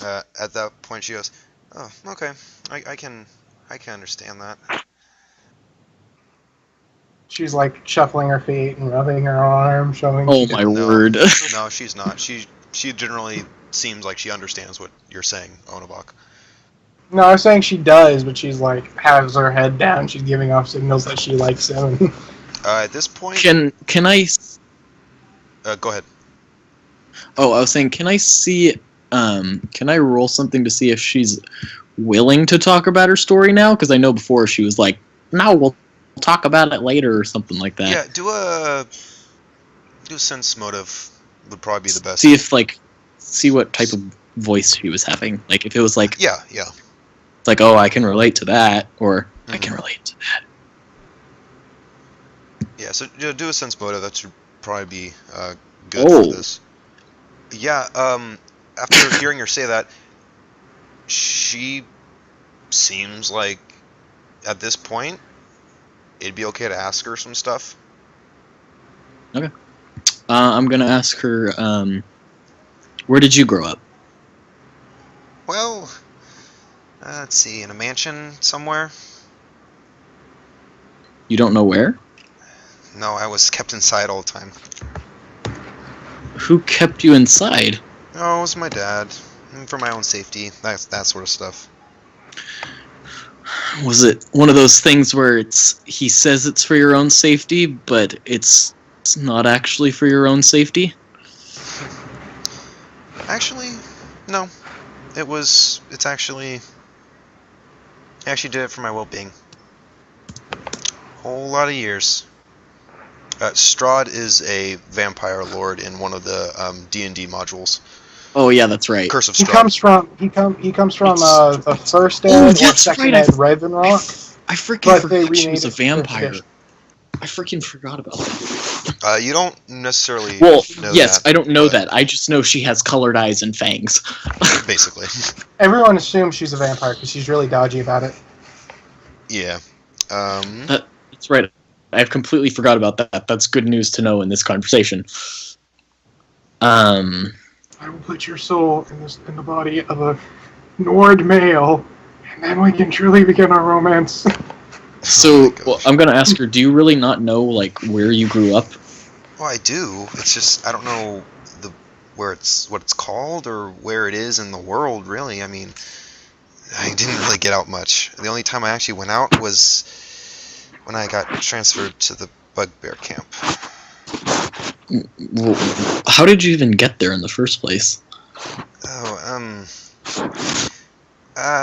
At that point, she goes, "Oh, okay. I can understand that." She's like shuffling her feet and rubbing her arm, showing. Oh my No. word. No, she's not. She generally seems like she understands what you're saying, Onabok. No, I was saying she does, but she's like has her head down. She's giving off signals that she likes him. At this point, Can I? go ahead. Oh, I was saying, can I see? Can I roll something to see if she's willing to talk about her story now? Because I know before she was like, "No, we'll talk about it later" or something like that. Yeah, do a sense motive would probably be the best. See what type of voice she was having. Like if it was like, Yeah. it's like, oh, I can relate to that, or I can relate to that. Yeah, so do a sense motive. That should probably be good Oh. for this. Yeah, after hearing her say that, she seems like, at this point, it'd be okay to ask her some stuff. I'm gonna ask her, where did you grow up? Well, let's see, in a mansion somewhere? You don't know where? No, I was kept inside all the time. Who kept you inside? No, it was my dad. For my own safety, that sort of stuff. Was it one of those things where he says it's for your own safety, but it's not actually for your own safety? Actually, no. It's actually... I actually did it for my well-being. Whole lot of years. Strahd is a vampire lord in one of the D&D modules. Oh yeah, that's right. Curse of He Strahd. comes from the first ed Oh, or that's second right, ed Ravenrock. I freaking But they forgot she was a renamed it for vampire. fish. I freaking forgot about that. You don't necessarily Well, know yes, that, I don't know but that. I just know she has colored eyes and fangs. Basically. Everyone assumes she's a vampire because she's really dodgy about it. Yeah. That's right. I've completely forgot about that. That's good news to know in this conversation. I will put your soul in the body of a Nord male, and then we can truly begin our romance. So, well, I'm gonna ask her. Do you really not know like where you grew up? Well, I do. It's just I don't know what it's called or where it is in the world. Really, I mean, I didn't really get out much. The only time I actually went out was when I got transferred to the Bugbear camp. Well, how did you even get there in the first place? Oh,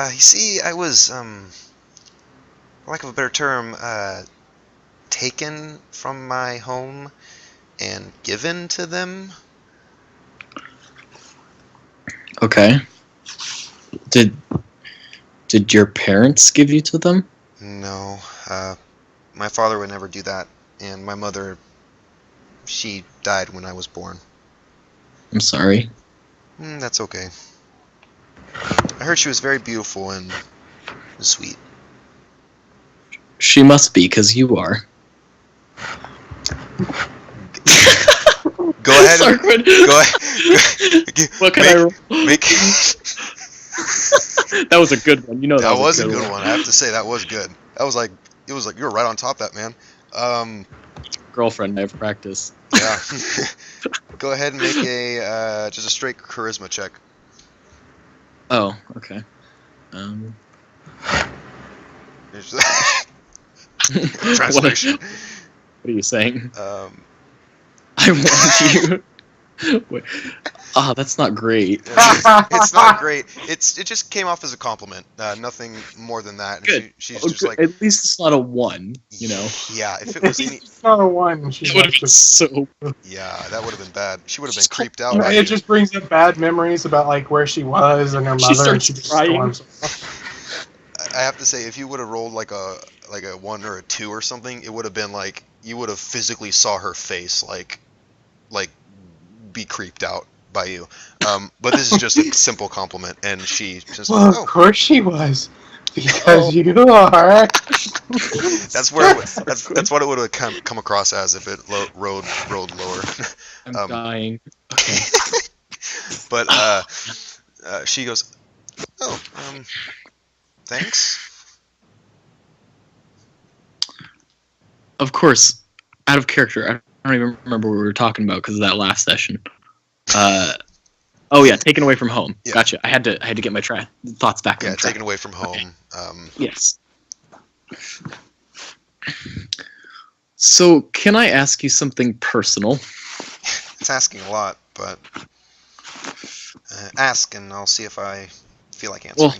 you see, I was, for lack of a better term, taken from my home and given to them. Okay. Did your parents give you to them? No, my father would never do that, and my mother, she died when I was born. I'm sorry. That's okay. I heard she was very beautiful and sweet. She must be, because you are. Go ahead. Sarquin. Go ahead. What can I make? That was a good one. You know That was a good one. I have to say that was good. That was like it was like you were right on top of that, man. Girlfriend, I have practice. Yeah. Go ahead and make a just a straight charisma check. Oh, okay. Translation. What are you saying? I want you. Wait. Ah, that's not great. It's not great. It just came off as a compliment. Nothing more than that. Good. She's just like. At least it's not a 1, you know. Yeah, if it was any. It's not a 1. It would have been so. Yeah, that would have been bad. She would have been creeped out. It just brings up bad memories about like where she was and her mother. She starts crying. I have to say, if you would have rolled like a 1 or a 2 or something, it would have been like you would have physically saw her face like be creeped out by you. But this is just a simple compliment, and she just well, of course she was, because you are. That's where that's what it would have come across as if it rode lower. I'm dying. Okay. But she goes, oh, thanks. Of course, out of character. I don't even remember what we were talking about because of that last session. Oh yeah, taken away from home. Yeah. Gotcha. I had to get my thoughts back. Yeah, taken away from home. Okay. Yes. So, can I ask you something personal? It's asking a lot, but ask and I'll see if I feel like answering. Well,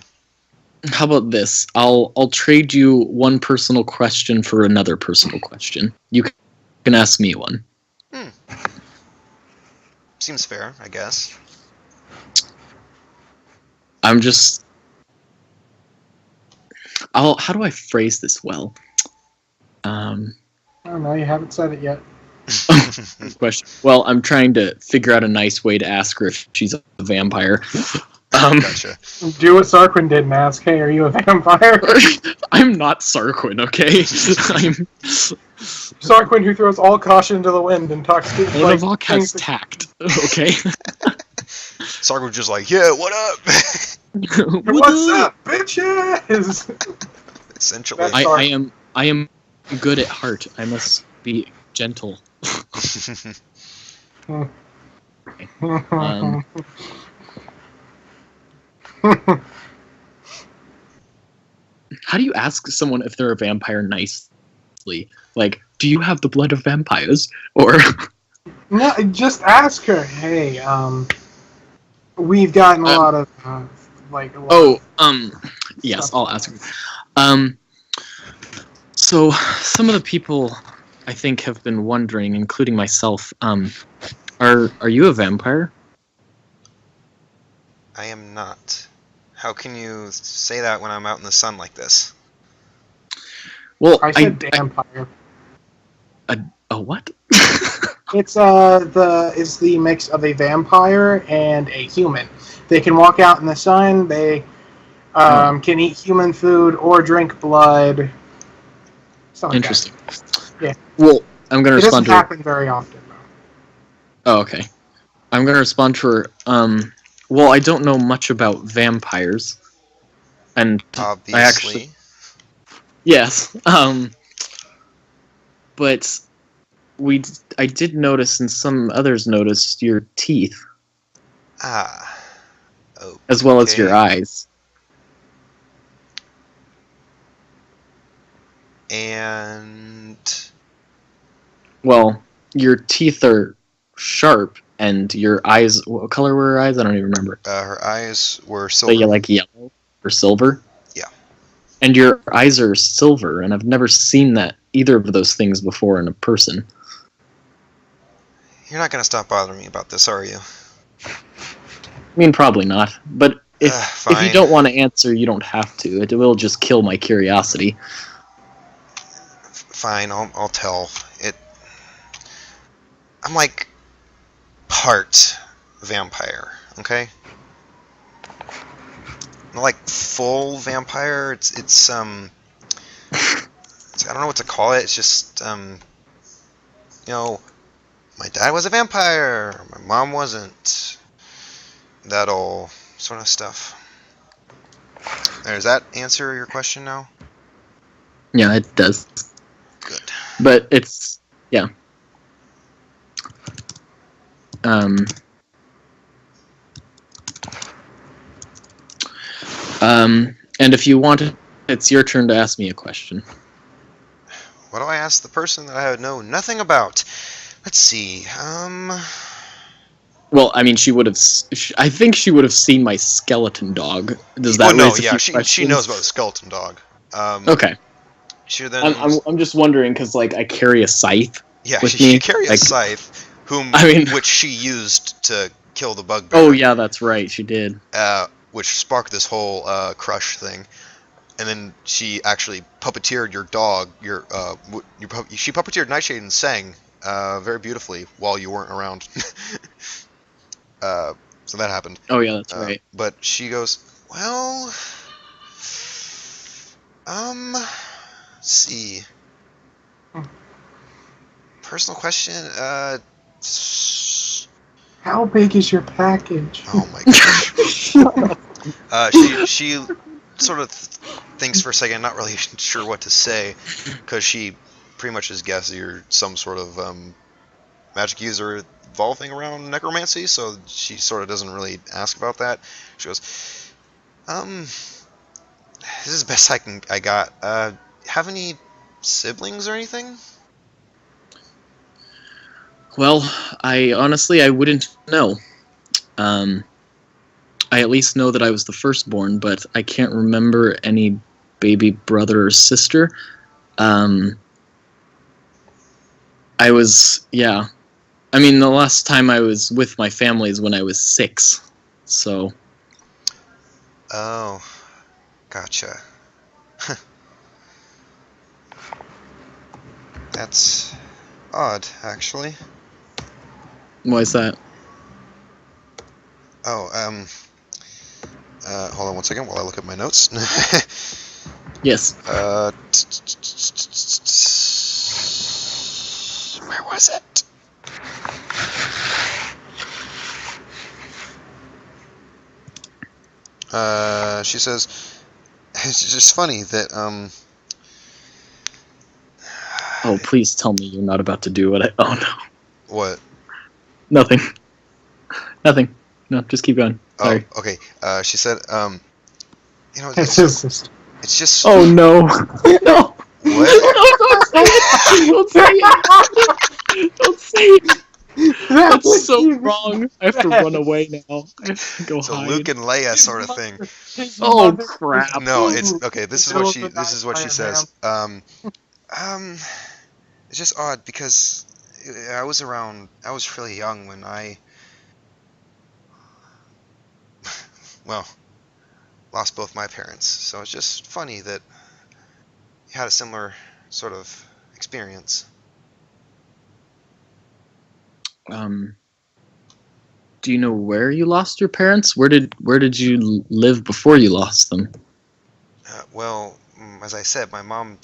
how about this? I'll trade you one personal question for another personal question. You can ask me one. Seems fair, I guess. I'm just... how do I phrase this well? I don't know, you haven't said it yet. Good question. Well, I'm trying to figure out a nice way to ask her if she's a vampire. Gotcha. Do what Sarquin did and ask, hey, are you a vampire? I'm not Sarquin, okay? I'm... Sarquin who throws all caution into the wind and talks to like, Volk has tact, okay? Sarquin's just like, yeah, what up? What's up, bitches? Essentially. I am good at heart. I must be gentle. How do you ask someone if they're a vampire nicely? Like, do you have the blood of vampires? Or no, just ask her. Hey, we've gotten a lot of yes, stuff. I'll ask her. So some of the people I think have been wondering, including myself, are you a vampire? I am not. How can you say that when I'm out in the sun like this? Well, I said vampire. A what? It's the mix of a vampire and a human. They can walk out in the sun. They can eat human food or drink blood. Interesting. Yeah. Well, I'm gonna It doesn't respond to her. happen very often, though. Oh, okay. I'm gonna respond to her. Well, I don't know much about vampires, and I actually Obviously. yes. But I did notice, and some others noticed your teeth Ah. as well as your Okay. eyes. And Well, your teeth are sharp, and your eyes. What color were her eyes? I don't even remember. her eyes were So you silver. like yellow or silver? Yeah. And your eyes are silver, and I've never seen that either of those things before in a person. You're not gonna stop bothering me about this, are you? I mean, probably not. But if you Fine. don't want to answer, you don't have to. It will just kill my curiosity. Fine. I'll tell. I'm like part vampire. Okay. Not like full vampire. I don't know what to call it. It's just you know, my dad was a vampire. My mom wasn't. That all sort of stuff. Does that answer your question now? Yeah, it does. Good. But it's yeah. Um. And if you want, it's your turn to ask me a question. What do I ask the person that I know nothing about? Let's see. Well, I mean, she would have. I think she would have seen my skeleton dog. Does that Well, no, raise a yeah, few she questions? knows about the skeleton dog. Okay. She then. I'm just wondering because like I carry a scythe Yeah, with she me. carry a Like, scythe, which she used to kill the bugbear. Oh yeah, that's right. She did. Which sparked this whole crush thing, and then she actually puppeteered your dog. She puppeteered Nightshade and sang very beautifully while you weren't around. So that happened. Oh yeah, that's right. But she goes, well, let's see. Personal question. How big is your package? Oh my gosh. She sort of thinks for a second, not really sure what to say, because she pretty much has guessed you're some sort of magic user evolving around necromancy, so she sort of doesn't really ask about that. She goes, this is the best I got. Have any siblings or anything? Well, I wouldn't know. I at least know that I was the firstborn, but I can't remember any baby brother or sister. I was, yeah. I mean, the last time I was with my family is when I was 6. So. Oh, gotcha. That's odd, actually. Why is that? Oh, hold on one second while I look at my notes. Yes. Where was it? She says, it's just funny that, Oh, please tell me you're not about to do what I... Oh, no. What? Nothing. Nothing. No, just keep going. Sorry. Oh, okay. She said, you know, It's his sister. it's just... Oh, no. No. What? No, don't say it. Don't say it. That's so wrong. I have to run away now. I have to go It's a hide. Luke and Leia sort of thing. Oh, crap. No, it's okay. This is what she says. It's just odd because I was really young when I, well, lost both my parents. So it's just funny that you had a similar sort of experience. Do you know where you lost your parents? Where did you live before you lost them? Well, as I said, my mom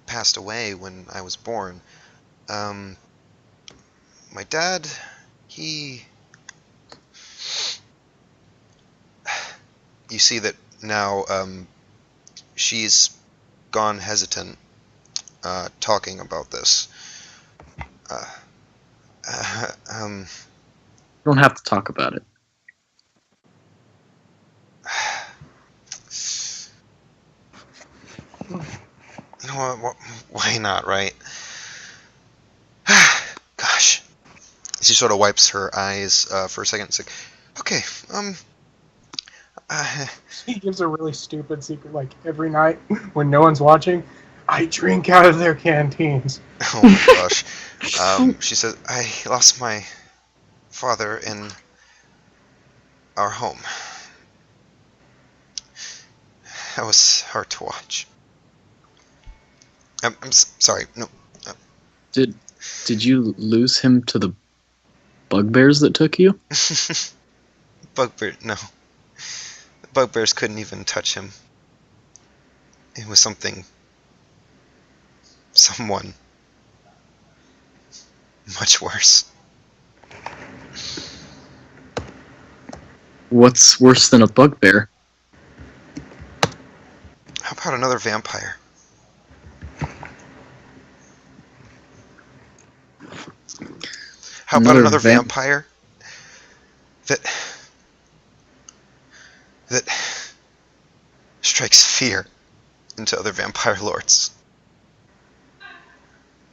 passed away when I was born. My dad, he... You see that now, she's gone hesitant, talking about this. You don't have to talk about it. You know what? Why not, right? Gosh. She sort of wipes her eyes for a second. It's like, okay, She gives a really stupid secret, like every night when no one's watching, I drink out of their canteens. oh my gosh. She says, I lost my father in our home. That was hard to watch. I'm sorry. No. Did you lose him to the bugbears that took you? Bugbear, no. The bugbears couldn't even touch him. It was someone much worse. What's worse than a bugbear? How about another vampire? How about another vampire that strikes fear into other vampire lords?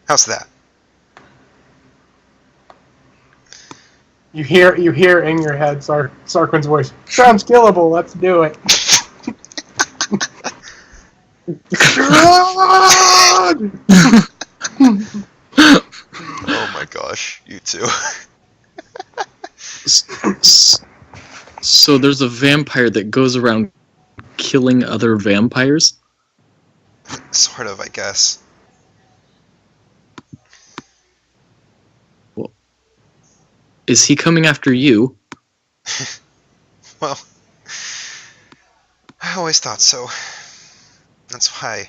How's that? You hear in your head Sarquin's voice. Sounds killable. Let's do it. Oh my gosh, you two. So there's a vampire that goes around killing other vampires? Sort of, I guess. Well, is he coming after you? Well, I always thought so. That's why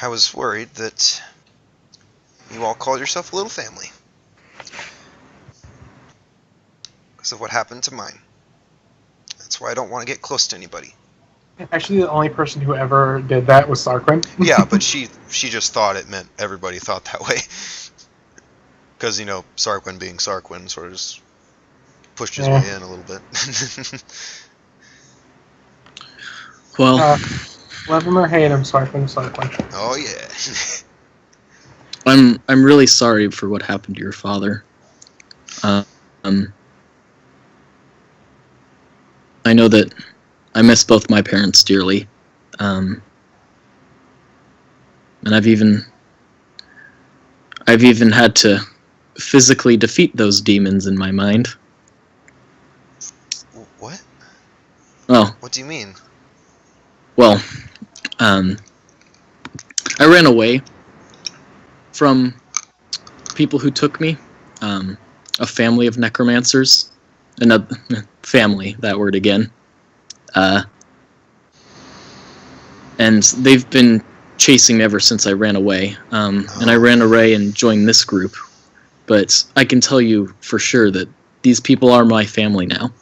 I was worried that you all called yourself a little family. Because of what happened to mine. That's why I don't want to get close to anybody. Actually, the only person who ever did that was Sarquin. Yeah, but she just thought it meant everybody thought that way. Because, Sarquin being Sarquin sort of just pushed his way in a little bit. Well, love him or hate him, Sarquin. Oh yeah. I'm really sorry for what happened to your father. I know that I miss both my parents dearly, and I've even had to physically defeat those demons in my mind. What? Oh, What do you mean? well, I ran away from people who took me, a family of necromancers, another family, that word again, and they've been chasing me ever since I ran away, and I ran away and joined this group, but I can tell you for sure that these people are my family now,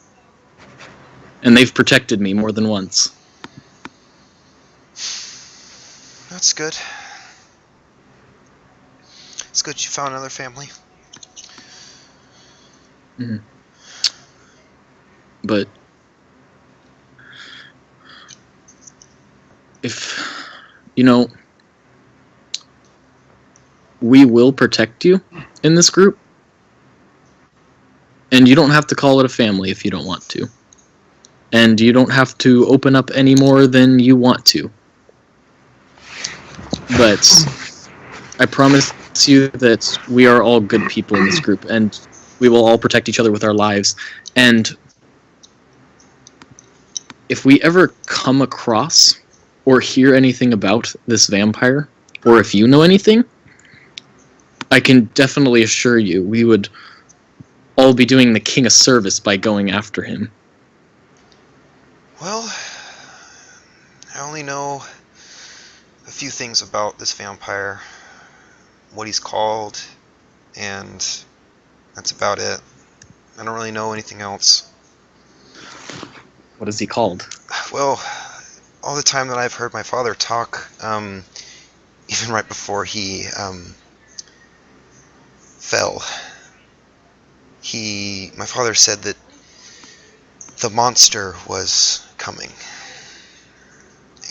and they've protected me more than once. That's good. It's good you found another family. Mm-hmm. But if, we will protect you in this group, and you don't have to call it a family if you don't want to. And you don't have to open up any more than you want to. But I promise you that we are all good people in this group, and we will all protect each other with our lives. And if we ever come across or hear anything about this vampire, or if you know anything, I can definitely assure you we would all be doing the king a service by going after him. Well, I only know the few things about this vampire, what he's called, and that's about it. I don't really know anything else. What is he called? Well, all the time that I've heard my father talk, even right before he fell, my father said that the monster was coming.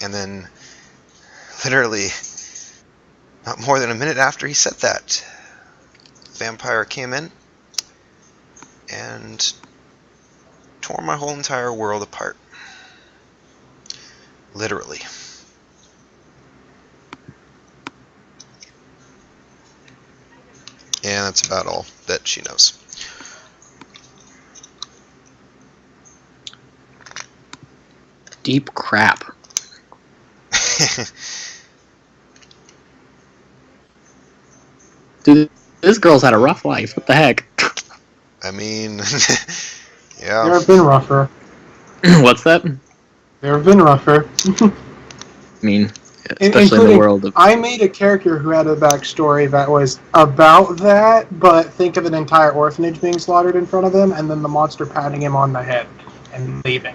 And then, literally, not more than a minute after he said that, the vampire came in and tore my whole entire world apart. Literally. And that's about all that she knows. Deep crap. Dude, this girl's had a rough life. What the heck? I mean, There yeah. have been rougher. What's that? There have been rougher. I mean, especially in the Including, world of... I made a character who had a backstory that was about that, but think of an entire orphanage being slaughtered in front of him, and then the monster patting him on the head and leaving.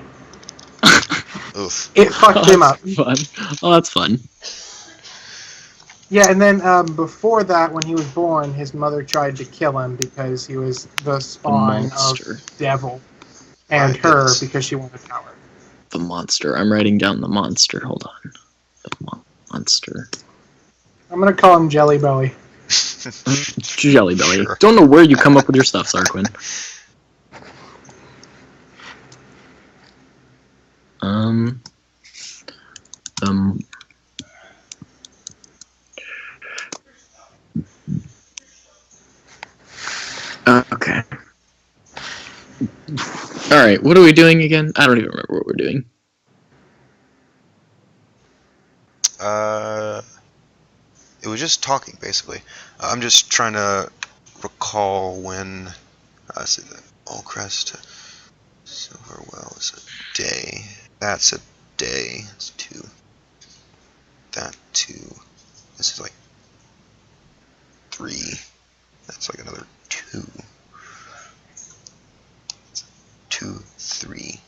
Oof. It fucked him up. Fun. Oh, that's fun. Yeah, and then before that, when he was born, his mother tried to kill him because he was the spawn monster. of devil, and My her goodness. because she wanted power. The monster. I'm writing down the monster. Hold on. The monster. I'm gonna call him Jelly Belly. Jelly Belly. Sure. Don't know where you come up with your stuff, Sarquin. Okay. Alright, what are we doing again? I don't even remember what we're doing. It was just talking, basically. I'm just trying to recall when I see the Allcrest Silverwell is a day. That's a day. It's 2. That 2. This is like 3. That's like another 2. 2, 3.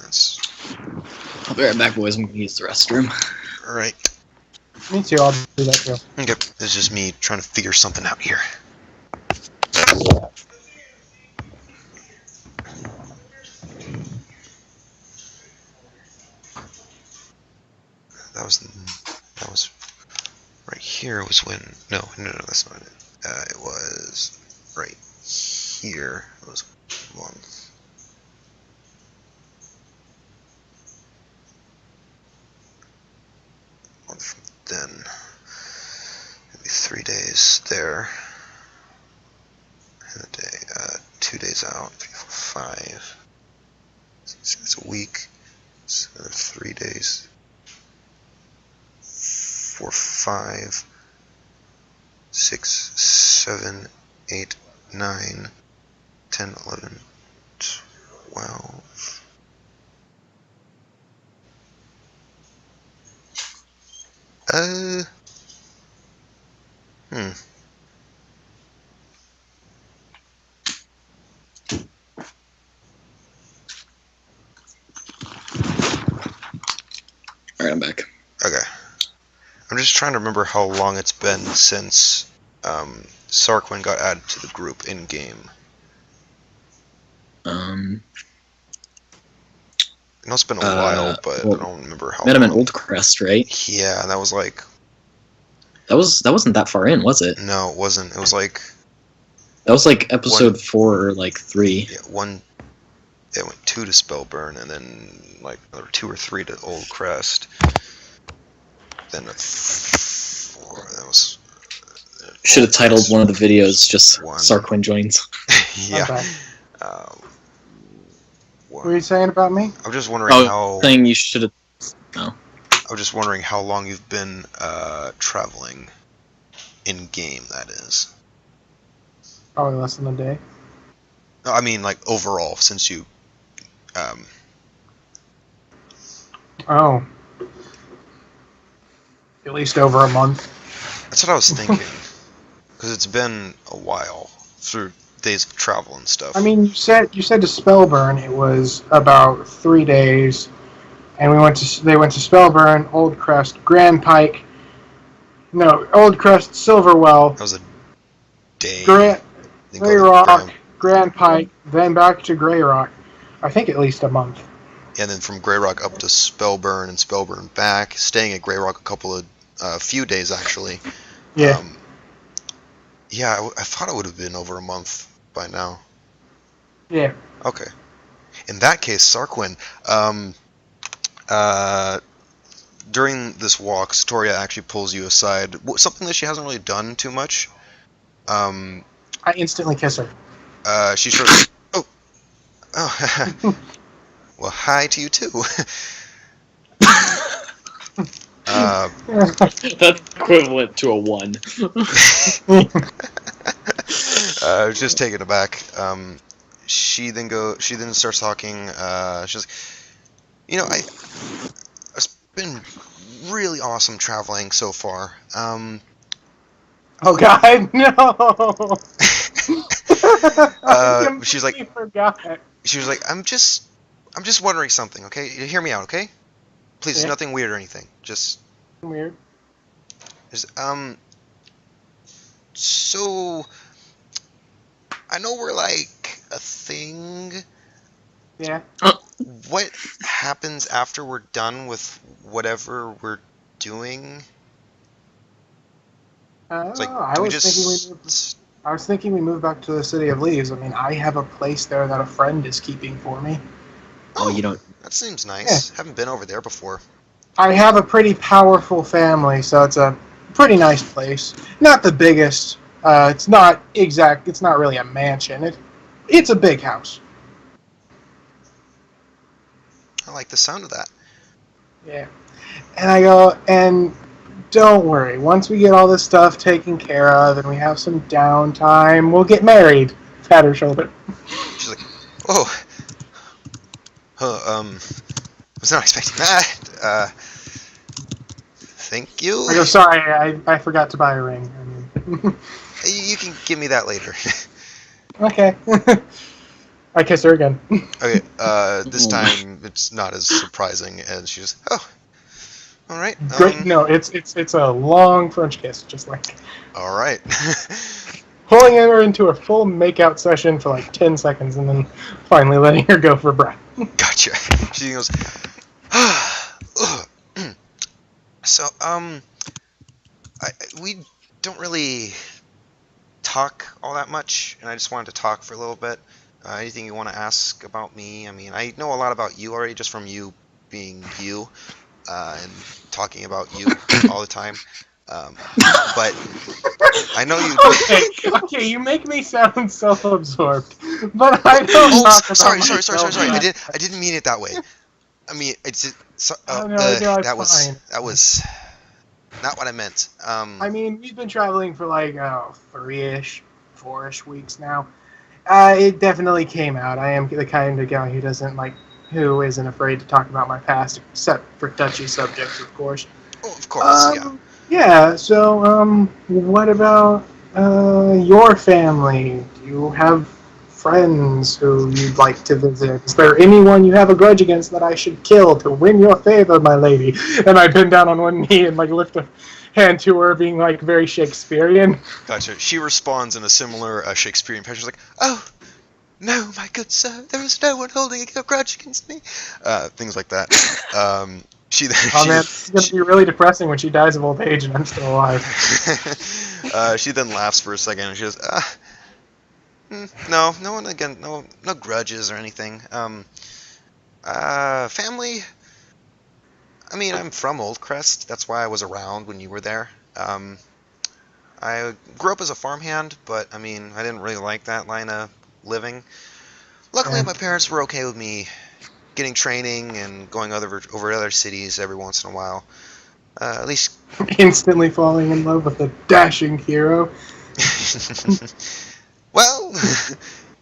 That's I'll be right back, boys. I'm gonna use the restroom. right. Me too, I'll do that too. Okay, it's just me trying to figure something out here. That was right here was when no, that's not it. It was right here. It was month. Month from then. Maybe 3 days there. And a day, 2 days out, 3, 4, 5. It's a week. It's another 3 days. 4, 5, 6, 7, 8, 9, 10, 11, 12. Alright, I'm back. Okay. I'm just trying to remember how long it's been since Sarquin got added to the group in game. I know it's been a while, but well, I don't remember how met him in long. Old Crest, right? Yeah, that was like... That wasn't that far in, was it? No, it wasn't. It was like... That was like episode 4 or like 3. Yeah, it went 2 to Spellburn, and then like another 2 or 3 to Old Crest. Then a 4. That was. Should have titled one of the videos just 1. Sarquin joins. Yeah. Okay. What What were you saying about me? I'm just wondering how. Saying you should have. I was just wondering how long you've been traveling in game. That is. Probably less than a day. No, I mean like overall since you Um, Oh, at least over a month. that's what I was thinking, because it's been a while through days of travel and stuff. I mean, you said to Spellburn it was about 3 days, and they went to Spellburn, Old Crest, Grand Pike. No, Old Crest, Silverwell, That was a day. Grey Then go to Rock, Grand Pike, then back to Grey Rock. I think at least a month. and then from Grey Rock up to Spellburn and Spellburn back, staying at Grey Rock a few days actually. Yeah. Yeah, I thought it would have been over a month by now. Yeah. Okay. In that case, Sarquin, during this walk, Storia actually pulls you aside. Something that she hasn't really done too much. I instantly kiss her. She sort of... Oh. Well, hi to you too. That's equivalent to a 1. I was just taken aback. She then starts talking. She's like, it's been really awesome traveling so far. Oh God, no! I She's like, completely forgot. she was like, I'm just wondering something. Okay, you hear me out, okay? Please, Yeah. nothing weird or anything. Just Weird. So I know we're like a thing. Yeah. What happens after we're done with whatever we're doing? It's like, I do we was just... thinking we moved back to the City of Leaves. I mean, I have a place there that a friend is keeping for me. Oh, you don't. That seems nice. Haven't been over there before. I have a pretty powerful family, so it's a pretty nice place. Not the biggest. It's not really a mansion. It's a big house. I like the sound of that. Yeah. And I go, and don't worry. Once we get all this stuff taken care of and we have some downtime, we'll get married. Pat her shoulder. She's like, oh, was not expecting that. Thank you. I go, sorry, I forgot to buy a ring. You can give me that later. Okay. I kiss her again. Okay, this time it's not as surprising as she just, oh, all right. Great. No, it's a long French kiss, just like All right. pulling her into a full makeout session for like 10 seconds, and then finally letting her go for breath. Gotcha. She goes, so, we don't really talk all that much, and I just wanted to talk for a little bit. Anything you want to ask about me? I mean, I know a lot about you already just from you being you, and talking about you all the time. But I know you. Okay, you make me sound self-absorbed, but I don't talk about sorry. myself. I didn't mean it that way. I mean, it's That was not what I meant. I mean, we've been traveling for like 4-ish weeks now. It definitely came out. I am the kind of guy who isn't afraid to talk about my past, except for touchy subjects, of course. Oh, of course, yeah. Yeah. So, what about your family? Do you have friends who you'd like to visit? Is there anyone you have a grudge against that I should kill to win your favor, my lady? And I bend down on one knee and lift a hand to her, being very Shakespearean. Gotcha. She responds in a similar Shakespearean fashion. She's like, "Oh, no, my good sir, there is no one holding a grudge against me." Things like that. She then. It's gonna be really depressing when she dies of old age and I'm still alive. She then laughs for a second and she goes, no one again, no grudges or anything. Family. I mean, I'm from Old Crest. That's why I was around when you were there. I grew up as a farmhand, but I mean, I didn't really like that line of living. Luckily, my parents were okay with me getting training and going over other cities every once in a while. At least instantly falling in love with a dashing hero. Well,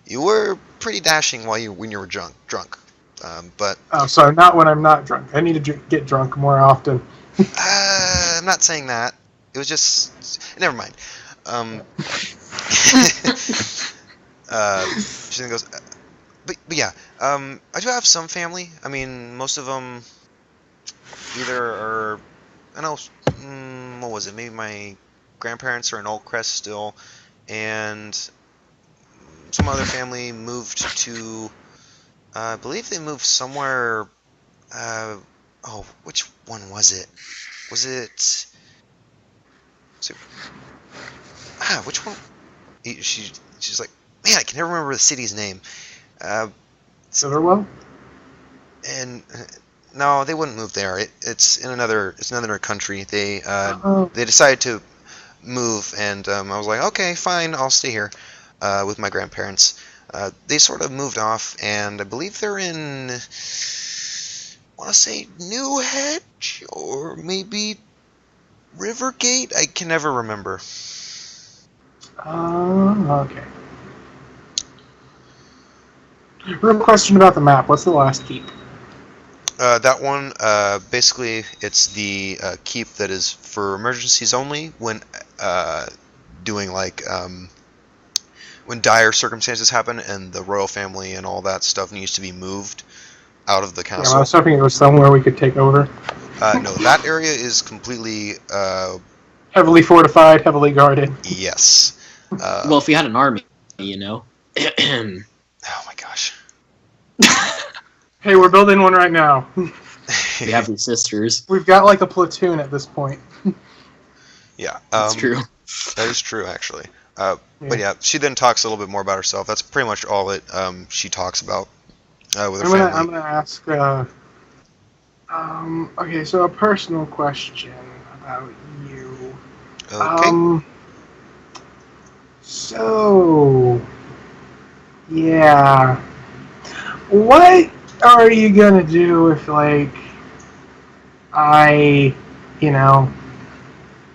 you were pretty dashing when you were drunk. But Oh, so not when I'm not drunk. I need to get drunk more often. I'm not saying that. It was just never mind. She then goes, but yeah. I do have some family. I mean, most of them either are. I know. What was it? Maybe my grandparents are in Old Crest still, and some other family moved to. I believe they moved somewhere. Which one was it? Was it? Which one? She's like, man, I can never remember the city's name. Sitterwell? And no, they wouldn't move there. It's in another country. They decided to move, and I was like, okay, fine, I'll stay here with my grandparents. They sort of moved off, and I believe they're in. I want to say New Hedge or maybe Rivergate. I can never remember. Okay. Real question about the map. What's the last keep? That one, basically, it's the keep that is for emergencies only when doing like when dire circumstances happen and the royal family and all that stuff needs to be moved out of the Yeah, castle. I was hoping it was somewhere we could take over. No, that area is completely Heavily fortified, heavily guarded. yes. Well, if we had an army, you know. Oh my gosh. Hey, we're building one right now. We have these sisters. We've got like a platoon at this point. Yeah, That's true. That is true, actually. But yeah, she then talks a little bit more about herself. That's pretty much all that she talks about with her family. I'm gonna ask. Okay, so a personal question about you. Okay. So, yeah, what are you gonna do if, like, I,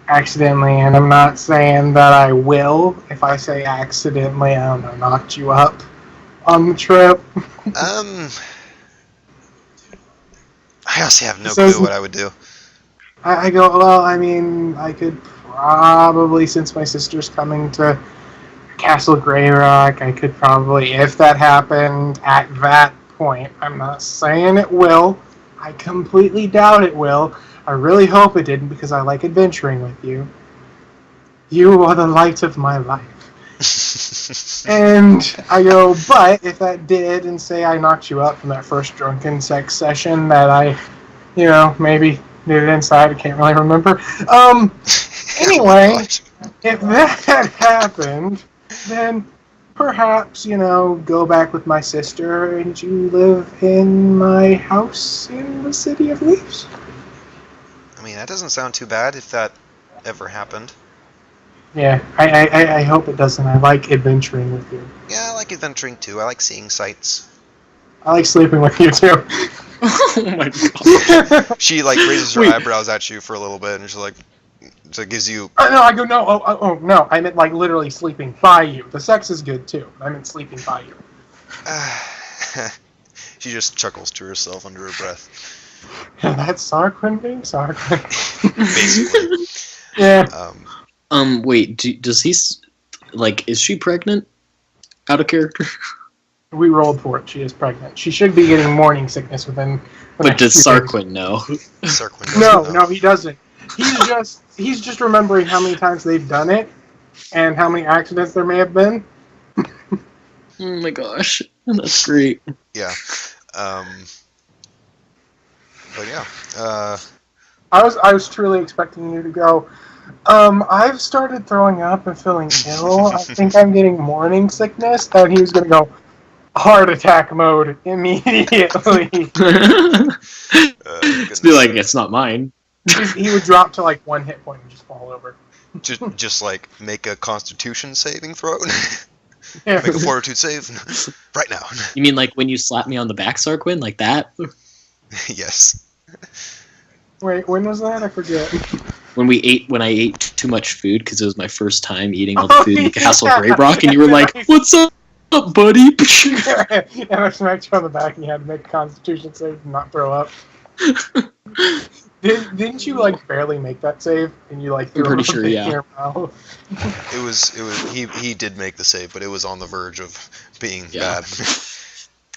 accidentally, and I'm not saying that I will, if I say accidentally, I don't know, knocked you up on the trip? I honestly have no clue what I would do. I go, well, I mean, I could probably, since my sister's coming to Castle Greyrock, I could probably, if that happened at that point, I'm not saying it will, I completely doubt it will, I really hope it didn't because I like adventuring with you. You are the light of my life. And I go, but if that did, and say I knocked you up from that first drunken sex session that I, maybe did it inside, I can't really remember. Anyway, if that had happened, then perhaps, go back with my sister and you live in my house in the City of Leaves. I mean, that doesn't sound too bad if that ever happened. Yeah, I hope it doesn't. I like adventuring with you. Yeah, I like adventuring too. I like seeing sights. I like sleeping with you too. Oh my god. She raises her eyebrows at you for a little bit, and she's like, so it gives you. No, I go no. Oh no! I meant literally sleeping by you. The sex is good too. I meant sleeping by you. She just chuckles to herself under her breath. That's Sarquin being Sarquin. Basically. Yeah. Wait. Does he is she pregnant? Out of character. We rolled for it. She is pregnant. She should be getting morning sickness within. But does Sarquin know? Sarquin doesn't know. No, he doesn't. He's just remembering how many times they've done it, and how many accidents there may have been. Oh my gosh, that's great. Yeah. But yeah. I was truly expecting you to go. I've started throwing up and feeling ill. I think I'm getting morning sickness. And he was gonna go heart attack mode immediately. Just be like, it's not mine. He would drop to 1 hit point and just fall over. Just make a Constitution saving throw. Yeah. Make a fortitude save right now. You mean when you slap me on the back, Sarquin, like that? Yes. Wait, when was that? I forget. When I ate too much food because it was my first time eating all the food in Castle Greyrock, and you were like, "What's up?" Up, buddy. And I smacked you on the back, and you had to make a Constitution save and not throw up. Didn't you like barely make that save, and you like I'm threw pretty up a sure, bit yeah. in your mouth? It was he did make the save, but it was on the verge of being Yeah. bad.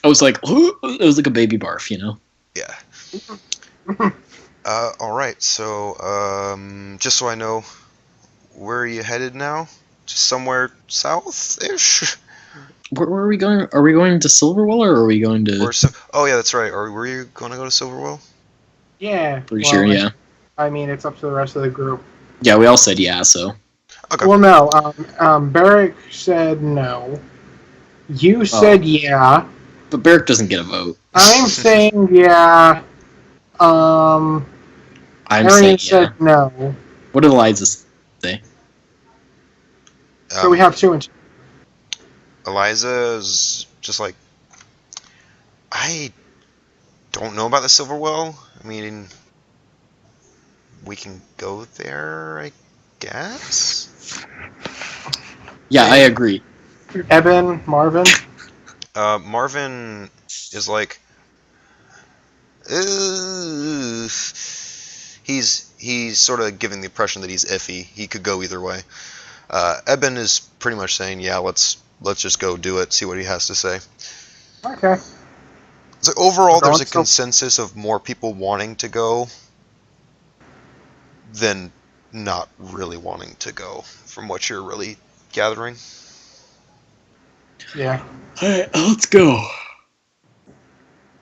I was like, it was like a baby barf, you know? Yeah. All right. So, just so I know, where are you headed now? Just somewhere south-ish? Where are we going? Are we going to Silverwell or are we going to... Oh yeah, that's right. Were you going to go to Silverwell? Yeah. Pretty sure, yeah. I mean, it's up to the rest of the group. Yeah, we all said yeah, so... Okay. Well, no. Barrick said no. You said yeah. But Barrick doesn't get a vote. I'm saying yeah. I'm Arian saying yeah. said no. What did Eliza say? So we have 2 and 2. Eliza's just like, I don't know about the Silverwell. I mean, we can go there, I guess? Yeah, I agree. Eben, Marvin. Marvin is like, "Ugh." He's sort of giving the impression that he's iffy. He could go either way. Eben is pretty much saying, yeah, let's just go do it, see what he has to say. Okay. So overall, there's a So- consensus of more people wanting to go than not really wanting to go, from what you're really gathering. Yeah. Alright, let's go.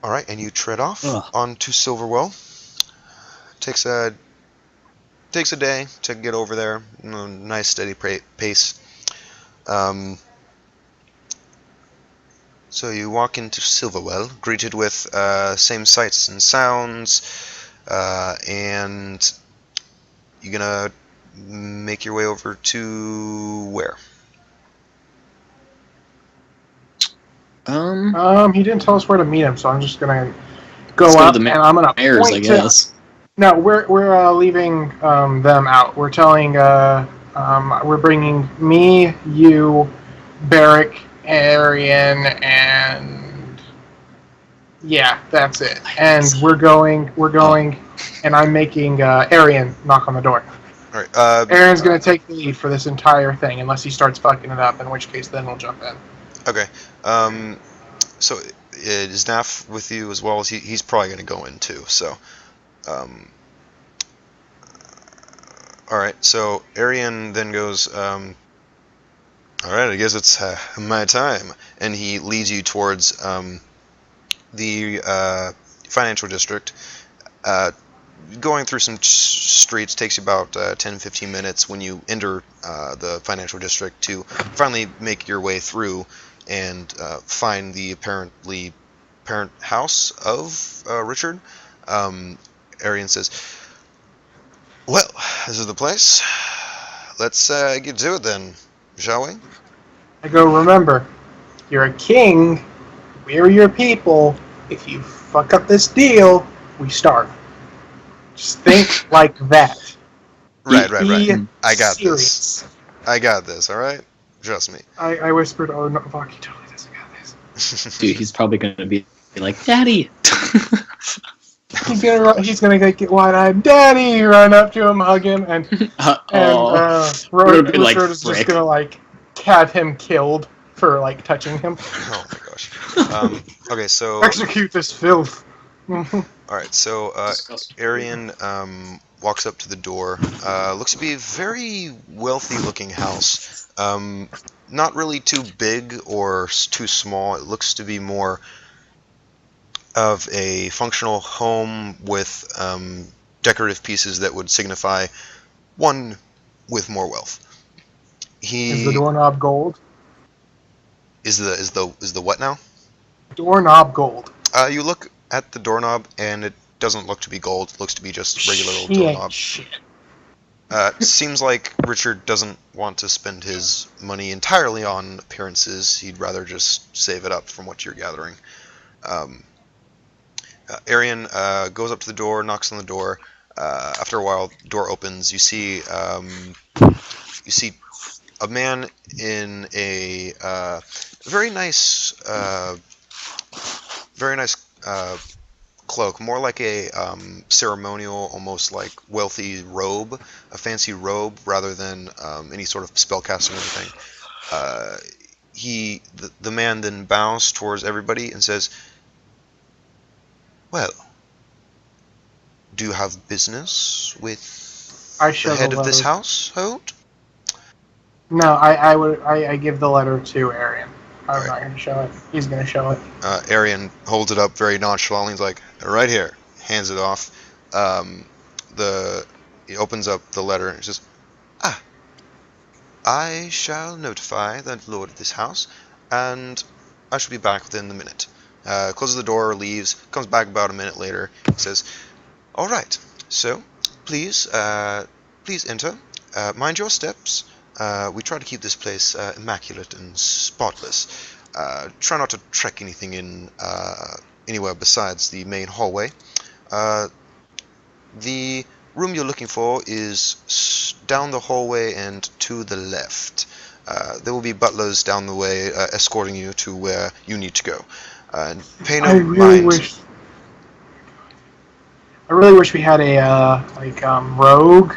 All right, and you tread off Ugh. onto Silverwell. Takes a day to get over there. Nice steady pace. So you walk into Silverwell, greeted with same sights and sounds, and you're gonna make your way over to where? He didn't tell us where to meet him, so I'm just gonna go Let's go to up the and I'm gonna Mayor's, point I to. guess. No, we're leaving them out. We're telling we're bringing me, you, Barrick, Arian, and yeah, that's it. And we're going, and I'm making Arian knock on the door. All right. Arian's gonna take the lead for this entire thing, unless he starts fucking it up, in which case then we'll jump in. Okay. So is Naf with you as well? As he's probably going to go in too. So, all right. So Arian then goes, all right, I guess it's my time, and he leads you towards the financial district. Going through some streets takes you about 10-15 minutes when you enter the financial district to finally make your way through and find the parent house of Richard. Arian says, well, this is the place. Let's get to it then, shall we? I go, remember, you're a king, we're your people. If you fuck up this deal, we starve. Just think like that. Right. Be I got serious. this. I got this, alright? Trust me. I whispered, oh, no, Vaki totally doesn't got this. Dude, he's probably going to be like, Daddy! He's gonna get wide-eyed, Daddy, run up to him, hug him, and We're gonna be like, Richard is just frick. gonna like have him killed for like touching him. Oh my gosh. Okay, so... Execute this filth. Alright, so Arian walks up to the door. Looks to be a very wealthy-looking house. Not really too big or too small. It looks to be more of a functional home with decorative pieces that would signify one with more wealth. Is the doorknob gold? Is the what now? Doorknob gold. You look at the doorknob and it doesn't look to be gold. It looks to be just regular old He ain't doorknob. shit. Seems like Richard doesn't want to spend his money entirely on appearances. He'd rather just save it up from what you're gathering. Arian goes up to the door, knocks on the door. After a while, the door opens. You see a man in a very nice, very nice cloak, more like a ceremonial, almost like wealthy robe, a fancy robe, rather than any sort of spellcasting or anything. The man then bows towards everybody and says, "Well, do you have business with I the show head the of this letter. household?" No, I give the letter to Arian. I'm Alright. not going to show it. He's going to show it. Arian holds it up very nonchalantly. He's like, "Right here." Hands it off. He opens up the letter and says, "Ah, I shall notify the lord of this house, and I shall be back within the minute." Closes the door, leaves, comes back about a minute later, says, "All right, so please enter. Mind your steps. We try to keep this place immaculate and spotless. Try not to trek anything in anywhere besides the main hallway. The room you're looking for is down the hallway and to the left. There will be butlers down the way escorting you to where you need to go. Pay no I really mind." wish we had a rogue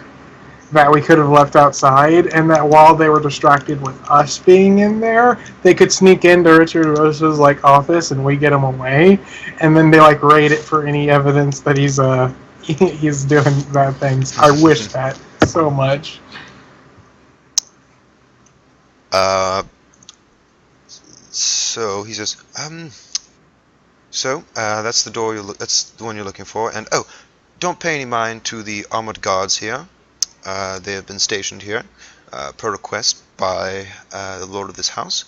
that we could have left outside, and that while they were distracted with us being in there, they could sneak into Richard Rose's office and we get him away, and then they raid it for any evidence that he's he's doing bad things. I wish that so much. So he says, that's the door that's the one you're looking for, and oh, don't pay any mind to the armored guards here. They have been stationed here, per request by the lord of this house.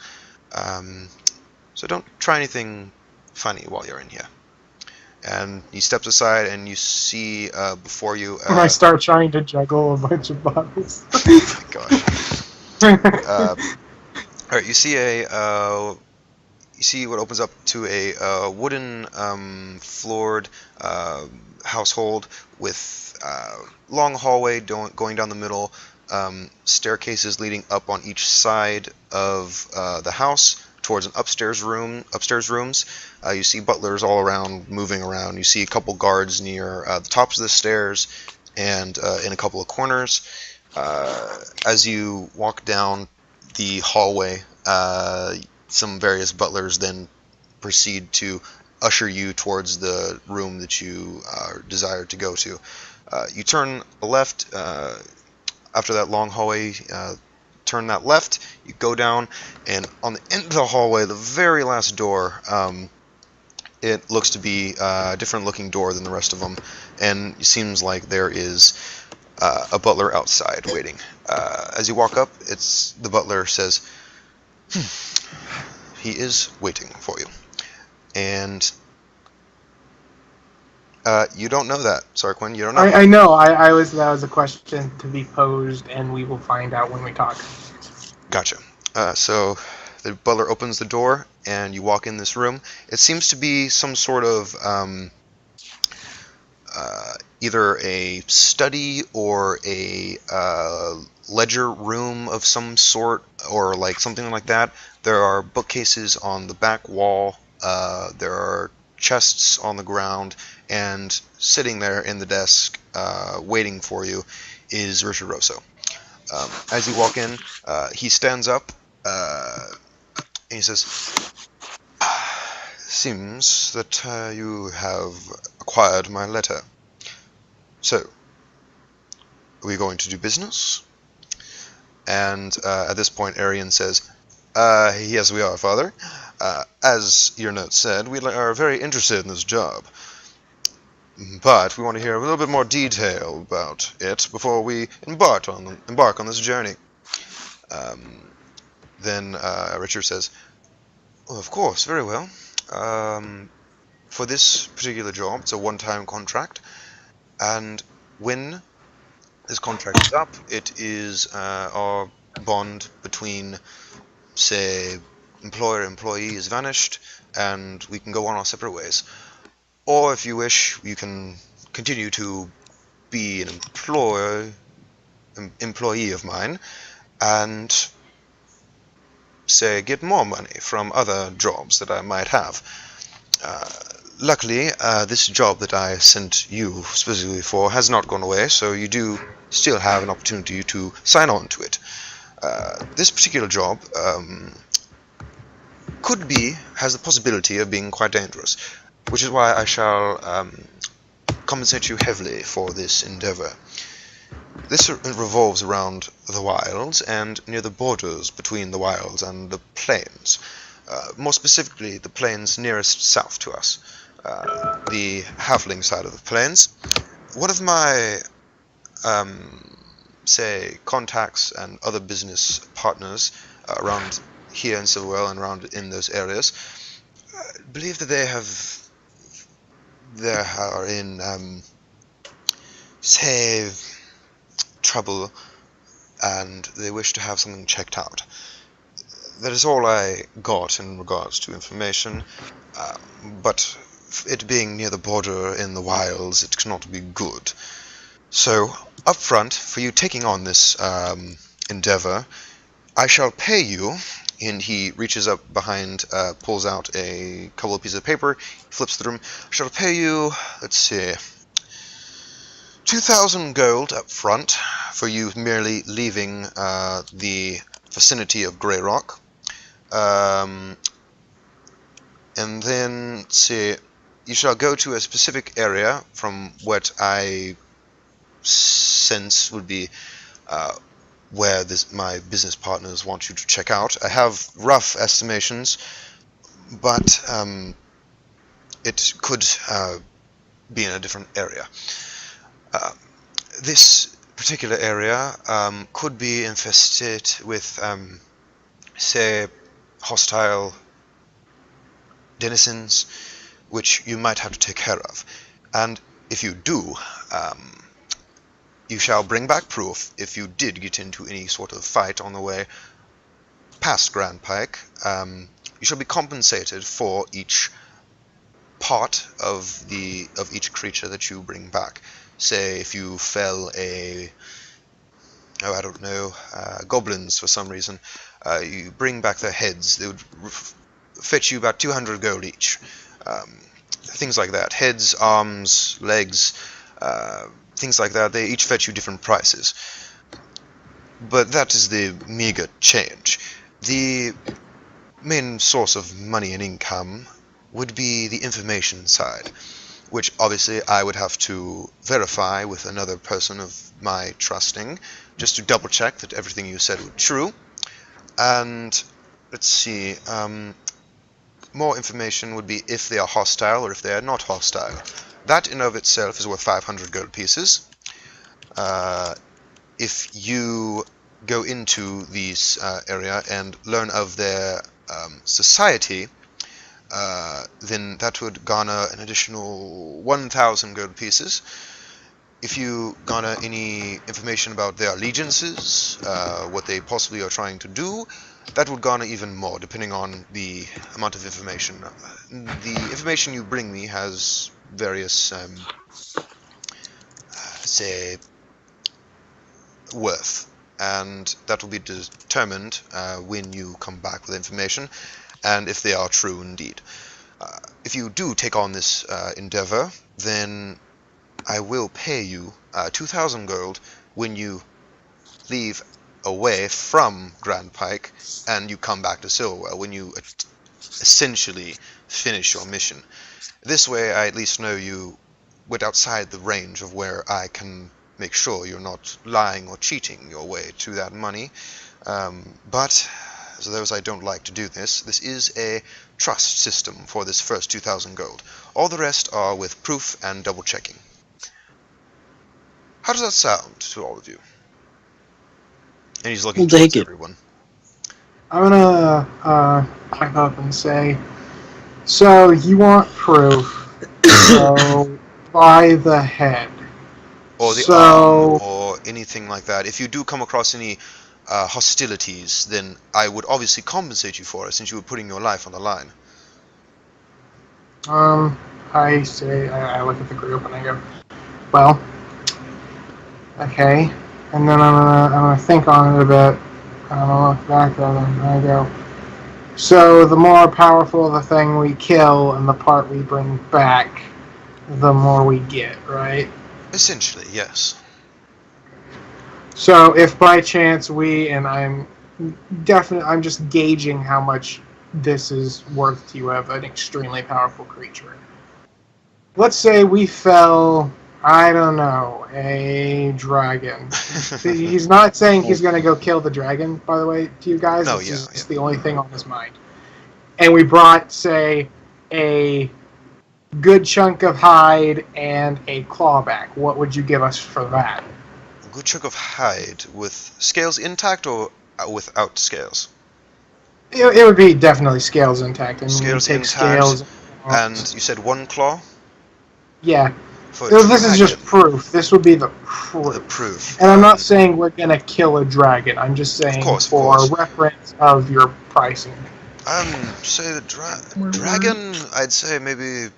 So don't try anything funny while you're in here." And he steps aside, and you see before you. And I start trying to juggle a bunch of bottles. Oh my gosh. All right, you see what opens up to a wooden floored household with long hallway going down the middle, staircases leading up on each side of the house towards an upstairs rooms. You see butlers all around, moving around. You see a couple guards near the tops of the stairs and in a couple of corners. As you walk down the hallway, some various butlers then proceed to usher you towards the room that you desire to go to. You turn left after that long hallway. Turn that left. You go down, and on the end of the hallway, the very last door, it looks to be a different-looking door than the rest of them, and it seems like there is a butler outside waiting. As you walk up, the butler says, "He is waiting for you," and you don't know that. Sorry, Quinn, you don't know. I know. That was a question to be posed, and we will find out when we talk. Gotcha. So the butler opens the door, and you walk in this room. It seems to be some sort of either a study or a ledger room of some sort, or something like that. There are bookcases on the back wall. There are chests on the ground, and sitting there in the desk, waiting for you, is Richard Rosso. As you walk in, he stands up, and he says, "Seems that you have acquired my letter. So, are we going to do business?" And at this point, Arian says, "Yes, we are, Father. As your note said, we are very interested in this job. But we want to hear a little bit more detail about it before we embark on this journey." Then Richard says, "Oh, of course, very well. For this particular job, it's a one-time contract, and when this contract is up, it is our bond between, say, employer-employee is vanished, and we can go on our separate ways. Or if you wish, you can continue to be an employee of mine, and say, get more money from other jobs that I might have. Luckily, this job that I sent you specifically for has not gone away, so you do still have an opportunity to sign on to it. This particular job has the possibility of being quite dangerous, which is why I shall compensate you heavily for this endeavor. This revolves around the wilds and near the borders between the wilds and the plains. More specifically, the plains nearest south to us, the halfling side of the plains. One of my, say, contacts and other business partners around here in Silverwell and around in those areas believe that they are in, say, trouble, and they wish to have something checked out. That is all I got in regards to information, but it being near the border in the wilds, it cannot be good. So, up front, for you taking on this endeavor, I shall pay you, and he reaches up behind, pulls out a couple of pieces of paper, flips through them. I shall pay you, let's see, 2,000 gold up front for you merely leaving the vicinity of Grey Rock. And then, let's see, you shall go to a specific area from what I sense would be where my business partners want you to check out. I have rough estimations, but it could be in a different area. This particular area could be infested with, say, hostile denizens, which you might have to take care of. And if you do, you shall bring back proof if you did get into any sort of fight on the way past Grand Pike. You shall be compensated for each part of each creature that you bring back. Say if you fell goblins for some reason, you bring back their heads, they would fetch you about 200 gold each. Things like that. Heads, arms, legs, things like that, they each fetch you different prices. But that is the meager change. The main source of money and income would be the information side, which obviously I would have to verify with another person of my trusting, just to double check that everything you said was true. And let's see, more information would be if they are hostile or if they are not hostile. That in of itself is worth 500 gold pieces. If you go into this area and learn of their society, then that would garner an additional 1,000 gold pieces. If you garner any information about their allegiances, what they possibly are trying to do, that would garner even more, depending on the amount of information. The information you bring me has various, say, worth, and that will be determined when you come back with information, and if they are true indeed. If you do take on this endeavor, then I will pay you 2,000 gold when you leave away from Grand Pike and you come back to Silverwell, when you essentially finish your mission. This way I at least know you went outside the range of where I can make sure you're not lying or cheating your way to that money. But as those I don't like to do this, this is a trust system for this first 2,000 gold. All the rest are with proof and double checking. How does that sound to all of you? And he's looking towards everyone. I'm gonna pipe up and say, so you want proof, so by the head. Or the arm, or anything like that. If you do come across any hostilities, then I would obviously compensate you for it, since you were putting your life on the line. I say, I look at the group and I go, well, okay, and then I'm gonna think on it a bit, and I'm gonna look back at them, and I go, So the more powerful the thing we kill and the part we bring back, the more we get, right? Essentially, yes. So if by chance I'm just gauging how much this is worth to you of an extremely powerful creature. Let's say we fell, I don't know, a dragon. He's not saying he's going to go kill the dragon, by the way, to you guys. No, It's yeah, just the only thing on his mind. And we brought, say, a good chunk of hide and a clawback. What would you give us for that? A good chunk of hide with scales intact or without scales? It would be definitely scales intact. And Scales we take intact, scales. and you said one claw? Yeah. For a This is just dragon. proof. This would be the proof. The proof. And I'm not saying we're going to kill a dragon. I'm just saying Of for course. reference of your pricing. Say the dragon, I'd say maybe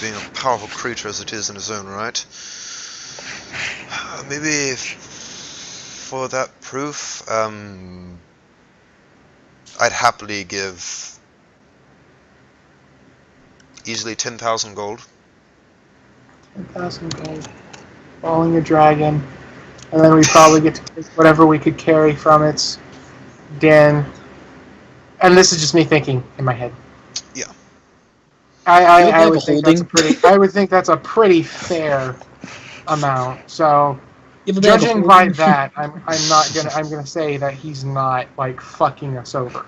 being a powerful creature as it is in its own right. Maybe for that proof, I'd happily give easily 10,000 gold. 10,000 gold. Falling a dragon. And then we probably get to take whatever we could carry from its den. And this is just me thinking in my head. Yeah. I would think that's a pretty fair amount. So judging by that, I'm gonna say that he's not like fucking us over.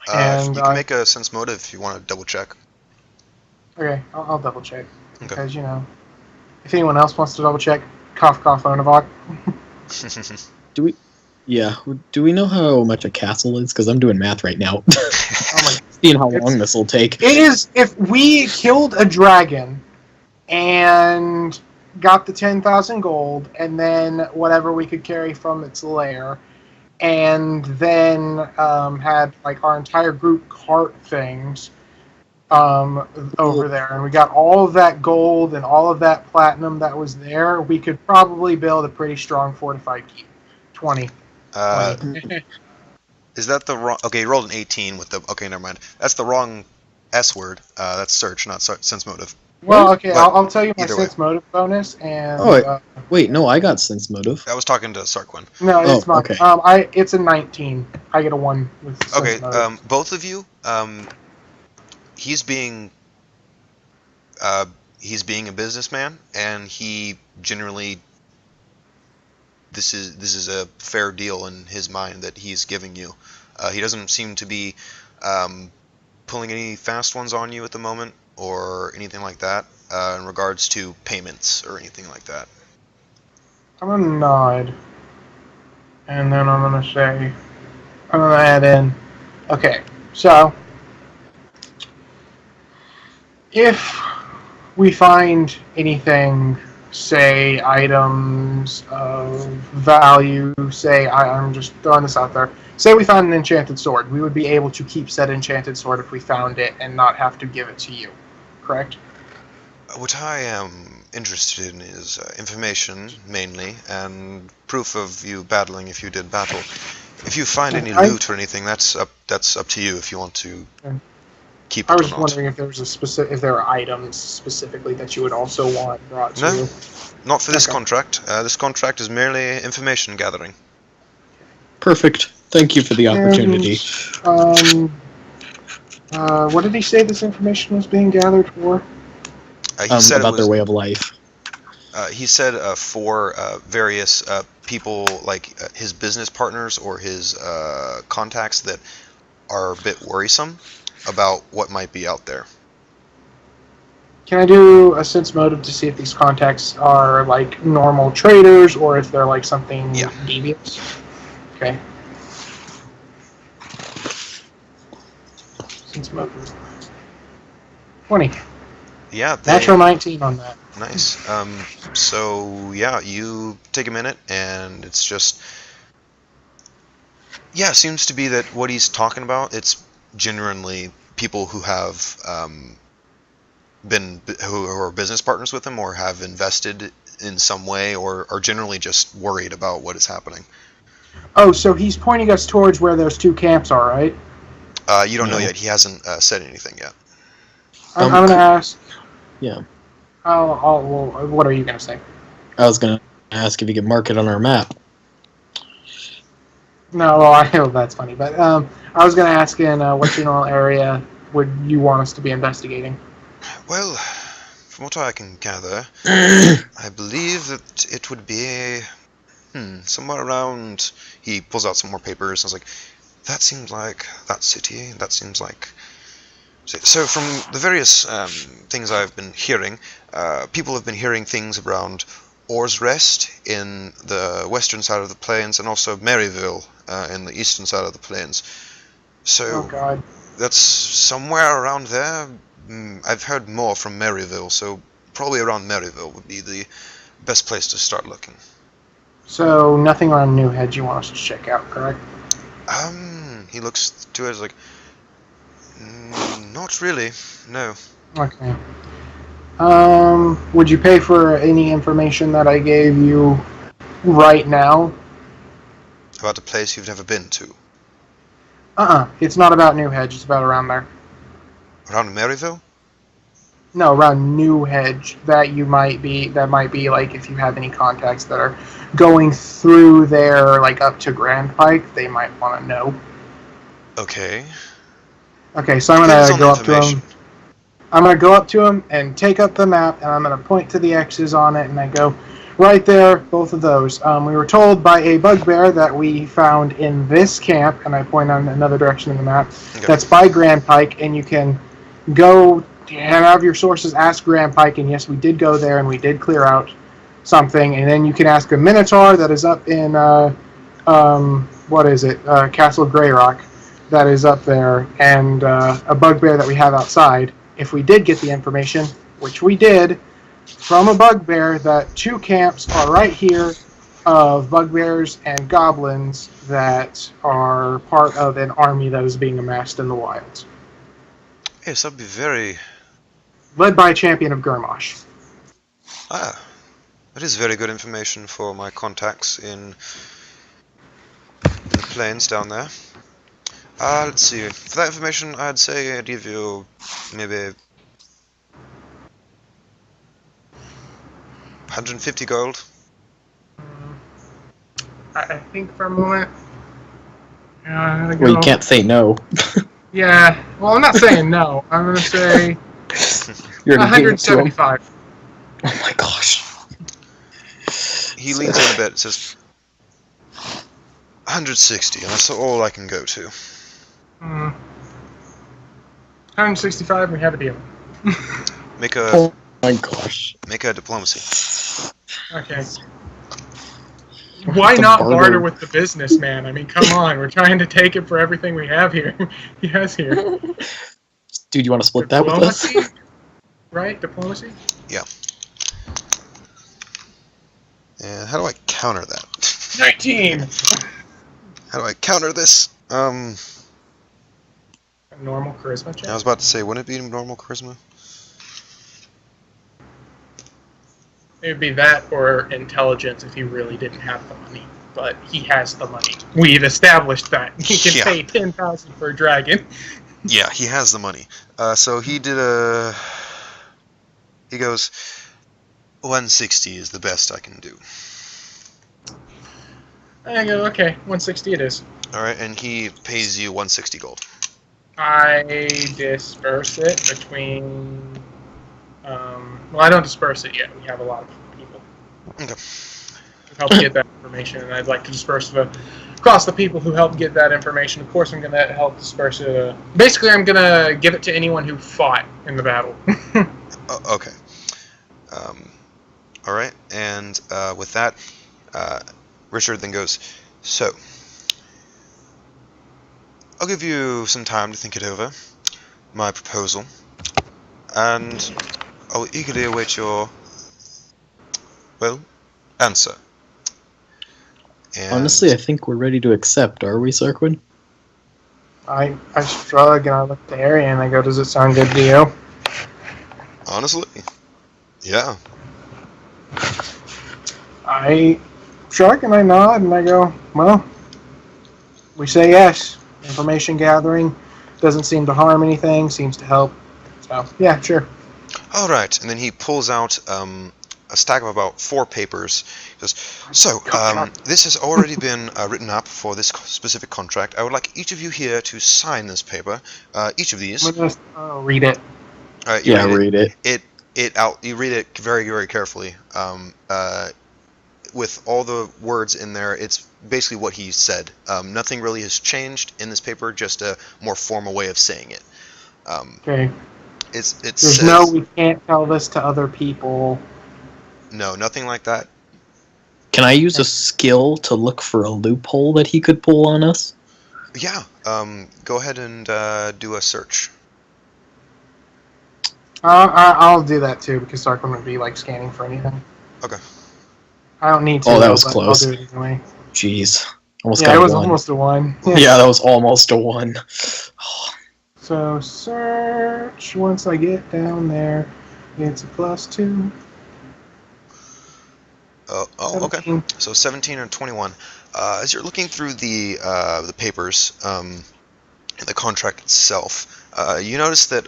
You can make a sense motive if you want to double check. Okay, I'll double check because Okay. if anyone else wants to double check, cough cough Onavok. Do we know how much a castle is? Because I'm doing math right now. Oh my! Seeing how long this will take. It is if we killed a dragon and got the 10,000 gold, and then whatever we could carry from its lair, and then had like our entire group cart things over there, and we got all of that gold and all of that platinum that was there, we could probably build a pretty strong fortified keep. 20. Is that the wrong? Okay, you rolled an 18 with the. Okay, never mind. That's the wrong S word. That's search, not sense motive. Well, okay, But I'll tell you my either way. sense motive bonus, and Wait, no, I got sense motive. I was talking to Sarquin. no, it's mine. Okay. It's a 19. I get a 1 with sense Okay, motive. both of you. He's being a businessman, and he generally. This is a fair deal in his mind that he's giving you. He doesn't seem to be pulling any fast ones on you at the moment or anything like that in regards to payments or anything like that. I'm gonna nod, and then I'm gonna add in. Okay, so if we find anything, say items of value, say I'm just throwing this out there. Say we found an enchanted sword, we would be able to keep said enchanted sword if we found it and not have to give it to you, correct? What I am interested in is information, mainly, and proof of you battling if you did battle. If you find any loot or anything, that's up to you if you want to keep it or not. I was just wondering if there was if there are items specifically that you would also want brought to you. Not for this contract. This contract is merely information gathering. Perfect. Thank you for the opportunity. What did he say this information was being gathered for? He said about their way of life. He said for various people, like his business partners or his contacts that are a bit worrisome about what might be out there. Can I do a sense motive to see if these contacts are like normal traders or if they're like something devious? Okay. Sense motive. 20. Yeah. Natural 19 on that. Nice. So yeah, you take a minute, and it's just it seems to be that what he's talking about, it's genuinely people who have who are business partners with him or have invested in some way or are generally just worried about what is happening. Oh, so he's pointing us towards where those two camps are, right? You don't know No. yet. He hasn't said anything yet. I'm going to ask. Yeah. Well, what are you going to say? I was gonna ask if you could mark it on our map. No, well, I know that's funny, but I was going to ask in what general area would you want us to be investigating? Well, from what I can gather, I believe that it would be somewhere around. He pulls out some more papers and is like, "That seems like that city. That seems like." So from the various things I've been hearing, people have been hearing things around Orr's Rest in the western side of the plains, and also Maryville in the eastern side of the plains. So Oh, God. that's somewhere around there. I've heard more from Maryville, so probably around Maryville would be the best place to start looking. So nothing on New Hedge you want us to check out, correct? He looks to it like, not really, no. Okay. Would you pay for any information that I gave you right now? About a place you've never been to. It's not about New Hedge. It's about around there. Around Maryville? No, around New Hedge. That might be like if you have any contacts that are going through there, like up to Grand Pike, they might want to know. Okay. Okay, so I'm Depends gonna on go the up to information. him. I'm gonna go up to him and take up the map, and I'm gonna point to the X's on it, and I go, right there, both of those. We were told by a bugbear that we found in this camp, and I point on another direction in the map. Okay. That's by Grand Pike, and you can go and have your sources ask Grand Pike, and yes, we did go there, and we did clear out something, and then you can ask a Minotaur that is up in Castle Greyrock, that is up there, and a bugbear that we have outside. If we did get the information, which we did, from a bugbear, that two camps are right here of bugbears and goblins that are part of an army that is being amassed in the wilds, Yes, that'd be very... led by a champion of Gurmosh. That is very good information for my contacts in the plains down there. Let's see. For that information, I'd say I'd give you maybe 150 gold. I think for a moment. Well, you can't say no. Yeah. Well, I'm not saying no. I'm gonna say You're gonna give it to him. 175. Oh my gosh. He leans in a bit and says, 160, and that's all I can go to. 165. We have a deal. Make a Oh my gosh. diplomacy. Okay. Why The not barter. barter with the businessman? I mean, come on. We're trying to take it for everything we have here. He has here. Dude, you want to split that with us? Diplomacy? Right? Diplomacy? Yeah. And how do I counter that? 19! How do I counter this? A normal charisma check? I was about to say, wouldn't it be normal charisma? It would be that or intelligence if he really didn't have the money. But he has the money. We've established that. He can Yeah. pay 10,000 for a dragon. Yeah, he has the money. So he did a... He goes, 160 is the best I can do. I go, okay, 160 it is. Alright, and he pays you 160 gold. I disperse it between... well, I don't disperse it yet. We have a lot of people Okay. who help get that information, and I'd like to disperse it across the people who helped get that information. Of course, I'm going to help disperse it. Basically, I'm going to give it to anyone who fought in the battle. Okay. Alright, and with that, Richard then goes, so, I'll give you some time to think it over, my proposal, and I'll eagerly await your, well, answer. And Honestly, I think we're ready to accept, are we, Sarquin? I shrug and I look at the area and I go, does it sound good to you? honestly, yeah. I shrug and I nod and I go, well, We say yes. Information gathering doesn't seem to harm anything. Seems to help. So yeah, sure. All right, and then he pulls out a stack of about 4 papers. He goes, so, this has already been written up for this specific contract. I would like each of you here to sign this paper. Each of these. I'm gonna just read it. Yeah, read it. You read it very, very carefully. With all the words in there, it's basically what he said. Nothing really has changed in this paper, just a more formal way of saying it. Okay. It There's says, no, we can't tell this to other people. no, nothing like that. Can I use a skill to look for a loophole that he could pull on us? Yeah, go ahead and do a search. I'll do that too because Sarkon would be like scanning for anything. Okay. I don't need to. Oh, that was but close. I'll do it anyway. Jeez. Almost Yeah, got it a was 1. almost a 1. Yeah, that was almost a 1. So search. Once I get down there, it's a +2. Okay. 17. So 17 and 21. As you're looking through the papers, and the contract itself, you notice that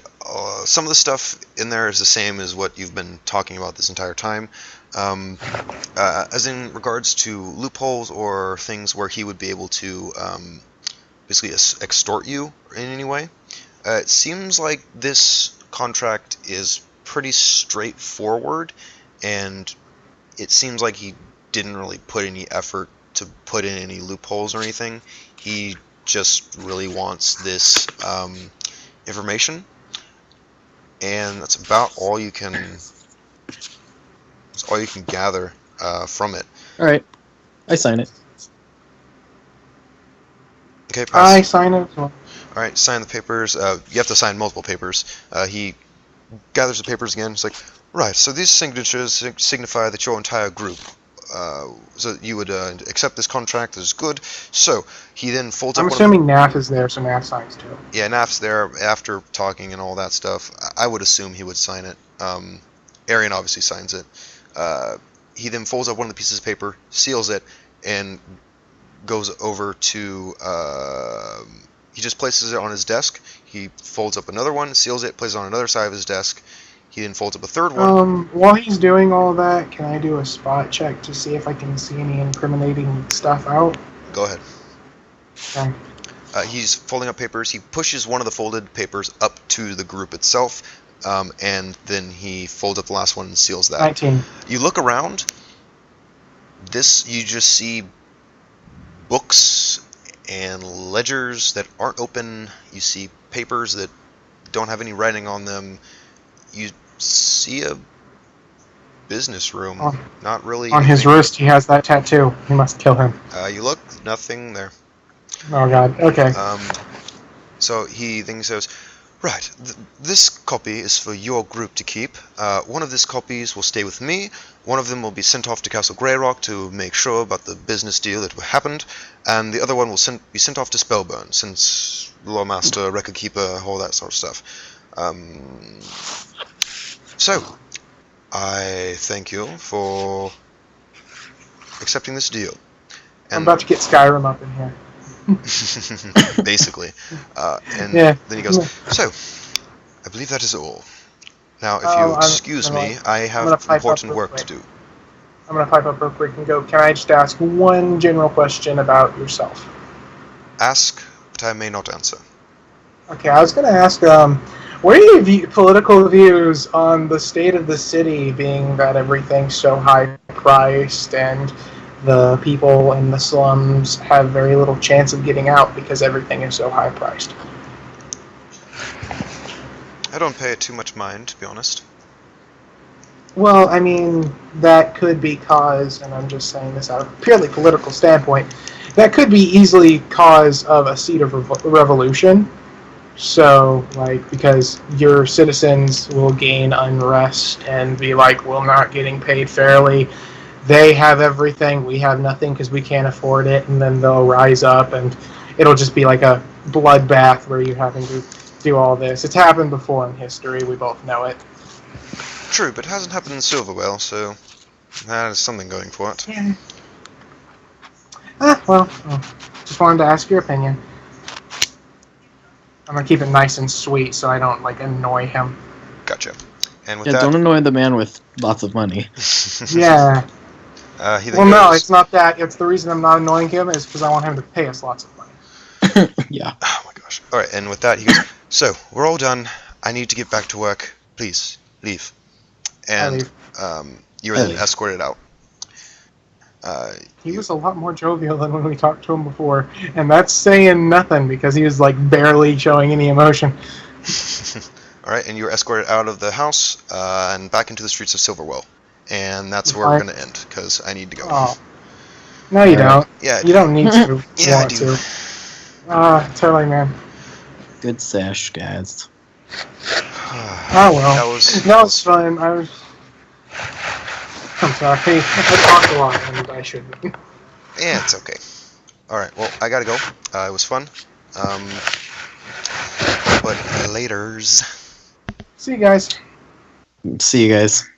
some of the stuff in there is the same as what you've been talking about this entire time. As in regards to loopholes or things where he would be able to basically extort you in any way. It seems like this contract is pretty straightforward, and it seems like he didn't really put any effort to put in any loopholes or anything. He just really wants this information, and that's about all you can. That's all you can gather from it. All right, I sign it. Okay, I pass. sign it as well. All right, sign the papers. You have to sign multiple papers. He gathers the papers again. It's like, right. So these signatures signify that your entire group. So you would accept this contract as good. So he then folds up. I'm assuming Naf is there, so Naf signs too. Yeah, Naf's there after talking and all that stuff. I would assume he would sign it. Arian obviously signs it. He then folds up one of the pieces of paper, seals it, and goes over to. He just places it on his desk. He folds up another one, seals it, places it on another side of his desk. He then folds up a third one. While he's doing all that, can I do a spot check to see if I can see any incriminating stuff out? Go ahead. Okay. He's folding up papers. He pushes one of the folded papers up to the group itself, and then he folds up the last one and seals that. 19. You look around. You just see books and ledgers that aren't open. You see papers that don't have any writing on them. You see a business room. Not really. On his wrist, he has that tattoo. You must kill him. You look, nothing there. Oh god. Okay. So he then says, right, this copy is for your group to keep. One of these copies will stay with me. One of them will be sent off to Castle Greyrock to make sure about the business deal that happened. And the other one will be sent off to Spellburn, since Lawmaster, Record Keeper, all that sort of stuff. So, I thank you for accepting this deal. I'm about to get Skyrim up in here. Basically. And Yeah. then he goes, so, I believe that is all. Now, if you excuse me, I have important work to do. I'm going to pipe up real quick and go, can I just ask one general question about yourself? Ask, but I may not answer. Okay, I was going to ask, what are your political views on the state of the city, being that everything's so high-priced and the people in the slums have very little chance of getting out because everything is so high-priced? I don't pay it too much mind, to be honest. Well, I mean, that could be cause, and I'm just saying this out of a purely political standpoint, that could be easily cause of a seat of revolution. So, like, because your citizens will gain unrest and be like, we're not getting paid fairly. They have everything, we have nothing because we can't afford it, and then they'll rise up, and it'll just be like a bloodbath where you're having to do all this. It's happened before in history, we both know it. True, but it hasn't happened in Silverwell, so that is something going for it. Well, just wanted to ask your opinion. I'm gonna keep it nice and sweet so I don't like annoy him. Gotcha. And with Yeah, that, don't annoy the man with lots of money. Yeah. he then Well, no, goes, it's not that. It's the reason I'm not annoying him is because I want him to pay us lots of money. Yeah. oh my gosh. All right, and with that, he goes, so we're all done. I need to get back to work. Please leave. And leave. You were I then leave. escorted out. He was a lot more jovial than when we talked to him before, and that's saying nothing because he was like barely showing any emotion. All right, and you were escorted out of the house and back into the streets of Silverwell, and that's where we're Alright. gonna end because I need to go. Oh. No, you Alright. don't. Yeah, I You do. don't need to. Yeah, I want do. to. Totally, man. Good sesh, guys. Oh well. That was No, it's fine. I'm sorry. I talked a lot, and I shouldn't. Yeah, it's okay. All right, well, I gotta go. It was fun. But laters. See you guys. See you guys.